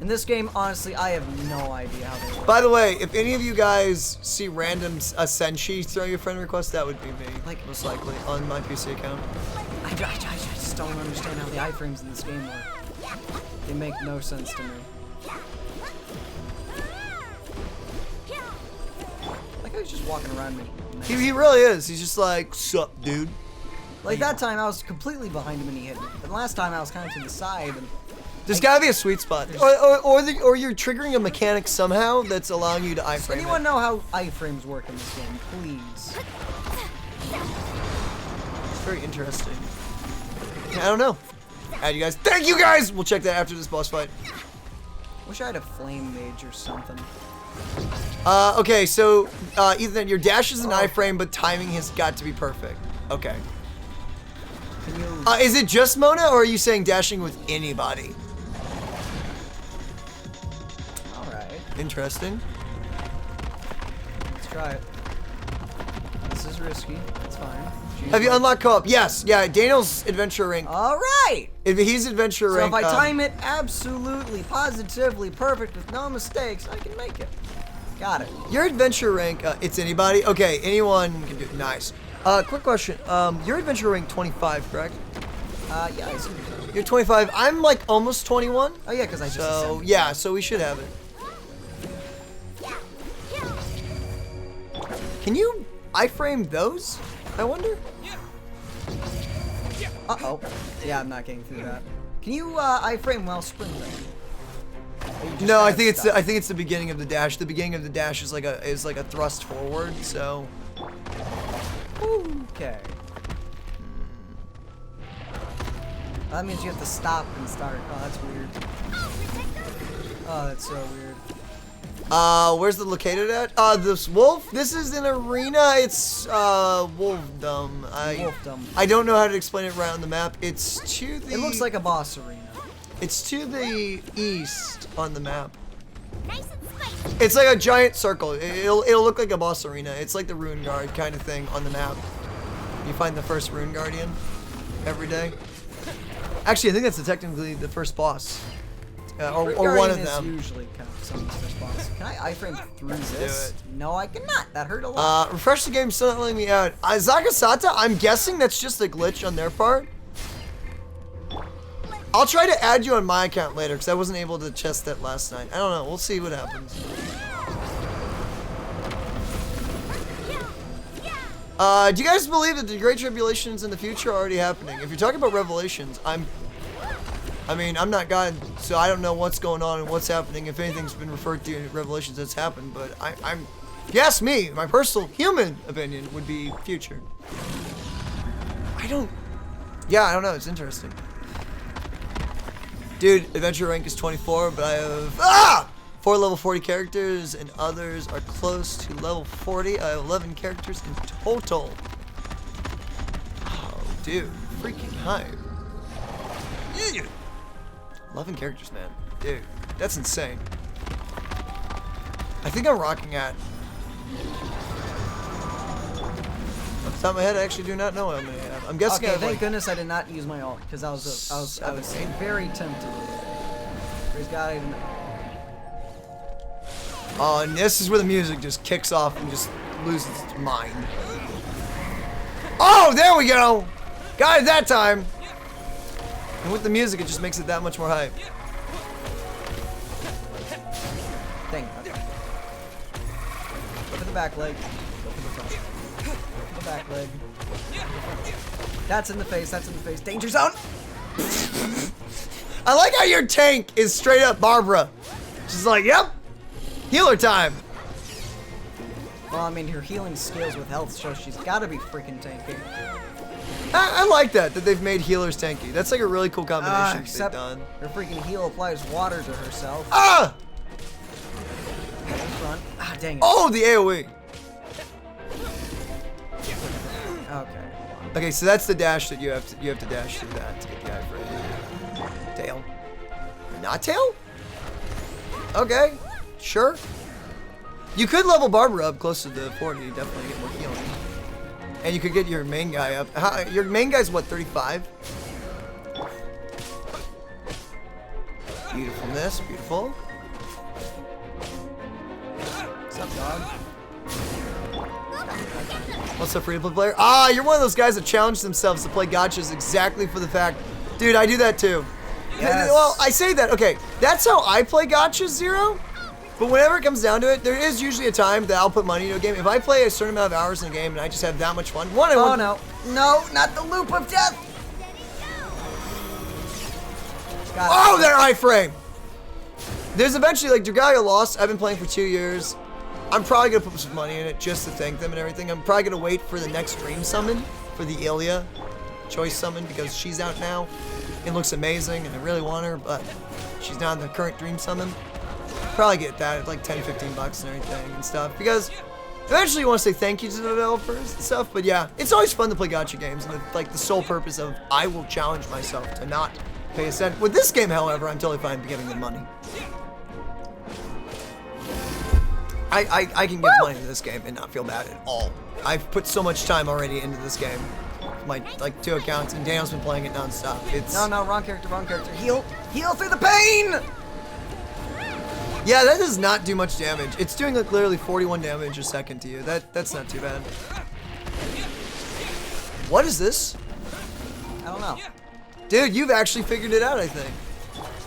In this game, honestly, I have no idea how they work. By the way, if any of you guys see random Senshi throw you a friend request, that would be me, like most likely, on my PC account. I just don't understand how the iframes in this game work. They make no sense to me. Like, I was just walking around me. He really is. He's just like, sup, dude. Like, that time I was completely behind him and he hit me. But last time I was kind of to the side and... There's gotta be a sweet spot. Or you're triggering a mechanic somehow that's allowing you to iframe. Does anyone know how iframes work in this game? Please. It's very interesting. I don't know. Alright, you guys. Thank you guys! We'll check that after this boss fight. Wish I had a flame mage or something. Okay, so, Ethan, your dash is an iframe, but timing has got to be perfect. Okay. Can you... Is it just Mona, or are you saying dashing with anybody? Alright. Interesting. Let's try it. This is risky. It's fine. Have you unlocked co-op? Yes. Yeah, Daniel's adventure rank. Alright! If he's adventure So rank. if I time it absolutely, positively perfect with no mistakes, I can make it. Got it. Your adventure rank, it's anybody? Okay, anyone can do it. Nice. Quick question. Your adventure rank 25, correct? Yeah, I see. You're 25. I'm like almost 21. Oh yeah, because I just So, ascended. yeah, so we should have it. Can you iframe those? I wonder? Uh-oh. Yeah, I'm not getting through that. Can you, iframe while sprinting? No, I think it's the beginning of the dash. The beginning of the dash is like a thrust forward, so. Okay. That means you have to stop and start. Oh, that's weird. Oh, that's so weird. Where's the located at? This wolf? This is an arena. It's, wolfdom. Wolfdom. I don't know how to explain it right on the map. It's to the... It looks like a boss arena. It's to the east on the map. Nice and spicy. It's like a giant circle. It'll look like a boss arena. It's like the Rune Guard kind of thing on the map. You find the first Rune Guardian every day. Actually, I think that's technically the first boss. Or one of them. Usually kind of someone's first boss. Can I iframe through this? Do it. No, I cannot. That hurt a lot. Refresh the game, still not letting me out. Zagasata, I'm guessing that's just a glitch on their part. I'll try to add you on my account later, because I wasn't able to test that last night. I don't know. We'll see what happens. Do you guys believe that the Great Tribulations in the future are already happening? If you're talking about Revelations, I'm not God, so I don't know what's going on and what's happening. If anything's been referred to in Revelations that's happened, but if you ask me, my personal human opinion would be future. I don't know. It's interesting. Dude, adventure rank is 24, but I have 4 level 40 characters, and others are close to level 40. I have 11 characters in total. Oh, dude, freaking hype. Yeah. 11 characters, man. Dude, that's insane. I think I'm rocking at. Off the top of my head, I actually do not know how many I have. I'm guessing I have, thank like, goodness I did not use my ult, because I was very tempted. Praise God, I didn't. Oh, and this is where the music just kicks off and just loses its mind. Oh, there we go! Got it that time! And with the music, it just makes it that much more hype. Dang. Okay. Go for the back leg. Go for the front. Go for the back leg. That's in the face. That's in the face. Danger zone! I like how your tank is straight up Barbara. She's like, yep, healer time. Well, I mean, her healing skills with health shows she's gotta be freaking tanky. I like that they've made healers tanky. That's like a really cool combination Except they've done. her freaking heal applies water to herself. Ah! Front. Ah, dang it. Oh, the AoE. Okay. Okay, so that's the dash that you have to dash through that to get the iframe. Tail. Not tail? Okay, sure. You could level Barbara up closer to 40, definitely get more healing. And you could get your main guy up. Your main guy's what, 35? Beautifulness, beautiful. What's up, dog? What's up, free-to-play player? Ah, you're one of those guys that challenge themselves to play gachas exactly for the fact. Dude, I do that too. Yes. Well, I say that, okay, that's how I play gachas, Zero. But whenever it comes down to it, there is usually a time that I'll put money into a game. If I play a certain amount of hours in a game and I just have that much fun, Oh no, no, not the loop of death. Oh, that iframe! There's eventually, like, Dragalia Lost, I've been playing for 2 years. I'm probably gonna put some money in it just to thank them and everything. I'm probably gonna wait for the next Dream Summon for the Ilya Choice Summon because she's out now. It looks amazing and I really want her, but she's not in the current Dream Summon. Probably get that at like 10, 15 bucks and everything and stuff because eventually you want to say thank you to the developers and stuff, but yeah, it's always fun to play gacha games and like the sole purpose of I will challenge myself to not pay a cent. With this game, however, I'm totally fine giving them money. I can give money to this game and not feel bad at all. I've put so much time already into this game. My like 2 accounts and Daniel's been playing it non-stop. It's No, wrong character, wrong character. Heal through the pain! Yeah, that does not do much damage. It's doing like literally 41 damage a second to you. That's not too bad. What is this? I don't know. Dude, you've actually figured it out, I think.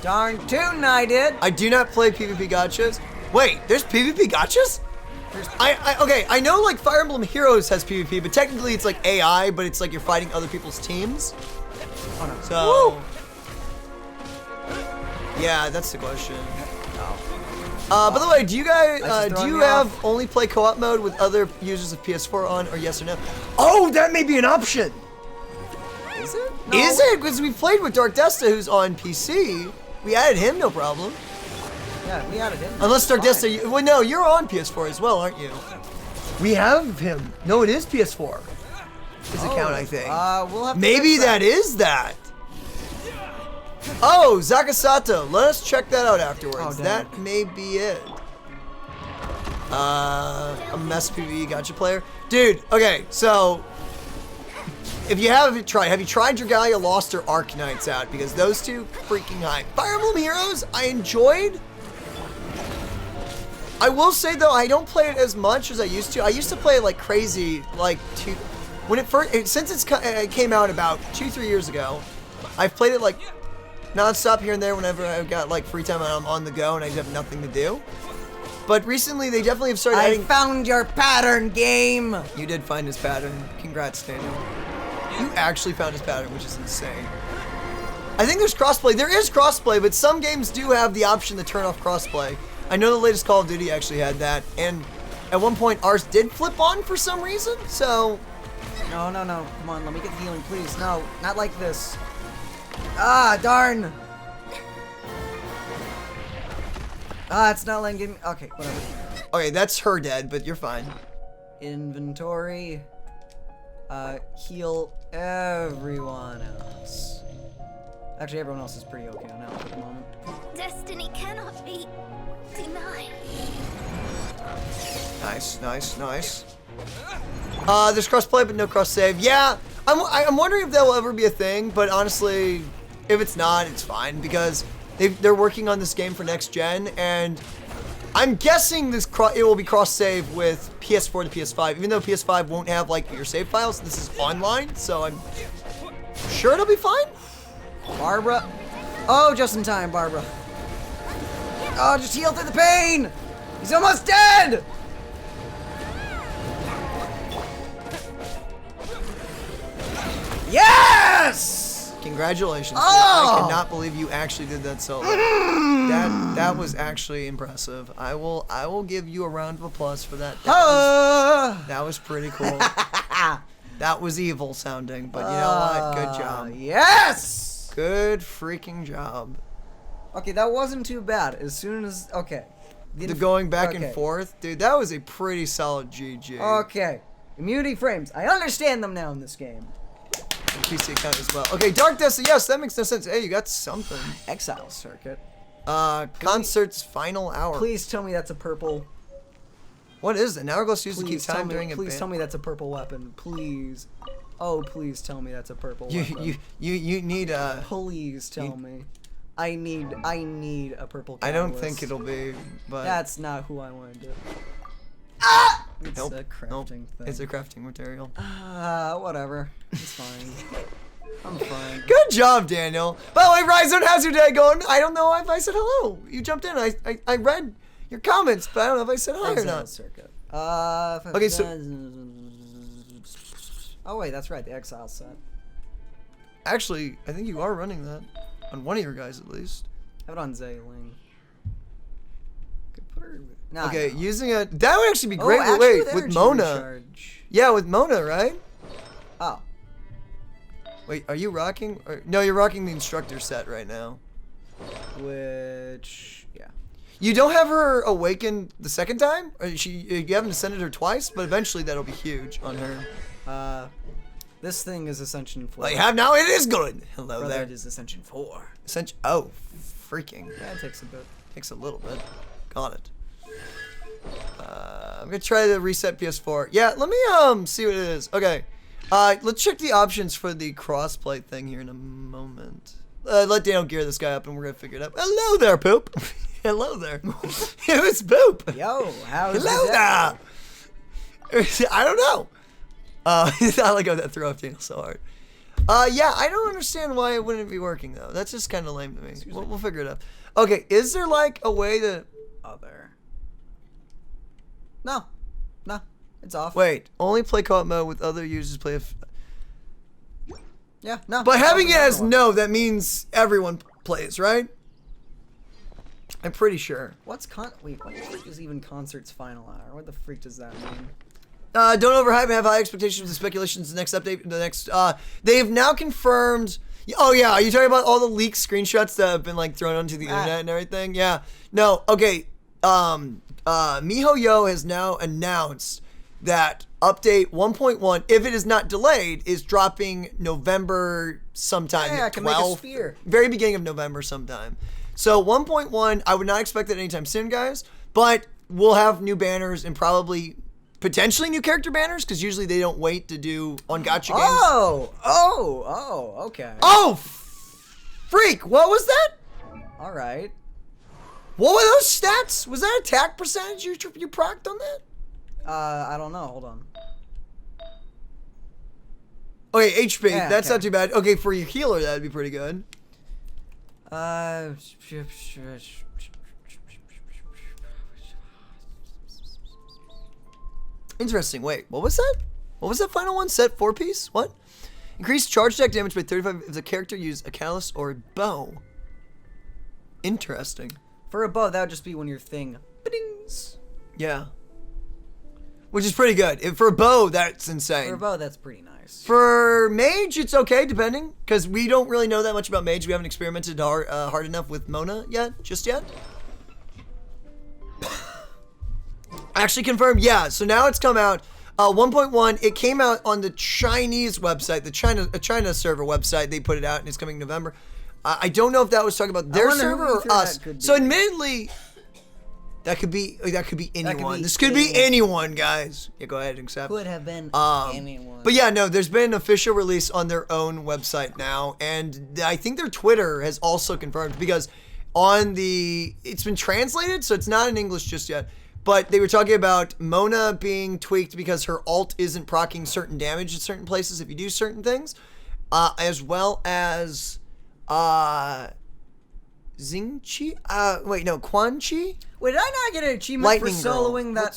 Darn tootin' I did. I do not play PvP gachas. Wait, there's PvP gachas? Okay, I know like Fire Emblem Heroes has PvP, but technically it's like AI, but it's like you're fighting other people's teams. Oh no. So, yeah, that's the question. By the way, do you guys have only play co-op mode with other users of PS4 on, or yes or no? Oh, that may be an option. Is it? No. Is it? Because we played with Dark Desta, who's on PC. We added him, no problem. Yeah, we added him. Unless Dark Desta, well, no, you're on PS4 as well, aren't you? We have him. No, it is PS4. His account, I think. We'll have to Maybe that is that. Oh, Zakasato. Let us check that out afterwards. Oh, that may be it. A mess PvE gotcha player. Dude, okay, so if you have you tried Dragalia Lost or Arknights out? Because those two freaking hype. Fire Emblem Heroes, I enjoyed. I will say though, I don't play it as much as I used to. I used to play it like crazy, like since it came out about 2-3 years ago. I've played it like non-stop here and there whenever I've got like free time and I'm on the go and I just have nothing to do. But recently they definitely have started adding... I found your pattern, game! You did find his pattern. Congrats, Daniel. You actually found his pattern, which is insane. I think there's crossplay. There is crossplay, but some games do have the option to turn off crossplay. I know the latest Call of Duty actually had that, and at one point ours did flip on for some reason, so... No. Come on, let me get the healing, please. No, not like this. Ah, darn! Ah, it's not letting me... Okay, whatever. Okay, that's her dead, but you're fine. Inventory. Heal everyone else. Actually, everyone else is pretty okay on health at the moment. Destiny cannot be denied. Nice. There's crossplay, but no cross save. Yeah, I'm wondering if that will ever be a thing, but honestly, if it's not, it's fine because they're working on this game for next gen, and I'm guessing it will be cross save with PS4 to PS5, even though PS5 won't have like your save files. This is online, so I'm sure it'll be fine. Barbara. Oh, just in time, Barbara. Oh, just heal through the pain. He's almost dead. Yes! Congratulations. Oh! I cannot believe you actually did that solo. That was actually impressive. I will give you a round of applause for that. That was pretty cool. That was evil sounding, but you know what? Good job. Yes! Good freaking job. Okay, that wasn't too bad. As soon as The going back and forth, dude, that was a pretty solid GG. Okay. Immunity frames. I understand them now in this game. And PC account as well. Okay, Dark Desta, yes, that makes no sense. Hey, you got something. Exile circuit. Concert's final hour. Please tell me that's a purple. What is it? An hourglass used to keep Please tell time me. during a Please ban- tell me that's a purple weapon. Please. Oh, please tell me that's a purple weapon. You need Please tell me. I need a purple catalyst. I don't think it'll be, but That's not who I wanted. It's nope. a crafting thing. It's a crafting material. Whatever. It's fine. I'm fine. Good job, Daniel. By the way, Ryzone, how's your day going? I don't know if I said hello. You jumped in. I read your comments, but I don't know if I said hi or not. Circuit. Okay, so oh wait, that's right, the Exile set. actually, I think you are running that on one of your guys at least. I have it on Zayling. Could put her. Nah, Okay, no. using a that would actually be great. Oh, Wait, actually, with energy Mona. recharge. Yeah, with Mona, right? Oh. Wait, are you rocking? No, you're rocking the instructor set right now. Which, yeah. You don't have her awakened the second time? Or you haven't ascended her twice, but eventually that'll be huge on her. This thing is Ascension 4. Like, have now it is good. Hello Brother, there. it is Ascension 4. Ascension. Oh, freaking. Yeah, it takes a bit. Takes a little bit. Got it. I'm gonna try to reset PS4. Yeah, let me see what it is. Okay. Let's check the options for the crossplay thing here in a moment. Let Daniel gear this guy up and we're gonna figure it out. Hello there, Poop. Hello there. It was Poop. Yo, how's Hello there. I don't know. I like how that threw off Daniel so hard. Yeah, I don't understand why it wouldn't be working though. That's just kind of lame to me. We'll figure it out. Okay, is there like a way to? Other. No, it's off. Wait, only play co-op mode with other users play. Yeah, no. But having it as everyone. no, that means everyone plays, right? I'm pretty sure. Wait, what the freak is even Concert's final hour? What the freak does that mean? Don't overhype and have high expectations and speculations. The next update, they have now confirmed. Oh yeah, are you talking about all the leaked screenshots that have been like thrown onto the internet and everything? Yeah. No. Okay. MiHoYo has now announced that update 1.1, if it is not delayed, is dropping November sometime. Yeah, I can make a sphere. Very beginning of November sometime. So 1.1, I would not expect that anytime soon, guys. But we'll have new banners and probably potentially new character banners because usually they don't wait to do on gacha games. Okay. Oh, freak! What was that? All right. What were those stats? Was that attack percentage you procced on that? I don't know. Hold on. Okay, HP. Yeah, that's okay. not too bad. Okay, for your healer, that'd be pretty good. Interesting. Wait, what was that? What was that final one? Set 4-piece? What? Increase charge attack damage by 35 if the character used a callus or a bow. Interesting. For a bow, that would just be when your thing. Ba-dings. Yeah. Which is pretty good. For a bow, that's insane. For a bow, that's pretty nice. For mage, it's okay, depending. Because we don't really know that much about mage. We haven't experimented hard enough with Mona just yet. Actually confirmed, yeah. So now it's come out. 1.1, it came out on the Chinese website, the China server website. They put it out, and it's coming in November. I don't know if that was talking about their server or us. So admittedly, that could be anyone. This could be anyone, guys. Yeah, go ahead and accept. Could have been anyone. But yeah, no, there's been an official release on their own website now, and I think their Twitter has also confirmed because it's been translated, so it's not in English just yet. But they were talking about Mona being tweaked because her ult isn't proccing certain damage in certain places if you do certain things, as well as Xingqi. Quan Chi. Wait, did I not get an achievement Lightning for Girl. soloing that?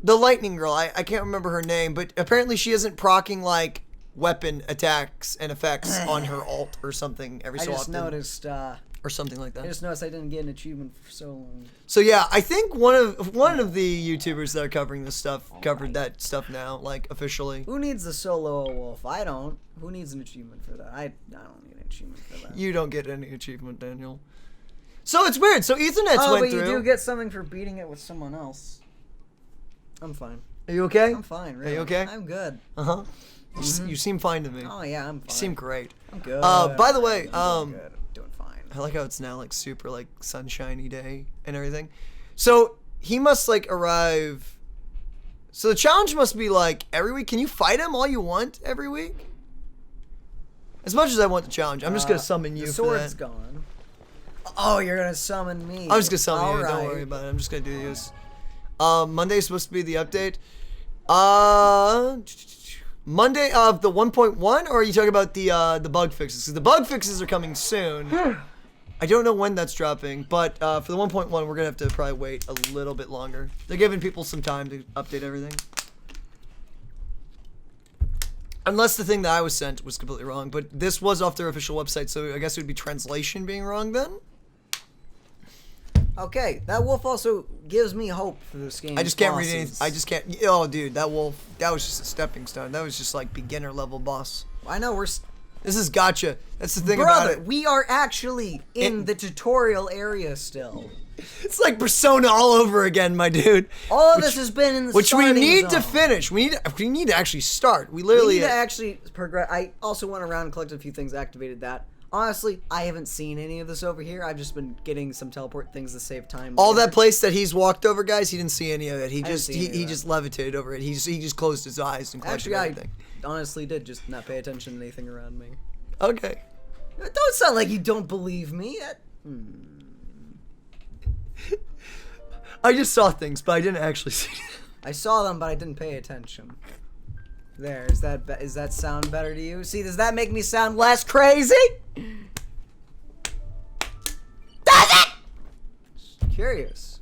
The Lightning Girl. I can't remember her name, but apparently she isn't proccing like weapon attacks and effects on her ult or something every so often. Noticed. Or something like that. I just noticed I didn't get an achievement for soloing. So yeah, I think one of the YouTubers that are covering this stuff covered that stuff now, like officially. Who needs the solo wolf? I don't. Who needs an achievement for that? I don't need an achievement for that. You don't get any achievement, Daniel. So it's weird. So Ethernet's went through. Oh, but you do get something for beating it with someone else. I'm fine. Are you okay? I'm fine, really. Are you okay? I'm good. Uh-huh. You seem fine to me. Oh, yeah, I'm fine. You seem great. I'm good. By the way, I'm doing fine. I like how it's now like super like sunshiny day and everything. So he must like arrive. So the challenge must be like every week. Can you fight him all you want every week? As much as I want the challenge, I'm just gonna summon you. The for that. sword's gone. Oh, you're gonna summon me. I'm just gonna summon you. All Don't right. worry about it. I'm just gonna do this. Monday's supposed to be the update. Monday of the 1.1, or are you talking about the bug fixes? Because the bug fixes are coming soon. I don't know when that's dropping, but for the 1.1, we're gonna have to probably wait a little bit longer. They're giving people some time to update everything. Unless the thing that I was sent was completely wrong, but this was off their official website, so I guess it would be translation being wrong then? Okay, that wolf also gives me hope for this game. I just can't read anything. I just can't. Oh, dude, that wolf, that was just a stepping stone. That was just like beginner level boss. I know, This is gotcha. That's the thing Brother, about it. we are actually in the tutorial area still. It's like Persona all over again, my dude. All of this has been in the which we starting need to zone. finish. We need to actually start. We literally We need to actually progress. I also went around and collected a few things, activated that. Honestly, I haven't seen any of this over here. I've just been getting some teleport things to save time. all later. that place that he's walked over, guys. He didn't see any of it. He I didn't just see any of he that. just levitated over it. He just closed his eyes and collected Actually, everything. I honestly did just not pay attention to anything around me. Okay. Don't sound like you don't believe me. I just saw things, but I didn't actually see them. I saw them, but I didn't pay attention. There, is that sound better to you? See, does that make me sound less crazy? Does it? Just curious.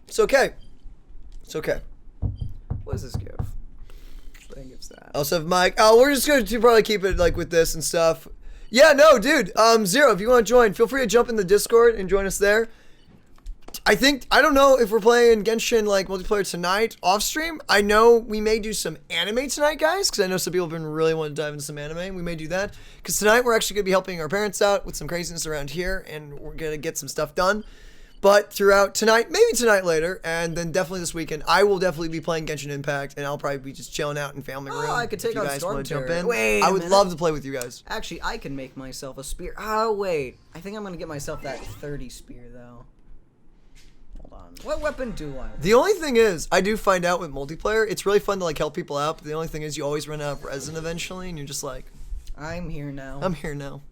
It's okay. It's okay. What does this give? I think it's that. I also have Mike. Oh, we're just going to probably keep it like with this and stuff. Yeah, no, dude. Zero, if you want to join, feel free to jump in the Discord and join us there. I don't know if we're playing Genshin like multiplayer tonight off stream. I know we may do some anime tonight, guys, because I know some people have been really wanting to dive into some anime. We may do that because tonight we're actually going to be helping our parents out with some craziness around here, and we're going to get some stuff done. But throughout tonight, maybe tonight later, and then definitely this weekend, I will definitely be playing Genshin Impact, and I'll probably be just chilling out in family room. I could take if you on guys Storm want to jump Terror. in. Wait a I would minute. love to play with you guys. Actually, I can make myself a spear. Oh, wait. I think I'm going to get myself that 30 spear, though. Hold on. What weapon do I want? The only thing is, I do find out with multiplayer, it's really fun to like help people out, but the only thing is you always run out of resin eventually, and you're just like, I'm here now. I'm here now.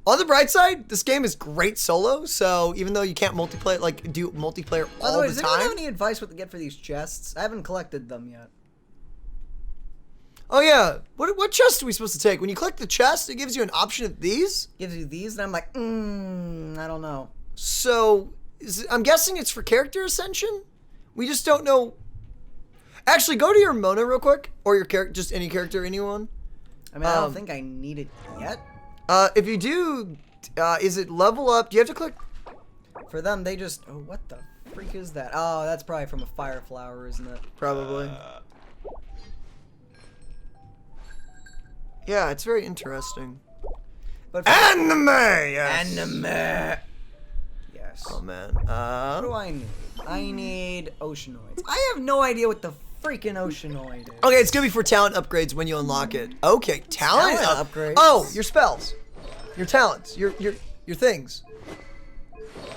On the bright side, this game is great solo, so even though you can't multiplayer, like do multiplayer By the all way, the does anyone have time. any advice what to get for these chests? I haven't collected them yet. Oh yeah, what chest are we supposed to take? When you click the chest, it gives you an option of these. Gives you these, and I'm like, I don't know. So I'm guessing it's for character ascension. We just don't know. Actually, go to your Mona real quick, or your character, just any character, anyone. I mean, I don't think I need it yet. If you do, is it level up? Do you have to click? For them, they just... Oh, what the freak is that? Oh, that's probably from a fire flower, isn't it? Probably. Yeah, it's very interesting. But Anime! Yes. Anime! Yes. Oh, man. What do I need? I need oceanoids. I have no idea what the freaking oceanoid is. Okay, it's gonna be for talent upgrades when you unlock it. Okay, talent upgrades. Oh, your spells, your talents, your things.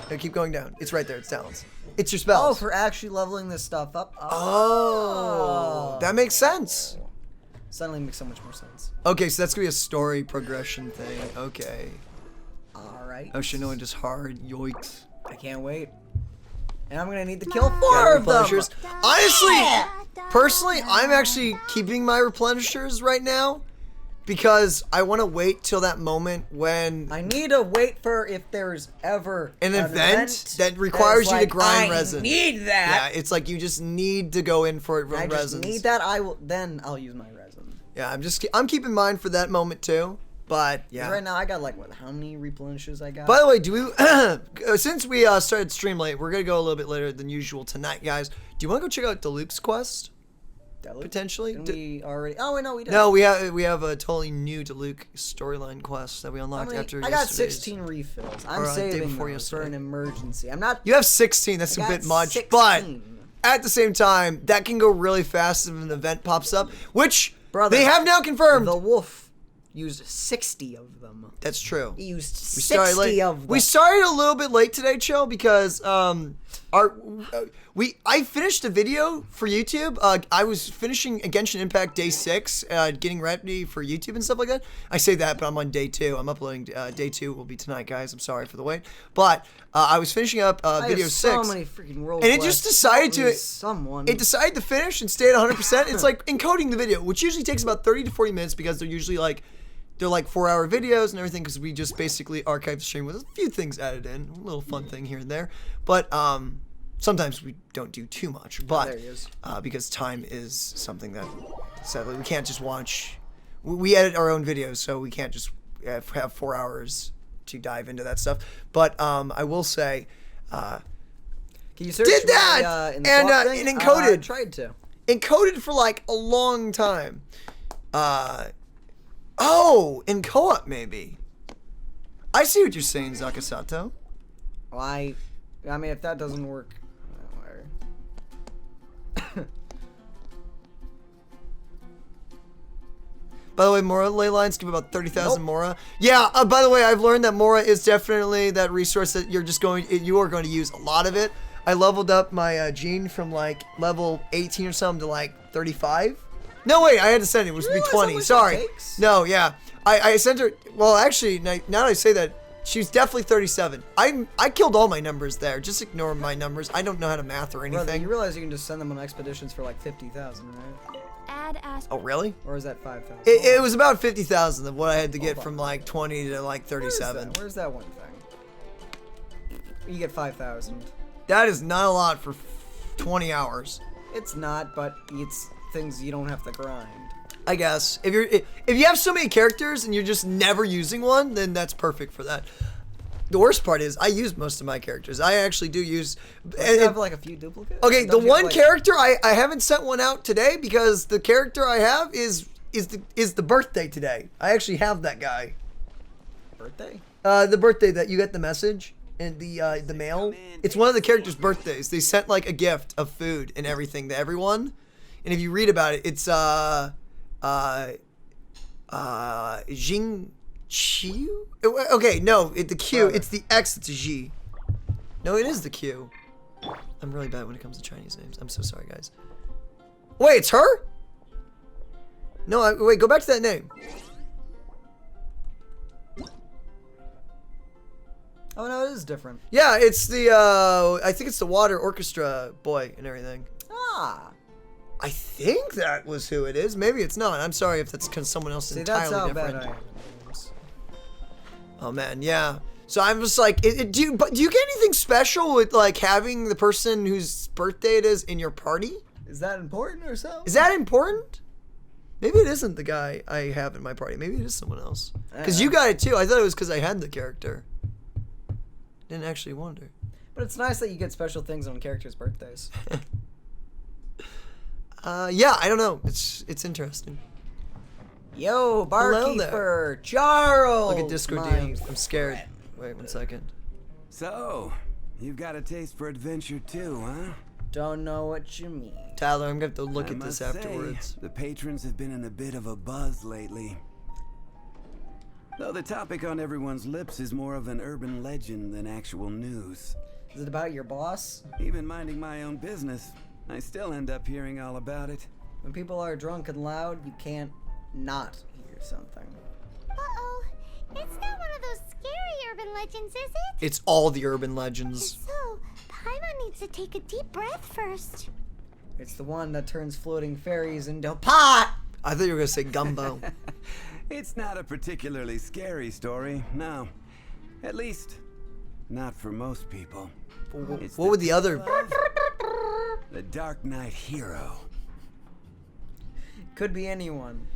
Okay, keep going down. It's right there. It's talents. It's your spells. Oh, for actually leveling this stuff up. Oh, that makes sense. Suddenly makes so much more sense. Okay, so that's gonna be a story progression thing. Okay. All right. Oceanoid is hard. Yoinks. I can't wait. And I'm gonna need to kill 4 of them. Replenishers. Honestly, personally, I'm actually keeping my replenishers right now because I want to wait till that moment when I need to wait for if there's ever an event that requires you to grind resin. I need that. Yeah, it's like you just need to go in for it from I resins. just need that. I'll use my resin. Yeah, I'm keeping mine for that moment too. But yeah. Right now I got like how many replenishers I got? By the way, do we since we started stream late, we're gonna go a little bit later than usual tonight, guys. Do you want to go check out Deluxe Quest? Potentially. Didn't we already? Oh wait, no, we didn't. No, we have a totally new Deluxe storyline quest that we unlocked after. I got 16 refills. I'm saving for those for an emergency. I'm not. You have 16. That's a bit much, 16. but at the same time, that can go really fast if an event pops up, which Brother, they have now confirmed. The wolf used 60 of them. That's true. He used We started 60 late. of them. We started a little bit late today, Chill, because I finished a video for YouTube. I was finishing Genshin Impact Day 6, getting ready for YouTube and stuff like that. I say that, but I'm on Day 2. I'm uploading Day 2 will be tonight, guys. I'm sorry for the wait. But I was finishing up video 6. So many freaking world and it just decided to It decided to finish and stay at 100%. It's like encoding the video, which usually takes about 30 to 40 minutes because they're usually like 4-hour videos and everything, because we just basically archive the stream with a few things added in, a little fun thing here and there. But sometimes we don't do too much, but there he is. Because time is something that sadly we can't just watch. We edit our own videos, so we can't just have 4 hours to dive into that stuff. But I will say, Can you search did that in the and swap thing? encoded. I tried to. Encoded for like a long time. Oh, in co-op maybe. I see what you're saying, Zakasato. Well, I mean, if that doesn't work, By the way, Mora ley lines give about 30,000 Mora. Yeah. By the way, I've learned that Mora is definitely that resource that you are going to use a lot of it. I leveled up my Jean from like level 18 or something to like 35. No, wait, I had to send it. It was to be 20. Sorry. No, yeah. I sent her. Well, actually, now that I say that, she's definitely 37. I killed all my numbers there. Just ignore my numbers. I don't know how to math or anything. Brother, you realize you can just send them on expeditions for like 50,000, right? Oh, really? Or is that 5,000? It was about 50,000 of what I had to get from like 20 to like 37. Where's that one thing? You get 5,000. That is not a lot for 20 hours. It's not, but it's things you don't have to grind. I guess if you have so many characters and you're just never using one, then that's perfect for that. The worst part is I use most of my characters. I actually do use. You have like a few duplicates. Okay, the one character I haven't sent one out today because the character I have is the birthday today. I actually have that guy. Birthday? The birthday that you get the message in the mail. It's one of the characters' birthdays. They sent like a gift of food and everything to everyone. And if you read about it, it's Jing Qiu? Okay, no, the Q. It's the X. It's a G. No, it is the Q. I'm really bad when it comes to Chinese names. I'm so sorry, guys. Wait, it's her? No, wait, go back to that name. Oh no, it is different. Yeah, it's the I think it's the Water Orchestra boy and everything. Ah. I think that was who it is. Maybe it's not. I'm sorry if that's because someone else is entirely different. Bad I am. Oh man, yeah. So I'm just like, do you get anything special with like having the person whose birthday it is in your party? Is that important or so? Is that important? Maybe it isn't the guy I have in my party. Maybe it is someone else. Because you got it too. I thought it was because I had the character. Didn't actually wonder. But it's nice that you get special things on characters' birthdays. Yeah, I don't know. It's interesting. Yo, barkeeper, Charles. Look at Discord DMs. I'm scared. Wait 1 second. So, you've got a taste for adventure too, huh? Don't know what you mean. Tyler, I'm gonna have to look I at this must afterwards. Say, the patrons have been in a bit of a buzz lately. Though the topic on everyone's lips is more of an urban legend than actual news. Is it about your boss? Even minding my own business, I still end up hearing all about it. When people are drunk and loud, you can't not hear something. Uh-oh. It's not one of those scary urban legends, is it? It's all the urban legends. So, Paimon needs to take a deep breath first. It's the one that turns floating fairies into pot! I thought you were gonna say gumbo. It's not a particularly scary story, no. At least, not for most people. What would the other... The Dark Knight hero. Could be anyone.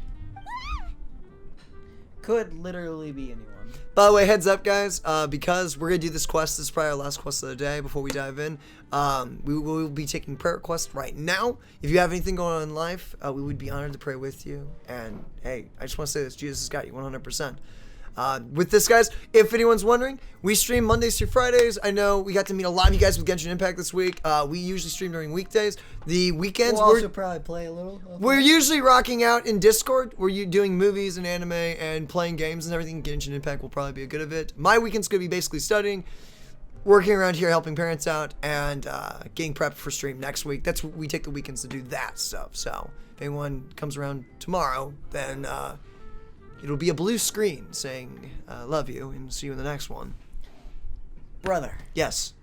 Could literally be anyone. By the way, heads up, guys, because we're gonna do this quest. This is probably our last quest of the day before we dive in. We will be taking prayer requests right now. If you have anything going on in life, we would be honored to pray with you. And hey, I just want to say this: Jesus has got you 100%. with this, guys, if anyone's wondering, we stream Mondays through Fridays. I know we got to meet a lot of you guys with Genshin Impact this week. We usually stream during weekdays. The weekends, We'll also probably play a little. we're usually rocking out in Discord. We're doing movies and anime and playing games and everything. Genshin Impact will probably be a good of it. My weekend's going to be basically studying, working around here, helping parents out, and getting prepped for stream next week. That's we take the weekends to do that stuff. So if anyone comes around tomorrow, then it'll be a blue screen saying love you and see you in the next one. Brother. Yes.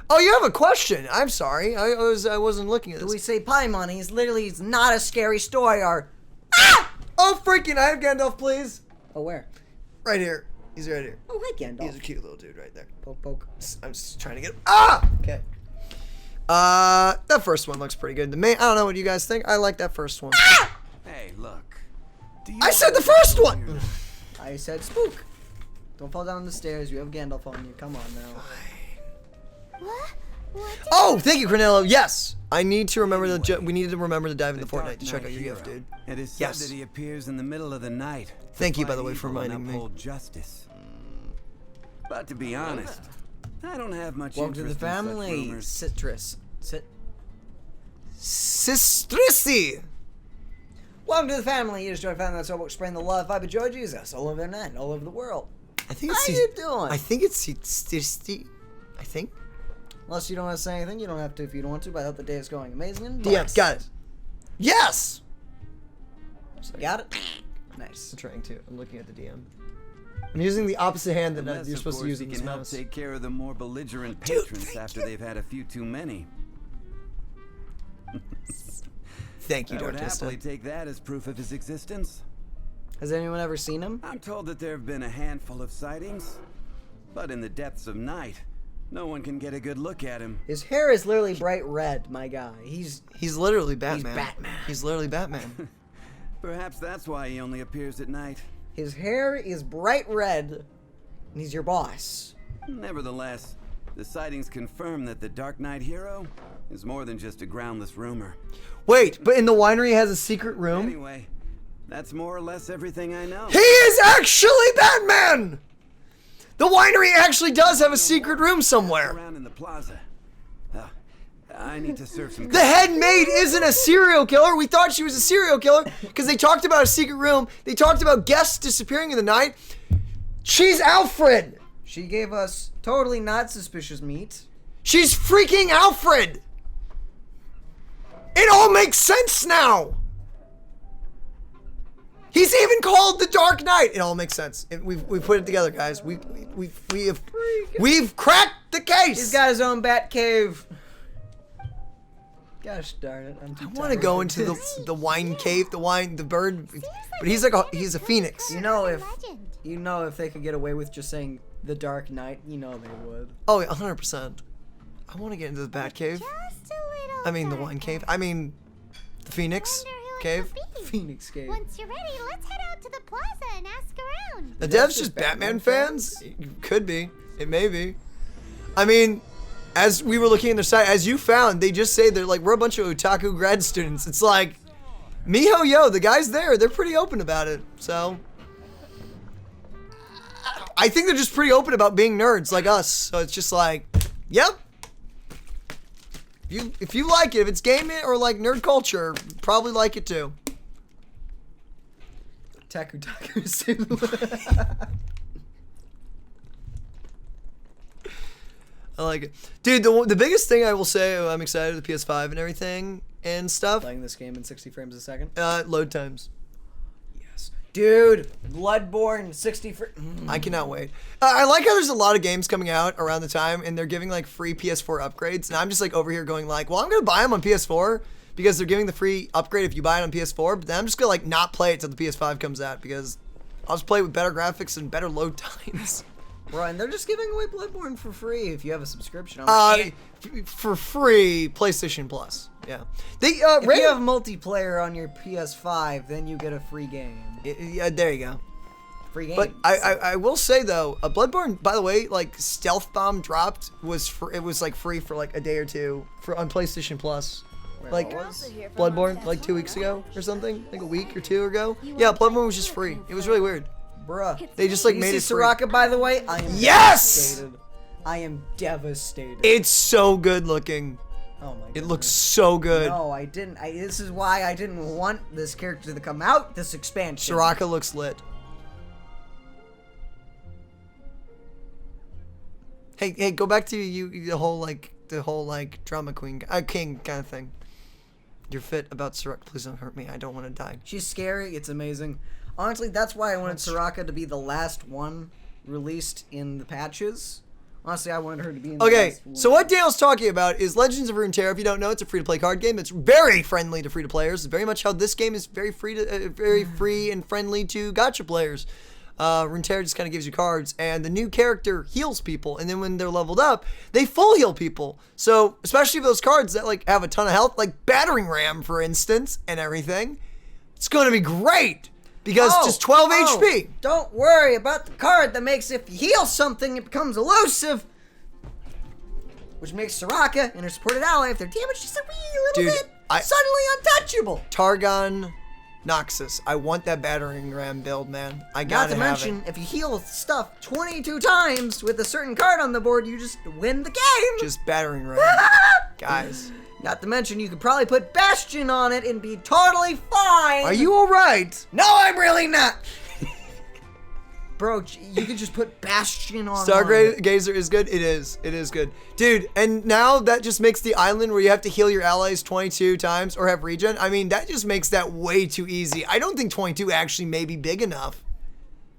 Oh, you have a question. I'm sorry. I wasn't looking at this. Do we say pie money? It's not a scary story, or... Oh, freaking, I have Gandalf, please. Oh, where? Right here. He's right here. Oh, hi, Gandalf. He's a cute little dude right there. Poke, poke. I'm just trying to get him. Ah! Okay. That first one looks pretty good. I don't know what you guys think. I like that first one. Ah! Hey, look. I said the first one! I said spook. Don't fall down the stairs. You have Gandalf on you. Come on now. What? Oh, thank you, Cornello. Yes. I need to remember we need to remember to dive into Fortnite to check out your gift, dude. It is said that he appears in the middle of the night. Thank you, by the way, for reminding me. Justice. But to be honest, I don't have much Welcome to interest the family. in such rumors. Citrus. Sistrisi. Welcome to the family. You just joined a family that's all about spreading the love, vibe of joy, Jesus, all over the internet, all over the world. I think it's How you doing? I think it's Sistrisi. I think. Unless you don't want to say anything, you don't have to if you don't want to, but I hope the day is going amazing and DM, blessed. got it. Yes! Got it? Nice. I'm trying to. I'm looking at the DM. I'm using the opposite hand that Unless, you're of supposed to course, use he in this can help mouse. take care of the more belligerent Dude, patrons after they've had a few too many. Thank you, I would Darkness. happily take that as proof of his existence. Has anyone ever seen him? I'm told that there have been a handful of sightings, but in the depths of night, no one can get a good look at him. His hair is literally bright red, my guy. He's literally Batman. He's Batman. He's literally Batman. Perhaps that's why he only appears at night. His hair is bright red, and he's your boss. Nevertheless, the sightings confirm that the Dark Knight hero is more than just a groundless rumor. Wait, but in the winery he has a secret room? Anyway, that's more or less everything I know. He is actually Batman! The winery actually does have a secret room somewhere. Around in the plaza. I need to serve some. The head maid isn't a serial killer. We thought she was a serial killer because they talked about a secret room. They talked about guests disappearing in the night. She's Alfred. She gave us totally not suspicious meat. She's freaking Alfred. It all makes sense now. He's even called the Dark Knight. It all makes sense. We've put it together, guys. We've cracked the case. He's got his own bat cave. Gosh darn it! I want to go into the wine cave, the bird, but he's a phoenix. You know if they could get away with just saying the Dark Knight, you know they would. Oh, 100%. I want to get into the bat cave. Just a little. I mean the wine cave. I mean the phoenix cave. Phoenix cave. Once you're ready, let's head out to the plaza and ask around. The devs just Batman fans? Could be. It may be. I mean, as we were looking at their site, as you found, they just say they're like, we're a bunch of otaku grad students. It's like, Miho Yo, the guys there, they're pretty open about it. So, I think they're just pretty open about being nerds like us. So it's just like, yep. If you like it, if it's gaming or like nerd culture, probably like it too. Taku. I like it. Dude, the biggest thing I will say, I'm excited with the PS5 and everything and stuff. Playing this game in 60 frames a second. Load times. Yes. Dude, Bloodborne 60 frames. I cannot wait. I like how there's a lot of games coming out around the time and they're giving like free PS4 upgrades. And I'm just like over here going like, well, I'm going to buy them on PS4 because they're giving the free upgrade if you buy it on PS4. But then I'm just going to like not play it till the PS5 comes out because I'll just play it with better graphics and better load times. Bro, and they're just giving away Bloodborne for free if you have a subscription. For free, PlayStation Plus. Yeah. If you have multiplayer on your PS5, then you get a free game. Yeah, there you go. Free game. But I will say though, Bloodborne, by the way, like Stealth Bomb dropped it was like free for like a day or two on PlayStation Plus. Like Bloodborne, like 2 weeks ago or something, like a week or two ago. Yeah, Bloodborne was just free. It was really weird. Bruh. They just like You made see it free. Soraka, by the way? I am Yes! devastated. I am devastated. It's so good looking. Oh my god. It looks so good. No, I didn't. This is why I didn't want this character to come out, this expansion. Soraka looks lit. Hey, go back to the whole drama queen, king kind of thing. You're fit about Soraka. Please don't hurt me. I don't want to die. She's scary. It's amazing. Honestly, that's why I wanted Soraka to be the last one released in the patches. Honestly, I wanted her to be in the last one. So what Dale's talking about is Legends of Runeterra. If you don't know, it's a free-to-play card game. It's very friendly to free-to-players. It's very much how this game is very free and friendly to gacha players. Runeterra just kind of gives you cards, and the new character heals people, and then when they're leveled up, they full heal people. So, especially those cards that like have a ton of health, like Battering Ram, for instance, and everything, it's going to be great because just 12 HP. Don't worry about the card that makes if you heal something, it becomes elusive, which makes Soraka and her supported ally, if they're damaged just a wee little bit, suddenly untouchable. Targon Noxus. I want that Battering Ram build, man. I gotta have Not to mention, if you heal stuff 22 times with a certain card on the board, you just win the game. Just Battering Ram. Guys. Not to mention, you could probably put Bastion on it and be totally fine. Are you alright? No, I'm really not. Bro, you could just put Bastion on Stargazer is good. It is. It is good. Dude, and now that just makes the island where you have to heal your allies 22 times or have regen. I mean, that just makes that way too easy. I don't think 22 actually may be big enough.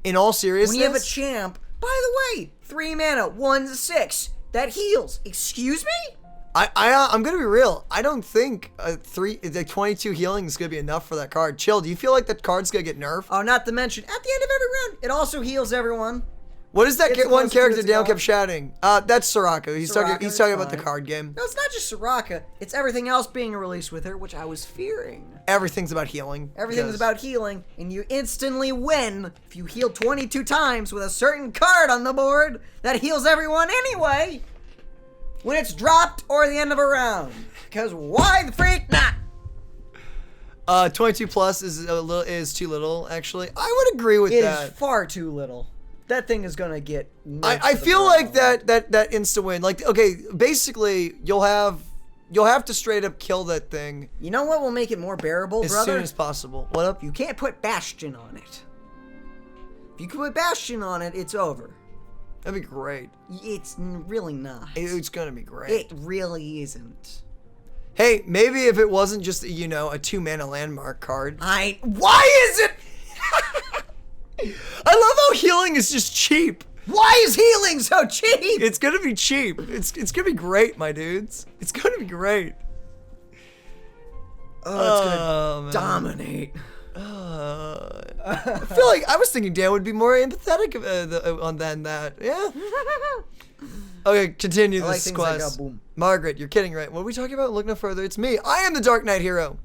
In all seriousness. When you have a champ, by the way, 3 mana, 1/6, that heals. Excuse me? I'm gonna be real. I don't think the 22 healing is gonna be enough for that card. Chill. Do you feel like that card's gonna get nerfed? Oh, not to mention, at the end of every round, it also heals everyone. What is that one character Dale kept shouting? That's Soraka. He's talking about the fine. card game. No, it's not just Soraka. It's everything else being released with her, which I was fearing. Everything's about healing. Everything is about healing, and you instantly win if you heal 22 times with a certain card on the board that heals everyone anyway. When it's dropped or the end of a round. Because why the freak not? 22 plus is too little, actually. I would agree with that. It is far too little. That thing is gonna get. I feel like that insta win. Like, okay, basically you'll have to straight up kill that thing. You know what will make it more bearable, brother? As soon as possible. What up? You can't put Bastion on it. If you can put Bastion on it, it's over. That'd be great. It's really not. It's gonna be great. It really isn't. Hey, maybe if it wasn't just, a 2-mana landmark card. Why is it? I love how healing is just cheap. Why is healing so cheap? It's gonna be cheap. It's gonna be great, my dudes. It's gonna be great. Oh, it's gonna dominate. I feel like I was thinking Dan would be more empathetic on that. Yeah. Okay, continue this quest. Margaret, you're kidding, right? What are we talking about? Look no further. It's me. I am the Dark Knight hero.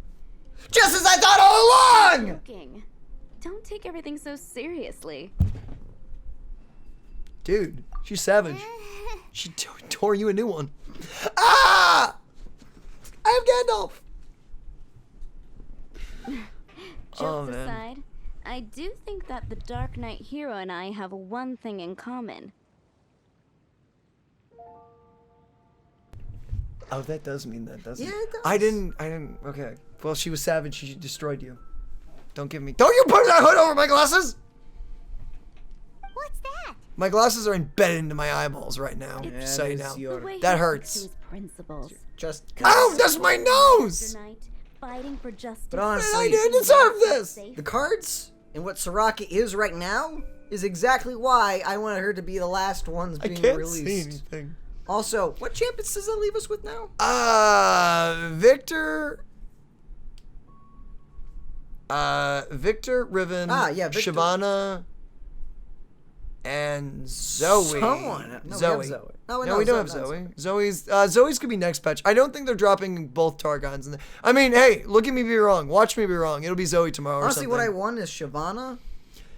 Just as I thought all along! Joking. Don't take everything so seriously. Dude, she's savage. She tore you a new one. Ah! I have Gandalf. Jokes aside, I do think that the Dark Knight hero and I have one thing in common. Oh, that does mean that, doesn't it? Yeah, it does. I didn't. Okay. Well, she was savage. She destroyed you. Don't you put that hood over my glasses? What's that? My glasses are embedded into my eyeballs right now. It's Just so you that know. is the way That he hurts. sticks to his principles. Just. Oh, that's my nose! Fighting for justice. But honestly, I didn't deserve this. The cards and what Soraka is right now is exactly why I wanted her to be the last ones being I can't released. see anything. Also, what champions does that leave us with now? Victor, Riven, Victor. Shyvana, and Zoe. Someone. No, Zoe. we have Zoe. No, we don't have Zoe. Zoe's could be next patch. I don't think they're dropping both Targons. I mean, hey, look at me be wrong. Watch me be wrong. It'll be Zoe tomorrow Honestly, or something. what I want is Shyvana.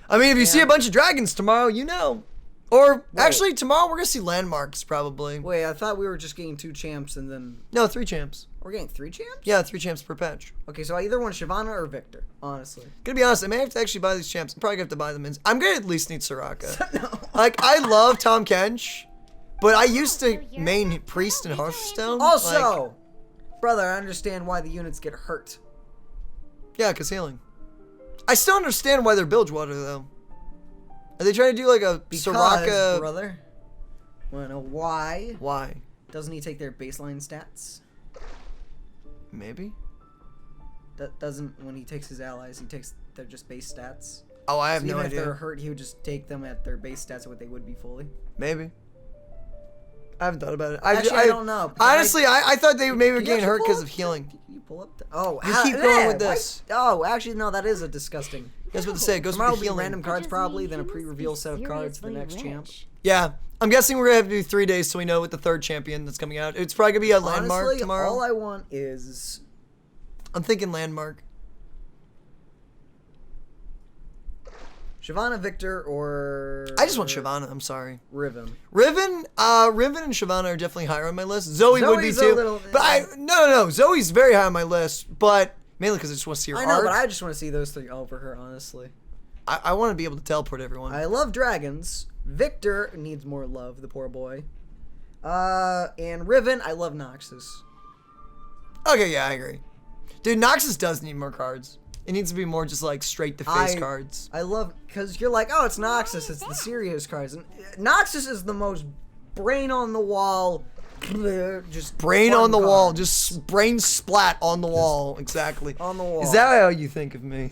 I mean, if you see a bunch of dragons tomorrow, you know. Or, actually, tomorrow we're going to see landmarks, probably. Wait, I thought we were just getting 2 champs and then... No, 3 champs. We're getting 3 champs? Yeah, 3 champs per patch. Okay, so I either want Shyvana or Victor, honestly. Gonna be honest, I may have to actually buy these champs. I'm probably gonna have to buy them in. I'm gonna at least need Soraka. No. Like, I love Tom Kench, but I used to main Priest in Hearthstone. Also, brother, I understand why the units get hurt. Yeah, because healing. I still understand why they're Bilgewater, though. Are they trying to do like a Soraka? Brother. Wanna know why? Why? Doesn't he take their baseline stats? Maybe. That doesn't. When he takes his allies, he takes their just base stats. Oh, I have So no even idea. if they're hurt, he would just take them at their base stats, what they would be fully. Maybe. I haven't thought about it. Actually, I don't know. Honestly, I thought they maybe were getting hurt because of Can healing. you pull up? Oh, You keep going with this. Oh, actually, no. That is a disgusting. That's what to say. It goes Tomorrow with will the be healing. random cards probably, then a pre-reveal set of cards for the next champ. Yeah. I'm guessing we're gonna have to do 3 days so we know what the 3rd champion that's coming out. It's probably gonna be a landmark Honestly, tomorrow. all I want is. I'm thinking landmark. Shyvana, Victor, or I just want Shyvana. I'm sorry. Riven. Riven and Shyvana are definitely higher on my list. Zoe would be Zoe's a too. little- But no. Zoe's very high on my list, but mainly because I just want to see her I know, art. but I just want to see those 3 over her, honestly. I want to be able to teleport everyone. I love dragons. Victor needs more love, the poor boy. And Riven, I love Noxus. Okay, yeah, I agree. Dude, Noxus does need more cards. It needs to be more just like straight to face cards. I love, because you're like, oh, it's Noxus, it's the serious cards. And Noxus is the most brain on the wall, just brain fun on the card. wall, just brain splat on the wall, exactly. On the wall. Is that how you think of me?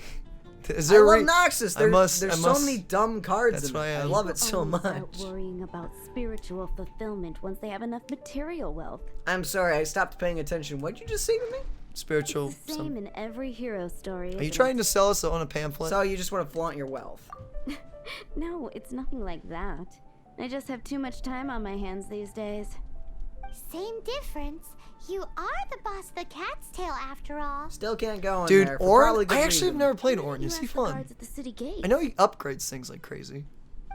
Is I there love Noxus. There's so must- many dumb cards That's in why it. I I love it so Always much. out worrying about spiritual fulfillment once they have enough material wealth. I'm sorry, I stopped paying attention. What'd you just say to me? Spiritual. It's the same in every hero story. Are you trying to sell us on a pamphlet? So you just want to flaunt your wealth? No, it's nothing like that. I just have too much time on my hands these days. Same difference. You are the boss of the Cat's Tail after all. Still can't go in Dude, there. For Orin, probably good I actually have reason. never played Orin. You Is he ask the fun? guards at the city gate. I know he upgrades things like crazy.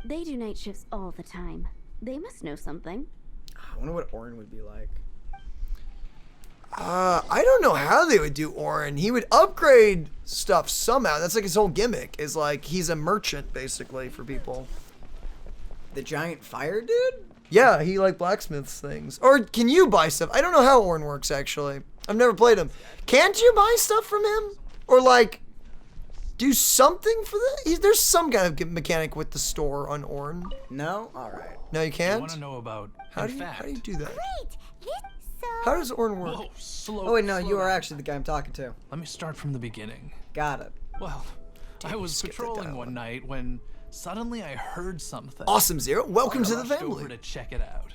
They do night shifts all the time. They must know something. I wonder what Orin would be like. I don't know how they would do Orin. He would upgrade stuff somehow. That's like his whole gimmick. Is like he's a merchant basically for people. The giant fire dude? Yeah, he like blacksmiths things. Or can you buy stuff? I don't know how Orin works actually. I've never played him. Can't you buy stuff from him? Or like do something for that? There's some kind of mechanic with the store on Orin. No? Alright. No, you can't? I want to know about. How do you do that? Great. How does Orin work? Whoa, slow. Oh wait, no, slow you are down. actually the guy I'm talking to. Let me start from the beginning. Got it. Well, I was skipped the patrolling dialogue. one night when suddenly I heard something. Awesome Zero. Welcome to I the rushed family. over to check it out.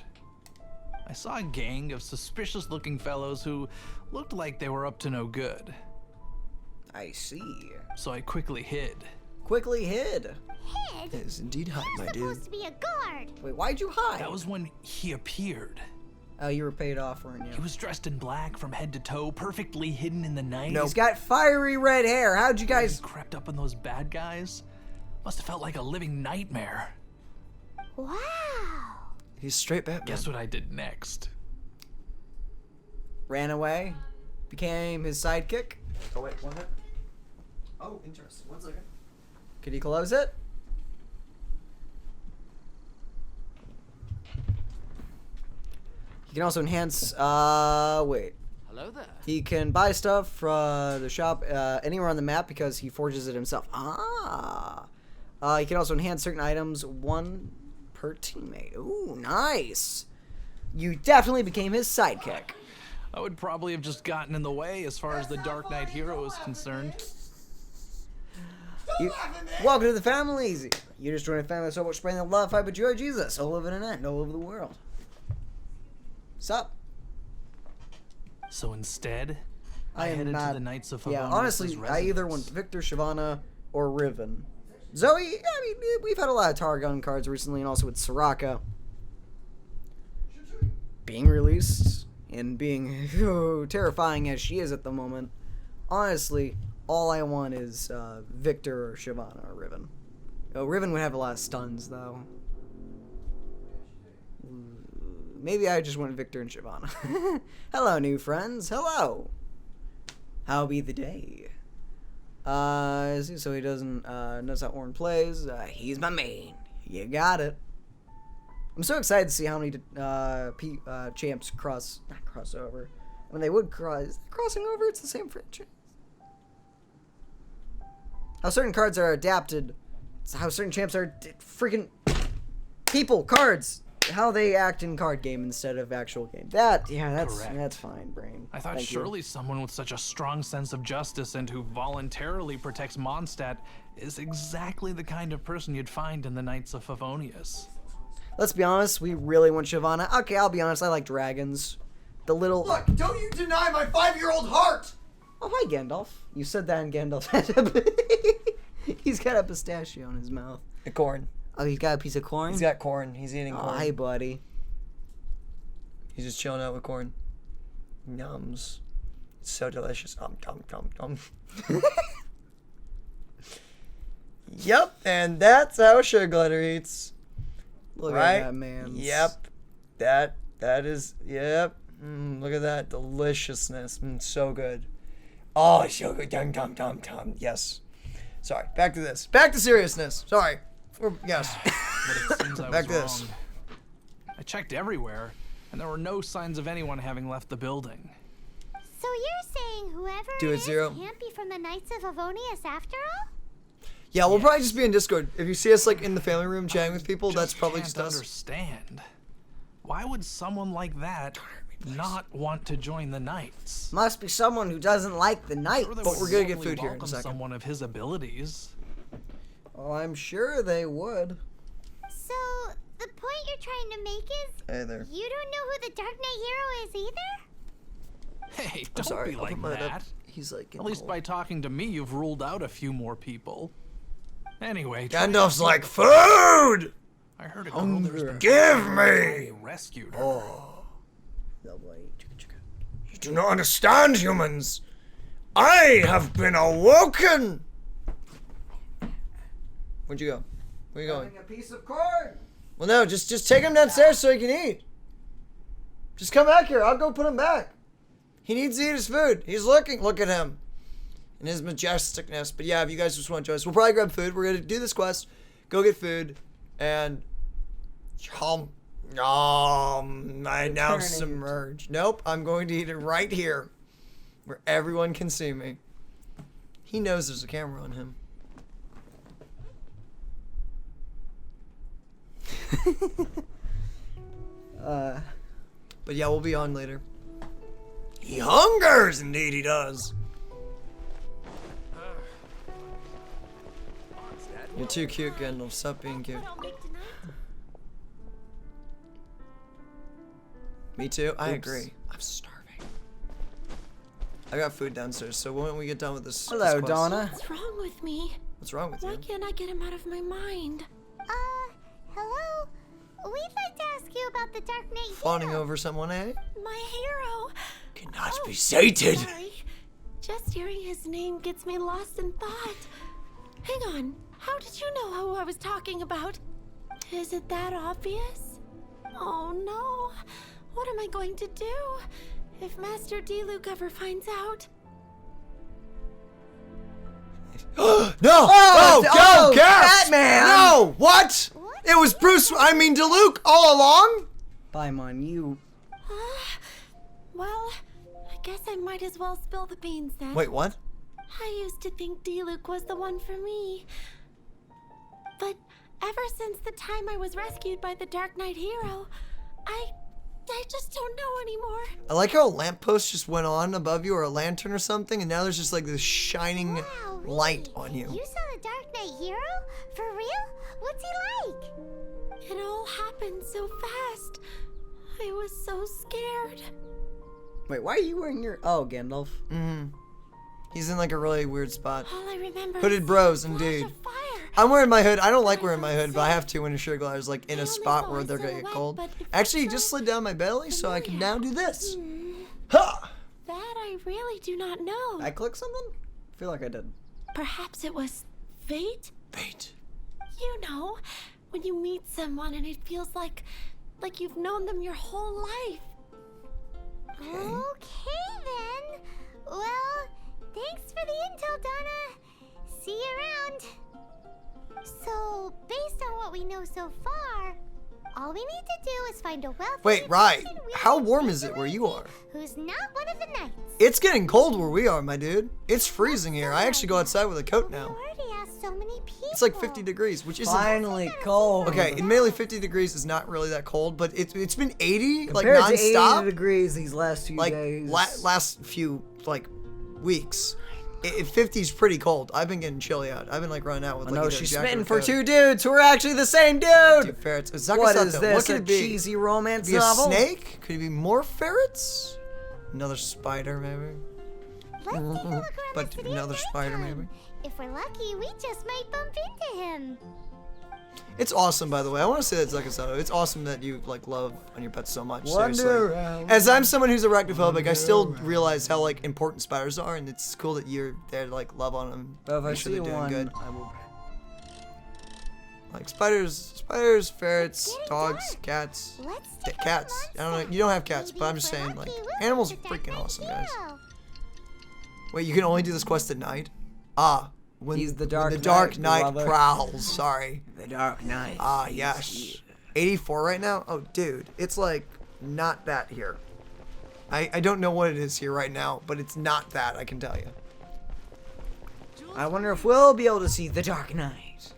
I saw a gang of suspicious-looking fellows who looked like they were up to no good. I see. So I quickly hid. Quickly hid. Hid? It is indeed hide, my dude. Supposed to be a guard. Wait, why'd you hide? That was when he appeared. Oh, you were paid off, weren't you? He was dressed in black from head to toe, perfectly hidden in the night. He's got fiery red hair. How'd you He guys... crept up on those bad guys. Must have felt like a living nightmare. Wow. He's straight Batman. Guess what I did next? Ran away? Became his sidekick? Oh wait, one minute. Oh, interesting. 1 second. Could you close it? You can also enhance, wait. Hello there. He can buy stuff from the shop anywhere on the map because he forges it himself. He can also enhance certain items, 1 per teammate. Ooh, nice. You definitely became his sidekick. I would probably have just gotten in the way as far as the Dark Knight hero is concerned. Welcome to the family. You just joined a family so much spreading the love, fight, but joy of Jesus all over the net and all over the world. Sup? So instead, I am headed not. to the Knights of Yeah, Favonius' honestly, I either want Victor, Shyvana, or Riven. Zoe, I mean, we've had a lot of Targon cards recently, and also with Soraka being released and being terrifying as she is at the moment. Honestly, all I want is Victor or Shyvana or Riven. Oh, Riven would have a lot of stuns though. Maybe I just want Victor and Shyvana. Hello, new friends. Hello. How be the day? So he doesn't knows how Orin plays. He's my main. You got it. I'm so excited to see how many champs not cross over. When they would crossing over, it's the same franchise. How certain cards are adapted. It's how certain champs are freaking people, cards. How they act in card game instead of actual game. That's fine, brain. I thought Thank surely you. someone with such a strong sense of justice and who voluntarily protects Mondstadt is exactly the kind of person you'd find in the Knights of Favonius. Let's be honest, we really want Shyvana. Okay, I'll be honest, I like dragons. The little... Look, don't you deny my 5-year-old heart! Oh, hi, Gandalf. You said that in Gandalf. He's got a pistachio in his mouth. A corn. Oh, he's got a piece of corn? He's got corn. He's eating corn. Oh, hi, buddy. He's just chilling out with corn. Nums. It's so delicious. Yep, and that's how Sugar Glitter eats. Look right? at that, man. Yep. That is, yep. Look at that deliciousness. So good. Oh, so good. Dum. Yes. Sorry. Back to this. Back to seriousness. Sorry. Yes. But it seems I Back was to this. wrong. I checked everywhere, and there were no signs of anyone having left the building. So you're saying whoever Do it, it is Zero. can't be from the Knights of Avonius after all? Yeah, we'll probably just be in Discord. If you see us like in the family room chatting with people, that's probably Can't just us. understand. Why would someone like that not want to join the Knights? Must be someone who doesn't like the Knights. Sure, they But would we're gonna get normally food here in a welcome second. Someone of his abilities. Oh, I'm sure they would. So the point you're trying to make is Hey there. you don't know who the Dark Knight hero is either? Hey, I'm don't sorry, be I'll like put mine up. that. He's like, At least by talking to me, you've ruled out a few more people. Anyway, Gandalf's like, food! I heard a girl there's been Give me! rescued her. Oh, No way. you do not understand, humans. I have been awoken. Where'd you go? Where you going? A piece of corn. Well, no, just take him downstairs so he can eat. Just come back here. I'll go put him back. He needs to eat his food. He's looking. Look at him. And his majesticness. But yeah, if you guys just want to join us, we'll probably grab food. We're going to do this quest. Go get food. And... I now Turn it. submerge. Nope, I'm going to eat it right here. Where everyone can see me. He knows there's a camera on him. But yeah, we'll be on later. He hungers, indeed he does. You're too cute, Gandalf. Stop being cute. Me too. I agree. I'm starving. I got food downstairs, so when we get done with this. Hello, this quest- Donna. What's wrong with me? What's wrong with Why you? can't I get him out of my mind? Hello? We'd like to ask you about the Dark Knight Fawning over someone, eh? My hero! Cannot be sated. Sorry. Just hearing his name gets me lost in thought. Hang on. How did you know who I was talking about? Is it that obvious? Oh no. What am I going to do if Master D-Luke ever finds out? No! Oh, Gas! Batman! No! What? It was Bruce, I mean DeLuke all along? Paimon, you... Well, I guess I might as well spill the beans then. Wait, what? I used to think D-Luke was the one for me. But ever since the time I was rescued by the Dark Knight hero, I just don't know anymore. I like how a lamppost just went on above you, or a lantern or something, and now there's just like this shining light on you. You saw the Dark Knight hero? For real? What's he like? It all happened so fast. I was so scared. Wait, why are you wearing your... Oh, Gandalf. Mm-hmm. He's in like a really weird spot. All I remember Hooded is bros, a flash indeed. of fire. I'm wearing my hood. I don't like wearing my hood, but I have to when a sugar glider's like in a spot where they're gonna get cold. Actually, he just slid down my belly, so I can now do this. Ha! That I really do not know. I clicked something? I feel like I did. Perhaps it was fate? Fate. You know, when you meet someone and it feels like Like you've known them your whole life. Okay then. Well, thanks for the intel, Donna. See you around. So, based on what we know so far, all we need to do is find a wealthy Wait, right. How warm is it where you are? who's not one of the knights. It's getting cold where we are, my dude. It's freezing here. I actually go outside with a coat now. Already asked so many people. It's like 50 degrees, which isn't... Finally cold. Okay, admittedly 50 degrees is not really that cold, but it's been 80, Compared like, to nonstop. 80 degrees these last few days. Last few, like, weeks. 50 is pretty cold. I've been getting chilly out. I've been, like, running out with, I like, know, either she's jacket or smitten for coat. 2 dudes who are actually the same dude! 2 ferrets. What is this, What could a it be? cheesy romance Could it be novel? a snake? Could it be more ferrets? Another spider, maybe? Let's take a look around But the city another at spider, nighttime. maybe? If we're lucky, we just might bump into him. It's awesome, by the way. I want to say that, Zuckasato. It's awesome that you, like, love on your pets so much. Wander Seriously. around. As I'm someone who's arachnophobic, I still realize how, like, important spiders are, and it's cool that you're there to, like, love on them. But if I make sure see they're doing one, good. I will... Like, spiders, ferrets, dogs, cats. Cats. I don't know. You don't have cats, but I'm just saying, like, animals are freaking awesome, guys. Wait, you can only do this quest at night? Ah. When, He's the when Dark Dark Knight, Knight brother. prowls. Sorry. The Dark Knight. Ah, yes. 84 right now? Oh, dude. It's like not that here. I don't know what it is here right now, but it's not that, I can tell you. I wonder if we'll be able to see the Dark Knight.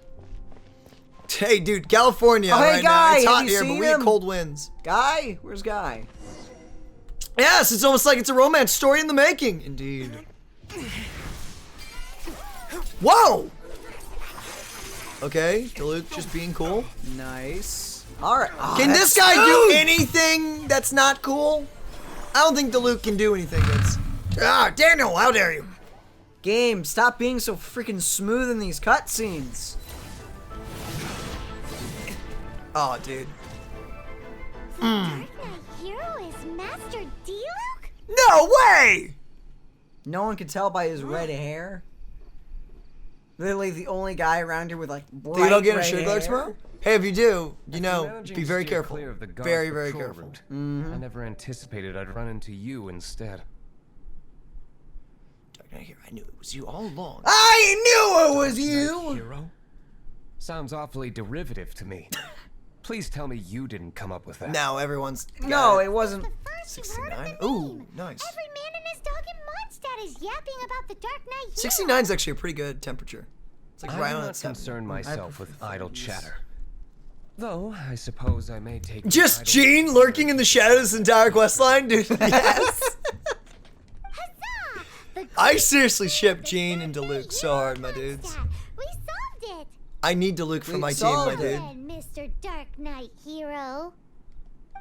Hey, dude, California Oh, hey, right Guy, now. It's have hot you here, but seen we get him? cold winds. Guy? Where's Guy? Yes, it's almost like it's a romance story in the making. Indeed. Whoa! Okay, Luke just being cool. Nice. Alright. Can this guy do anything that's not cool? I don't think Luke can do anything that's... Ah, Daniel, how dare you? Game, stop being so freaking smooth in these cutscenes. Oh, dude. The Dark Knight hero is Master D-Luke? No way! No one can tell by his red hair. Literally the only guy around here with like bright Dude, I'll get a red sugar hair. tomorrow. Hey, if you do, you know, Managing be to very steer careful. clear of the guard Very, very patrol careful. route. I never anticipated I'd run into you instead. Dark Knight Hero, I knew it was you all along. I knew it was Dark Knight you! Hero? Sounds awfully derivative to me. Please tell me you didn't come up with that. Now everyone's... No, it wasn't. 69? Ooh, nice. Every man and his dog in Mondstadt is yapping about the Dark Knight hero. 69 is actually a pretty good temperature. It's like right I'm on not that 7. concerned myself with idle chatter. Though, I suppose I may take... Just Gene lurking in the shadows this entire questline, dude. Yes. I seriously ship Gene and Luke so hard, my dudes. We solved it. I need Luke for We my team, my solved dude. it. And Mr. Dark Knight hero.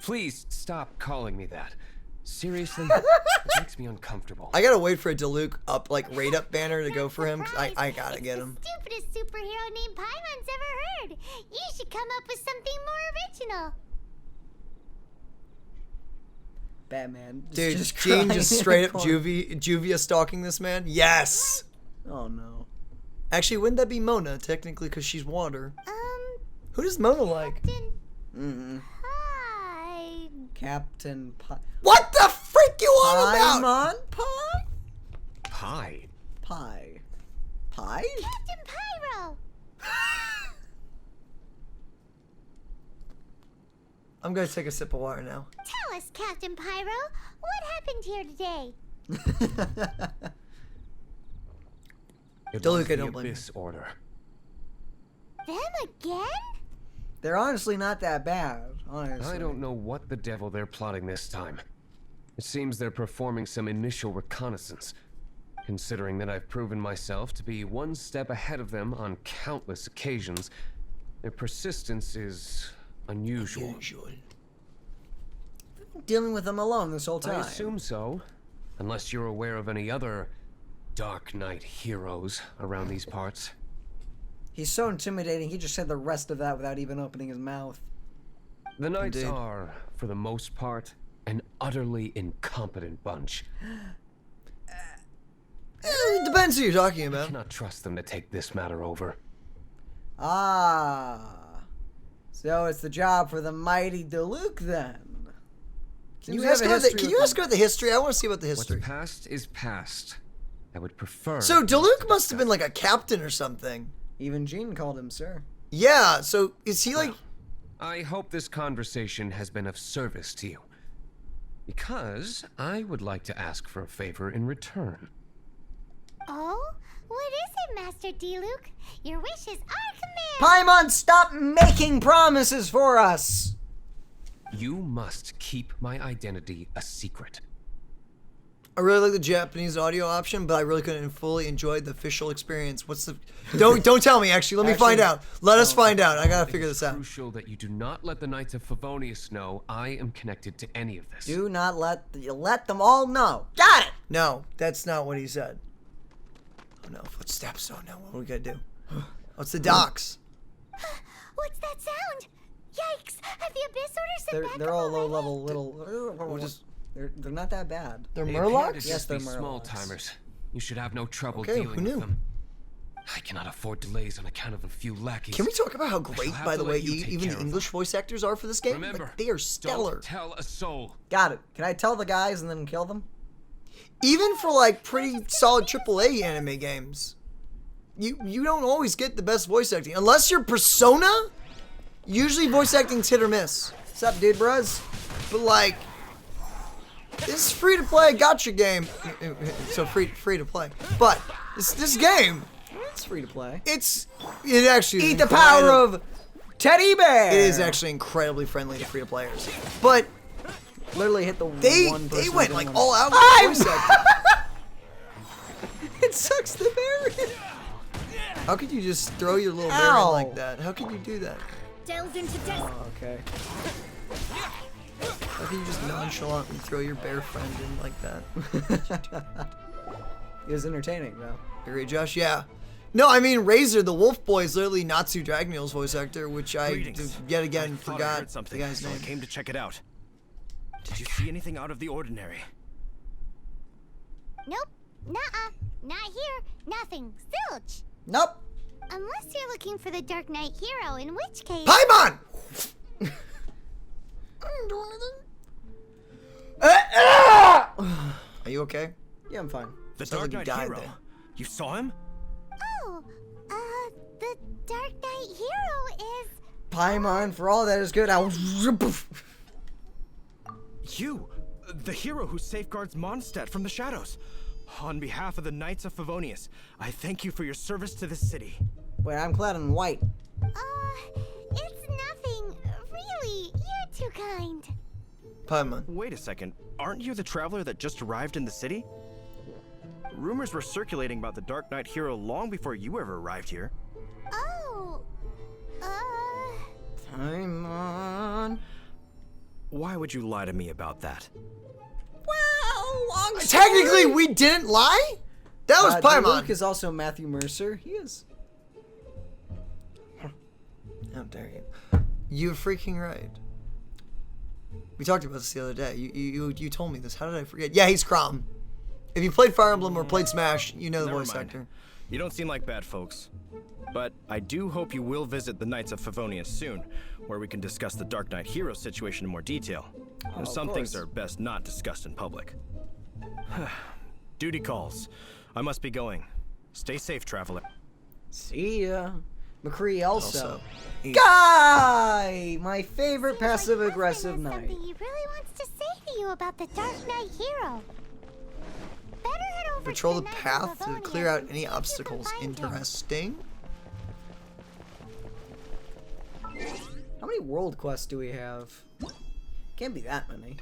Please stop calling me that. Seriously? It makes me uncomfortable. I gotta wait for a Luke up, like, rate up banner to go for him, 'cause I gotta It's get the him. stupidest superhero name Paimon's ever heard. You should come up with something more original. Batman. Dude, just Gene crying just in straight the up corner. Juvia stalking this man? Yes! Oh no. Actually, wouldn't that be Mona, technically, because she's water? Who does Mona like? Hi. Captain What the freak you on about? Paimon? Pie? Pie? Pie. Pie? Captain Pyro. I'm gonna take a sip of water now. Tell us, Captain Pyro, what happened here today? It Don't was look, I the don't blame you. Abyss Order. Them again? They're honestly not that bad, honestly. I don't know what the devil they're plotting this time. It seems they're performing some initial reconnaissance. Considering that I've proven myself to be one step ahead of them on countless occasions, their persistence is unusual. Dealing with them alone this whole time. I assume so. Unless you're aware of any other Dark Knight heroes around these parts. He's so intimidating, he just said the rest of that without even opening his mouth. The Knights Indeed. are, for the most part, an utterly incompetent bunch. It depends who you're talking I about. cannot trust them to take this matter over. Ah. So it's the job for the mighty Diluc then. Can you ask about the history? I want to see about the history. What's past is past. I would prefer. So Diluc must have been like a captain or something. Even Jean called him sir. Yeah, so is he like... I hope this conversation has been of service to you. Because I would like to ask for a favor in return. Oh? What is it, Master Diluc? Your wish is our command! Paimon, stop making promises for us! You must keep my identity a secret. I really like the Japanese audio option, but I really couldn't fully enjoy the official experience. What's the... Don't tell me, actually. Let me find out. Let us find out. I gotta figure this out. It's crucial that you do not let the Knights of Favonius know I am connected to any of this. Do not let them all know. Got it! No, that's not what he said. Oh no, footsteps. Oh no, what are we gonna do? Oh, it's the docks. What's that sound? Yikes! Have the Abyss Orders sent back They're all low-level little... They're not that bad. They're They Murlocs? appear to Yes, just they're be Murlocs. small-timers. You should have no trouble Okay, dealing who knew? with them. I cannot afford delays on account of a few lackeys. Can we talk about how I shall great, have by to the let way, you take even care the of English voice actors are for this game? Remember, Like, they are stellar. Don't tell a soul. Got it. Can I tell the guys and then kill them? Even for like pretty solid AAA anime games, you don't always get the best voice acting unless you're Persona. Usually, voice acting's hit or miss. What's up, dude, bros? But like, this free-to-play gotcha game, so free to play. But this game, It's free to play. it actually is Eat the power of Teddy Bear. It is actually incredibly friendly to free to players, but literally hit the they one person went who like didn't all want- out with the voice acting. It sucks the bear in. How could you just throw your little bear in Ow. like that? How could you do that? Delve into death. Oh, okay. How can you just nonchalantly throw your bear friend in like that? It was entertaining, though. Agree, Josh? Yeah. No, I mean, Razor, the Wolf Boy, is literally Natsu Dragneel's voice actor, which I yet again I forgot heard something, the guy's so name. I came to check it out. Did you see anything out of the ordinary? Nope. Nuh-uh. Not here. Nothing. Zilch. Nope. Unless you're looking for the Dark Knight hero, in which case... Paimon! Are you okay? Yeah, I'm fine. The Sounds Dark like you Knight died hero. there. You saw him? Oh, the Dark Knight hero is... Paimon, for all that is good, I was... You! The hero who safeguards Mondstadt from the shadows. On behalf of the Knights of Favonius, I thank you for your service to this city. Wait, I'm clad in white. It's nothing. Really, you're too kind. Paimon. Wait a second. Aren't you the traveler that just arrived in the city? Rumors were circulating about the Dark Knight hero long before you ever arrived here. Oh, Paimon. Why would you lie to me about that? Well, long Technically, we didn't lie? That was Paimon. Luke is also Matthew Mercer. He is. How dare you? You're freaking right. We talked about this the other day. You told me this. How did I forget? Yeah, he's Crom. If you played Fire Emblem or played Smash, you know the Never voice mind. actor. You don't seem like bad folks. But I do hope you will visit the Knights of Favonius soon, where we can discuss the Dark Knight hero situation in more detail. Oh, Some of things course. are best not discussed in public. Duty calls. I must be going. Stay safe, traveler. See ya. McCree also. He's- Guy! My favorite seems like passive-aggressive Mustang has knight. something he really wants to say to you about the Dark Knight hero. Better head over Patrol to the Knights of path to Favonius clear out and any see if you can obstacles. find him. Interesting. How many world quests do we have? Can't be that many.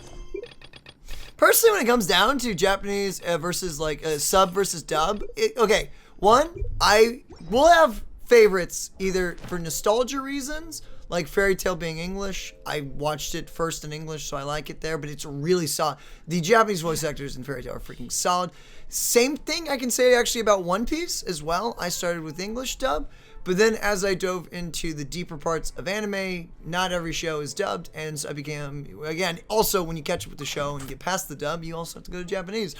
Personally, when it comes down to Japanese versus like sub versus dub, okay, one, I will have favorites either for nostalgia reasons, like Fairy Tail being English. I watched it first in English, so I like it there, but it's really solid. The Japanese voice actors in Fairy Tail are freaking solid. Same thing I can say actually about One Piece as well. I started with English dub, but then as I dove into the deeper parts of anime, not every show is dubbed, and so I became, again, also when you catch up with the show and get past the dub, you also have to go to Japanese.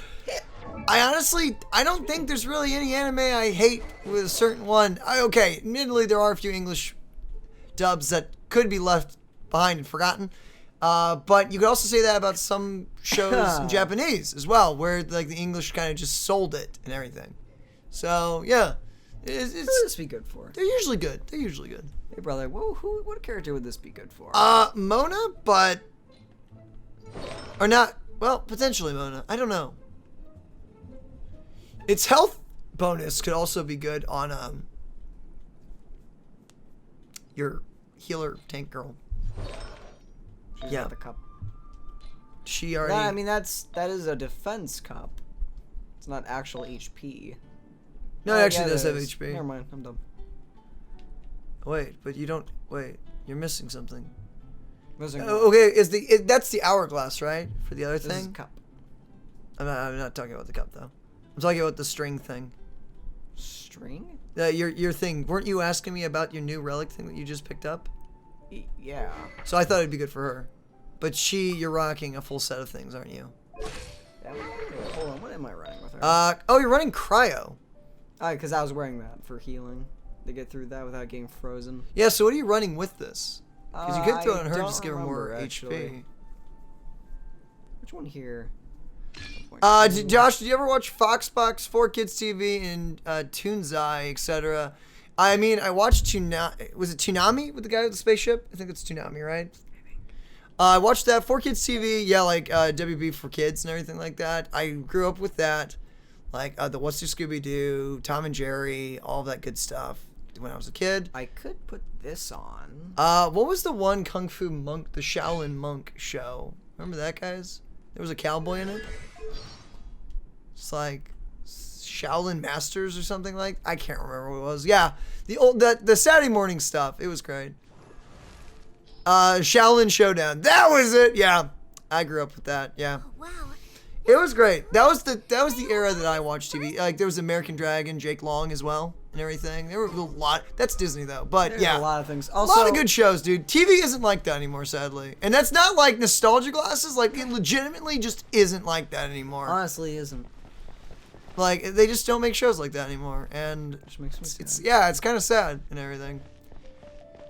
I don't think there's really any anime I hate with a certain one. Okay, admittedly there are a few English dubs that could be left behind and forgotten. But you could also say that about some shows in Japanese as well, where like the English kind of just sold it and everything. So yeah, What would this be good for? They're usually good. Hey brother, what character would this be good for? Mona, but or not. Well, potentially Mona. I don't know. Its health bonus could also be good on your healer tank girl. She's got the cup. She already. I mean, that is a defense cup. It's not actual HP. No, it actually does have HP. Never mind, I'm dumb. Wait, but you don't. Wait, you're missing something. Missing what? Okay, that's the hourglass, right? For the other This is thing. cup. I'm not talking about the cup though. I'm talking about the string thing. String? Your thing. Weren't you asking me about your new relic thing that you just picked up? Yeah. So I thought it'd be good for her. But you're rocking a full set of things, aren't you? Yeah, hold on, what am I running with her? You're running cryo. Because I was wearing that for healing. To get through that without getting frozen. Yeah, so what are you running with this? Because you could throw it on her don't just give her more actually. HP. Which one here? Josh, did you ever watch Foxbox, 4Kids TV, and Toonzai, etc.? I mean, I watched Was it Toonami with the guy with the spaceship? I think it's Toonami, right? I watched that 4Kids TV, yeah, like WB for Kids and everything like that. I grew up with that, like the What's New Scooby Doo, Tom and Jerry, all of that good stuff. When I was a kid, I could put this on. What was the one Kung Fu Monk, the Shaolin Monk show? Remember that, guys? There was a cowboy in it. It's like Shaolin Masters or something like. I can't remember what it was. Yeah, the Saturday morning stuff. It was great. Shaolin Showdown. That was it. Yeah, I grew up with that. Yeah. Oh, wow. It was great. That was the era that I watched TV. Like there was American Dragon, Jake Long as well, and everything. There were a lot. That's Disney though, but There's yeah, a lot of things. a Also, lot of good shows, dude. TV isn't like that anymore, sadly, and that's not like nostalgia glasses. Like it legitimately just isn't like that anymore. Honestly, isn't. Like they just don't make shows like that anymore, and Which makes me sad. it's kind of sad and everything.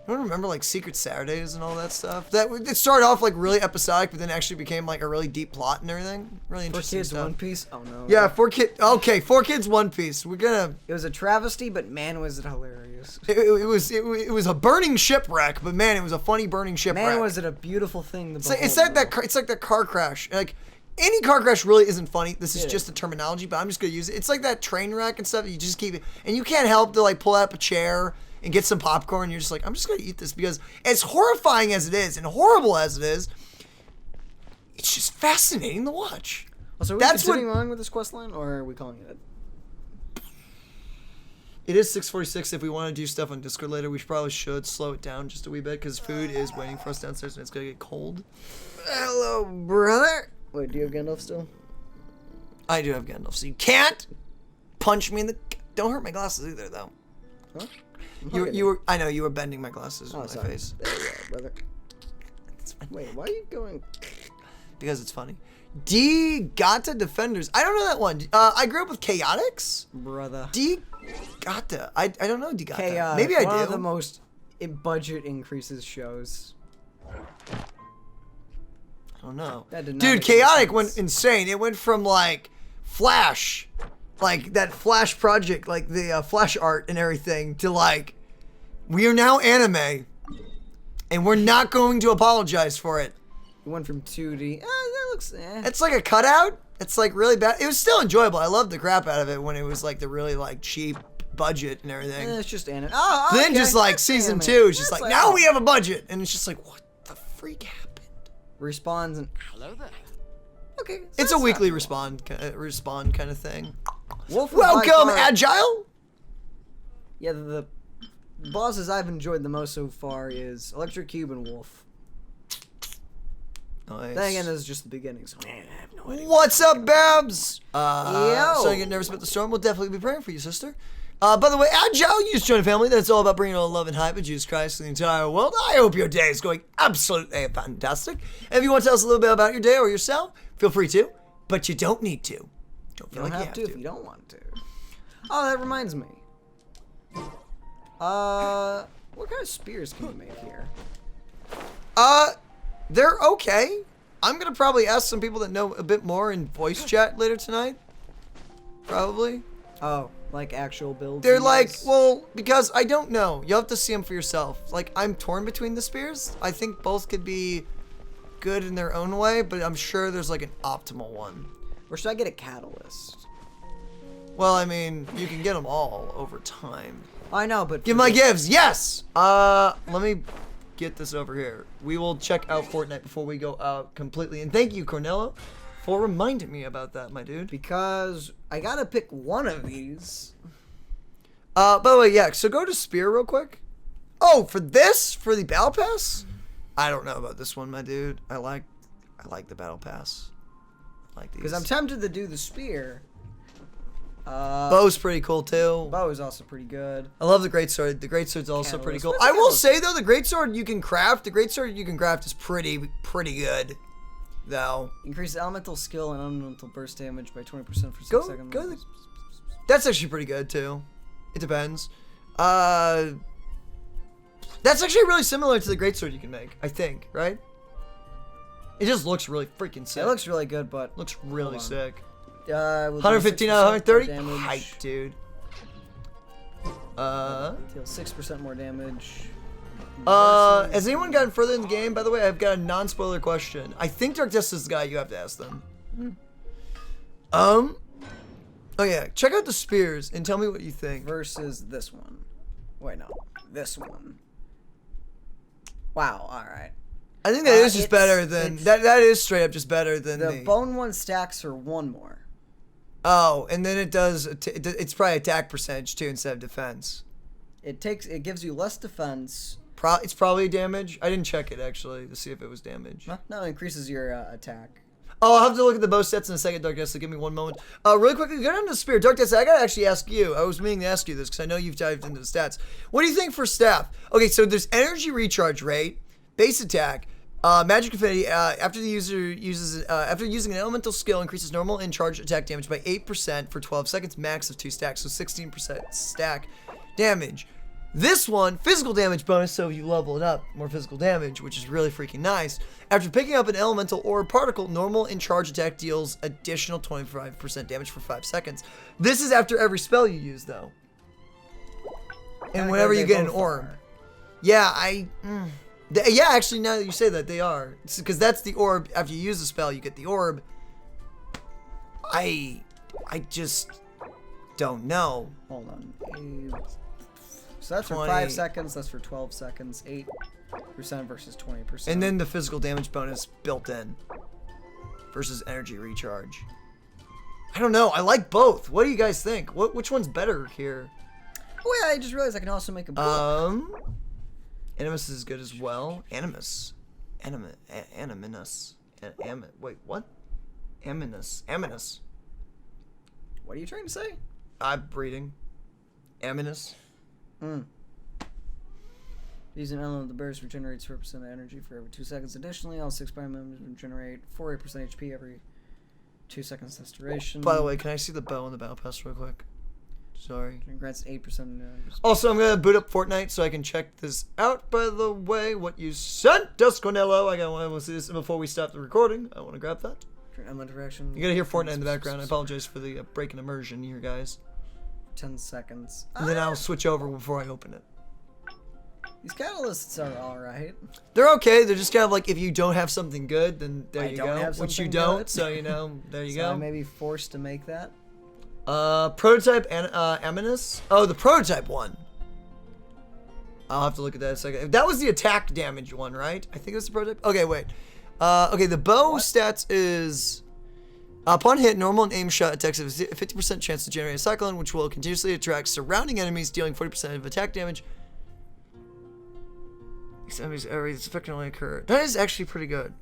I don't remember like Secret Saturdays and all that stuff. It started off like really episodic, but then actually became like a really deep plot and everything. Really interesting 4Kids, stuff. One Piece. Oh no. Yeah, 4Kids. Okay, 4Kids, One Piece. We're gonna. It was a travesty, but man, was it hilarious. It was a burning shipwreck, but man, it was a funny burning shipwreck. Man, was it a beautiful thing to behold. It's like that car crash. Like any car crash really isn't funny. This is just the terminology, but I'm just gonna use it. It's like that train wreck and stuff. You just keep it, and you can't help to like pull out a chair and get some popcorn. You're just like, I'm just gonna eat this because as horrifying as it is and horrible as it is, it's just fascinating to watch. So are we continuing on with this quest line, or are we calling it? It is 6:46. If we want to do stuff on Discord later, we probably should slow it down just a wee bit because food is waiting for us downstairs and it's gonna get cold. Hello, brother. Wait, do you have Gandalf still? I do have Gandalf, so you can't punch me in the. Don't hurt my glasses either, though. Huh? You were. I know you were bending my glasses in my sorry. face. There you go, brother. Wait, why are you going? Because it's funny. D-Gata Defenders. I don't know that one. I grew up with Chaotix. Brother. D-Gata. I don't know D-Gata. Chaotix. Maybe I do. One of the most budget increases shows. I don't know. That did not Dude, make any Chaotic sense. went insane. It went from like Flash, like that Flash project, like the Flash art and everything, to like, we are now anime, and we're not going to apologize for it. It went from 2D. That looks. It's like a cutout. It's like really bad. It was still enjoyable. I loved the crap out of it when it was like the really like cheap budget and everything. It's just anime. Oh, Then okay. just like That's season anime. 2, it's just That's like now we have a budget, and it's just like what the freak happened? Respawns and hello there. Okay. It's a weekly respawn kind of thing. Wolf was by Welcome, far- Agile. Yeah, the bosses I've enjoyed the most so far is Electric Cube and Wolf. Nice. Then again, this is just the beginning, so I have no idea. What's up, Babs? Yo. So you get nervous about the storm? We'll definitely be praying for you, sister. By the way, Agile, you just joined a family that's all about bringing all love and hype of Jesus Christ to the entire world. I hope your day is going absolutely fantastic. And if you want to tell us a little bit about your day or yourself, feel free to, but you don't need to. Don't You feel don't like have to if you don't want to. Oh, that reminds me. What kind of spears can you make here? They're okay. I'm gonna probably ask some people that know a bit more in voice chat later tonight. Probably. Oh, like actual builds? They're like, well, because I don't know. You'll have to see them for yourself. Like, I'm torn between the spears. I think both could be good in their own way, but I'm sure there's like an optimal one. Or should I get a catalyst? Well, I mean, you can get them all over time. I know, but... Give my gifts, yes! Let me get this over here. We will check out Fortnite before we go out completely. And thank you, Cornello, for reminding me about that, my dude. Because I gotta pick one of these. By the way, yeah, so go to Spear real quick. Oh, for this? For the Battle Pass? I don't know about this one, my dude. I like the Battle Pass. I like these. Because I'm tempted to do the Spear. Bow's pretty cool too. Bow is also pretty good. I love the greatsword. The greatsword's also Catalyst. pretty cool. What's I will Catalyst? say though, the greatsword you can craft. The greatsword you can craft is pretty good, though. Increase elemental skill and elemental burst damage by 20% for 6 seconds. That's actually pretty good too. It depends. That's actually really similar to the greatsword you can make. I think, right? It just looks really freaking sick. It looks really good, but looks really sick. 115 out of 130. damage. Hype, dude. Deal 6% more damage. Has anyone gotten further in the game? By the way, I've got a non-spoiler question. I think Dark Justice is the guy you have to ask them. Oh yeah, check out the spears and tell me what you think. Versus this one. Wait, no. This one. Wow, alright. I think that is just better than... That is straight up just better than the bone one stacks for one more. Oh, and then it does... It's probably attack percentage too instead of defense. It gives you less defense. It's probably damage. I didn't check it actually to see if it was damage. No, it increases your attack. Oh, I'll have to look at the bow stats in a second, Dark Death, so give me one moment. Really quickly, go down to the Spear. Dark Death, I gotta actually ask you. I was meaning to ask you this because I know you've dived into the stats. What do you think for staff? Okay, so there's energy recharge rate, base attack, magic affinity. After the user uses after using an elemental skill, increases normal and charged attack damage by 8% for 12 seconds, max of 2 stacks, so 16% stack damage. This one, physical damage bonus, so if you level it up, more physical damage, which is really freaking nice. After picking up an elemental or particle, normal and charge attack deals additional 25% damage for 5 seconds. This is after every spell you use, though. And whenever you get an orb. Yeah, yeah, actually, now that you say that, they are. Because that's the orb. After you use the spell, you get the orb. I just don't know. Hold on. So that's 20. for 5 seconds, that's for 12 seconds, 8% versus 20%. And then the physical damage bonus built in versus energy recharge. I don't know. I like both. What do you guys think? Which one's better here? Oh yeah, I just realized I can also make a book. Animus is good as well. Animus. Animinus. Wait, what? Aminus. What are you trying to say? I'm reading. Aminus. Using an element, the burst regenerates 4% of energy for every 2 seconds. Additionally, all 6 prime members regenerate 48% HP every 2 seconds restoration. By the way, can I see the bow on the battle pass real quick? Sorry. It grants 8%. Also, I'm gonna boot up Fortnite so I can check this out. By the way, what you sent, Dusconello. I got one to see this before we stop the recording. I want to grab that. Interaction. You gotta hear Fortnite in the background. I apologize for the break in immersion here, guys. 10 seconds. And then I'll switch over before I open it. These catalysts are alright. They're okay. They're just kind of like if you don't have something good, then there you go. Have Which you something don't, good. so you know, there you So go. I may be forced to make that. Prototype and Aminus. Oh, the prototype one. I'll have to look at that in a second. That was the attack damage one, right? I think it was the prototype. Okay, wait. Okay, the bow stats is upon hit, normal and aim shot attacks have a 50% chance to generate a cyclone, which will continuously attract surrounding enemies, dealing 40% of attack damage. These enemies areas effectively occur. That is actually pretty good.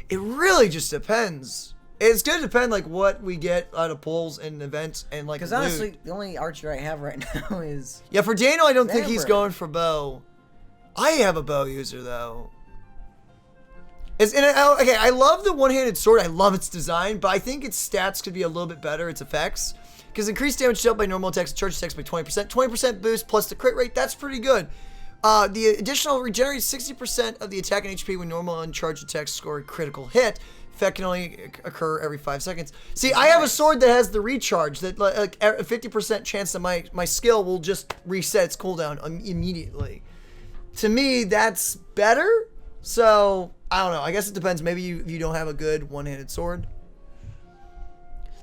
It really just depends. It's gonna depend like what we get out of pulls and events and like. Because honestly, the only archer I have right now is. Yeah, for Daniel, I don't think he's Amber. going for bow. I have a bow user though. Okay, I love the one-handed sword. I love its design, but I think its stats could be a little bit better. Its effects, because increased damage dealt by normal attacks, charge attacks by 20%, 20% boost plus the crit rate. That's pretty good. The additional regenerates 60% of the attack and HP when normal uncharged attacks score a critical hit. Effect can only occur every 5 seconds. See, I have a sword that has the recharge, that like a 50% chance that my skill will just reset its cooldown immediately. To me, that's better. So, I don't know. I guess it depends. Maybe you don't have a good one-handed sword.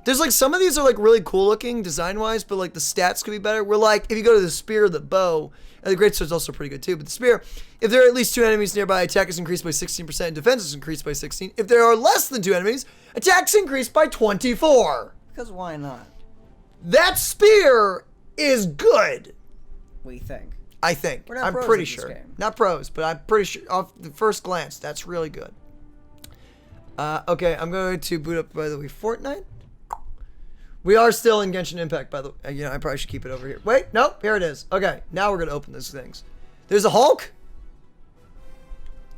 There's like some of these are like really cool looking design-wise, but like the stats could be better. We're like, if you go to the spear, the bow, and the greatsword's also pretty good too, but the spear, if there are at least 2 enemies nearby, attack is increased by 16% and defense is increased by 16. If there are less than 2 enemies, attack's increased by 24. Because why not? That spear is good. What do you think? I think. We're not I'm pros pretty at this sure. game. Not pros, but I'm pretty sure off the first glance, that's really good. Okay, I'm going to boot up, by the way, Fortnite. We are still in Genshin Impact, by the way. You know, I probably should keep it over here. Wait, nope, here it is. Okay, now we're going to open these things. There's a Hulk.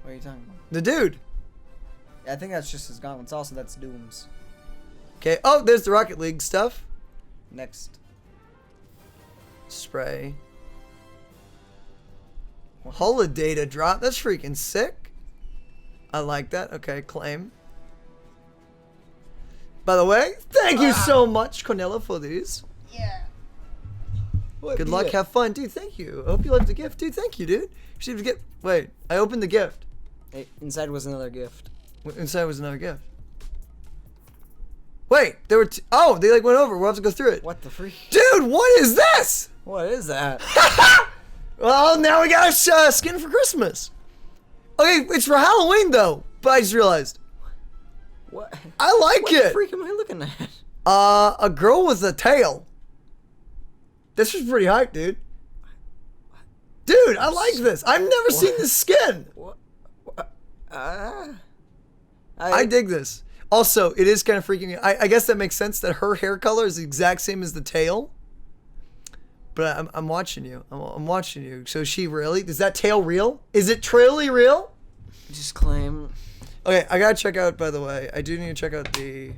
What are you talking about? The dude. Yeah, I think that's just his gauntlets. Also, that's Doom's. Okay, oh, there's the Rocket League stuff. Next. Spray. Holiday to drop. That's freaking sick. I like that. Okay, claim. By the way, thank you so much, Cornella, for these. Yeah. Good luck, have fun. Dude, thank you. I hope you liked the gift. Dude, thank you, dude. You should get. Wait, I opened the gift. Hey, inside was another gift. Inside was another gift. Wait, there were oh, they like went over. We'll have to go through it. What the freak? Dude, what is this? What is that? Well, now we got a skin for Christmas. Okay, it's for Halloween, though. But I just realized. What? I like what it. What the freak am I looking at? A girl with a tail. This was pretty hype, dude. Dude, I like this. I've never seen this skin. What? I dig this. Also, it is kind of freaking me. I guess that makes sense that her hair color is the exact same as the tail. But I'm watching you. I'm watching you. So is she really? Is that tail real? Is it truly real? Just claim. Okay, I gotta check out, by the way. I do need to check out the...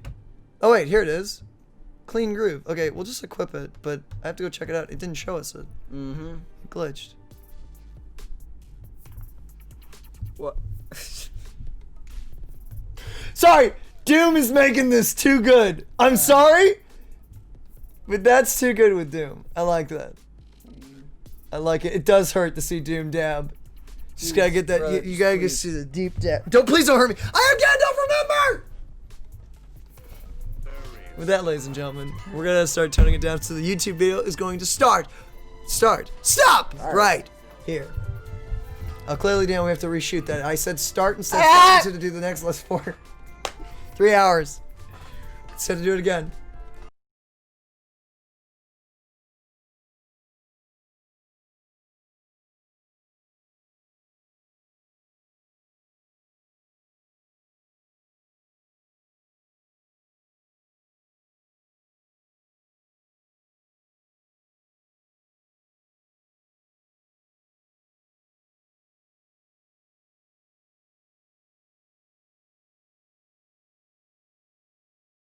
Oh, wait, here it is. Clean groove. Okay, we'll just equip it, but I have to go check it out. It didn't show us it. Mm-hmm. It glitched. What? Sorry! Doom is making this too good. I'm sorry, but that's too good with Doom. I like that. I like it. It does hurt to see Doom dab. Just gotta get that. You gotta get to the deep dab. Please don't hurt me. I am Gandalf. Remember. With that, ladies and gentlemen, we're gonna start toning it down. So the YouTube video is going to start. Stop. Right here. Clearly, Dan, we have to reshoot that. I said start instead of to do the next list for 3 hours. Let's have to do it again.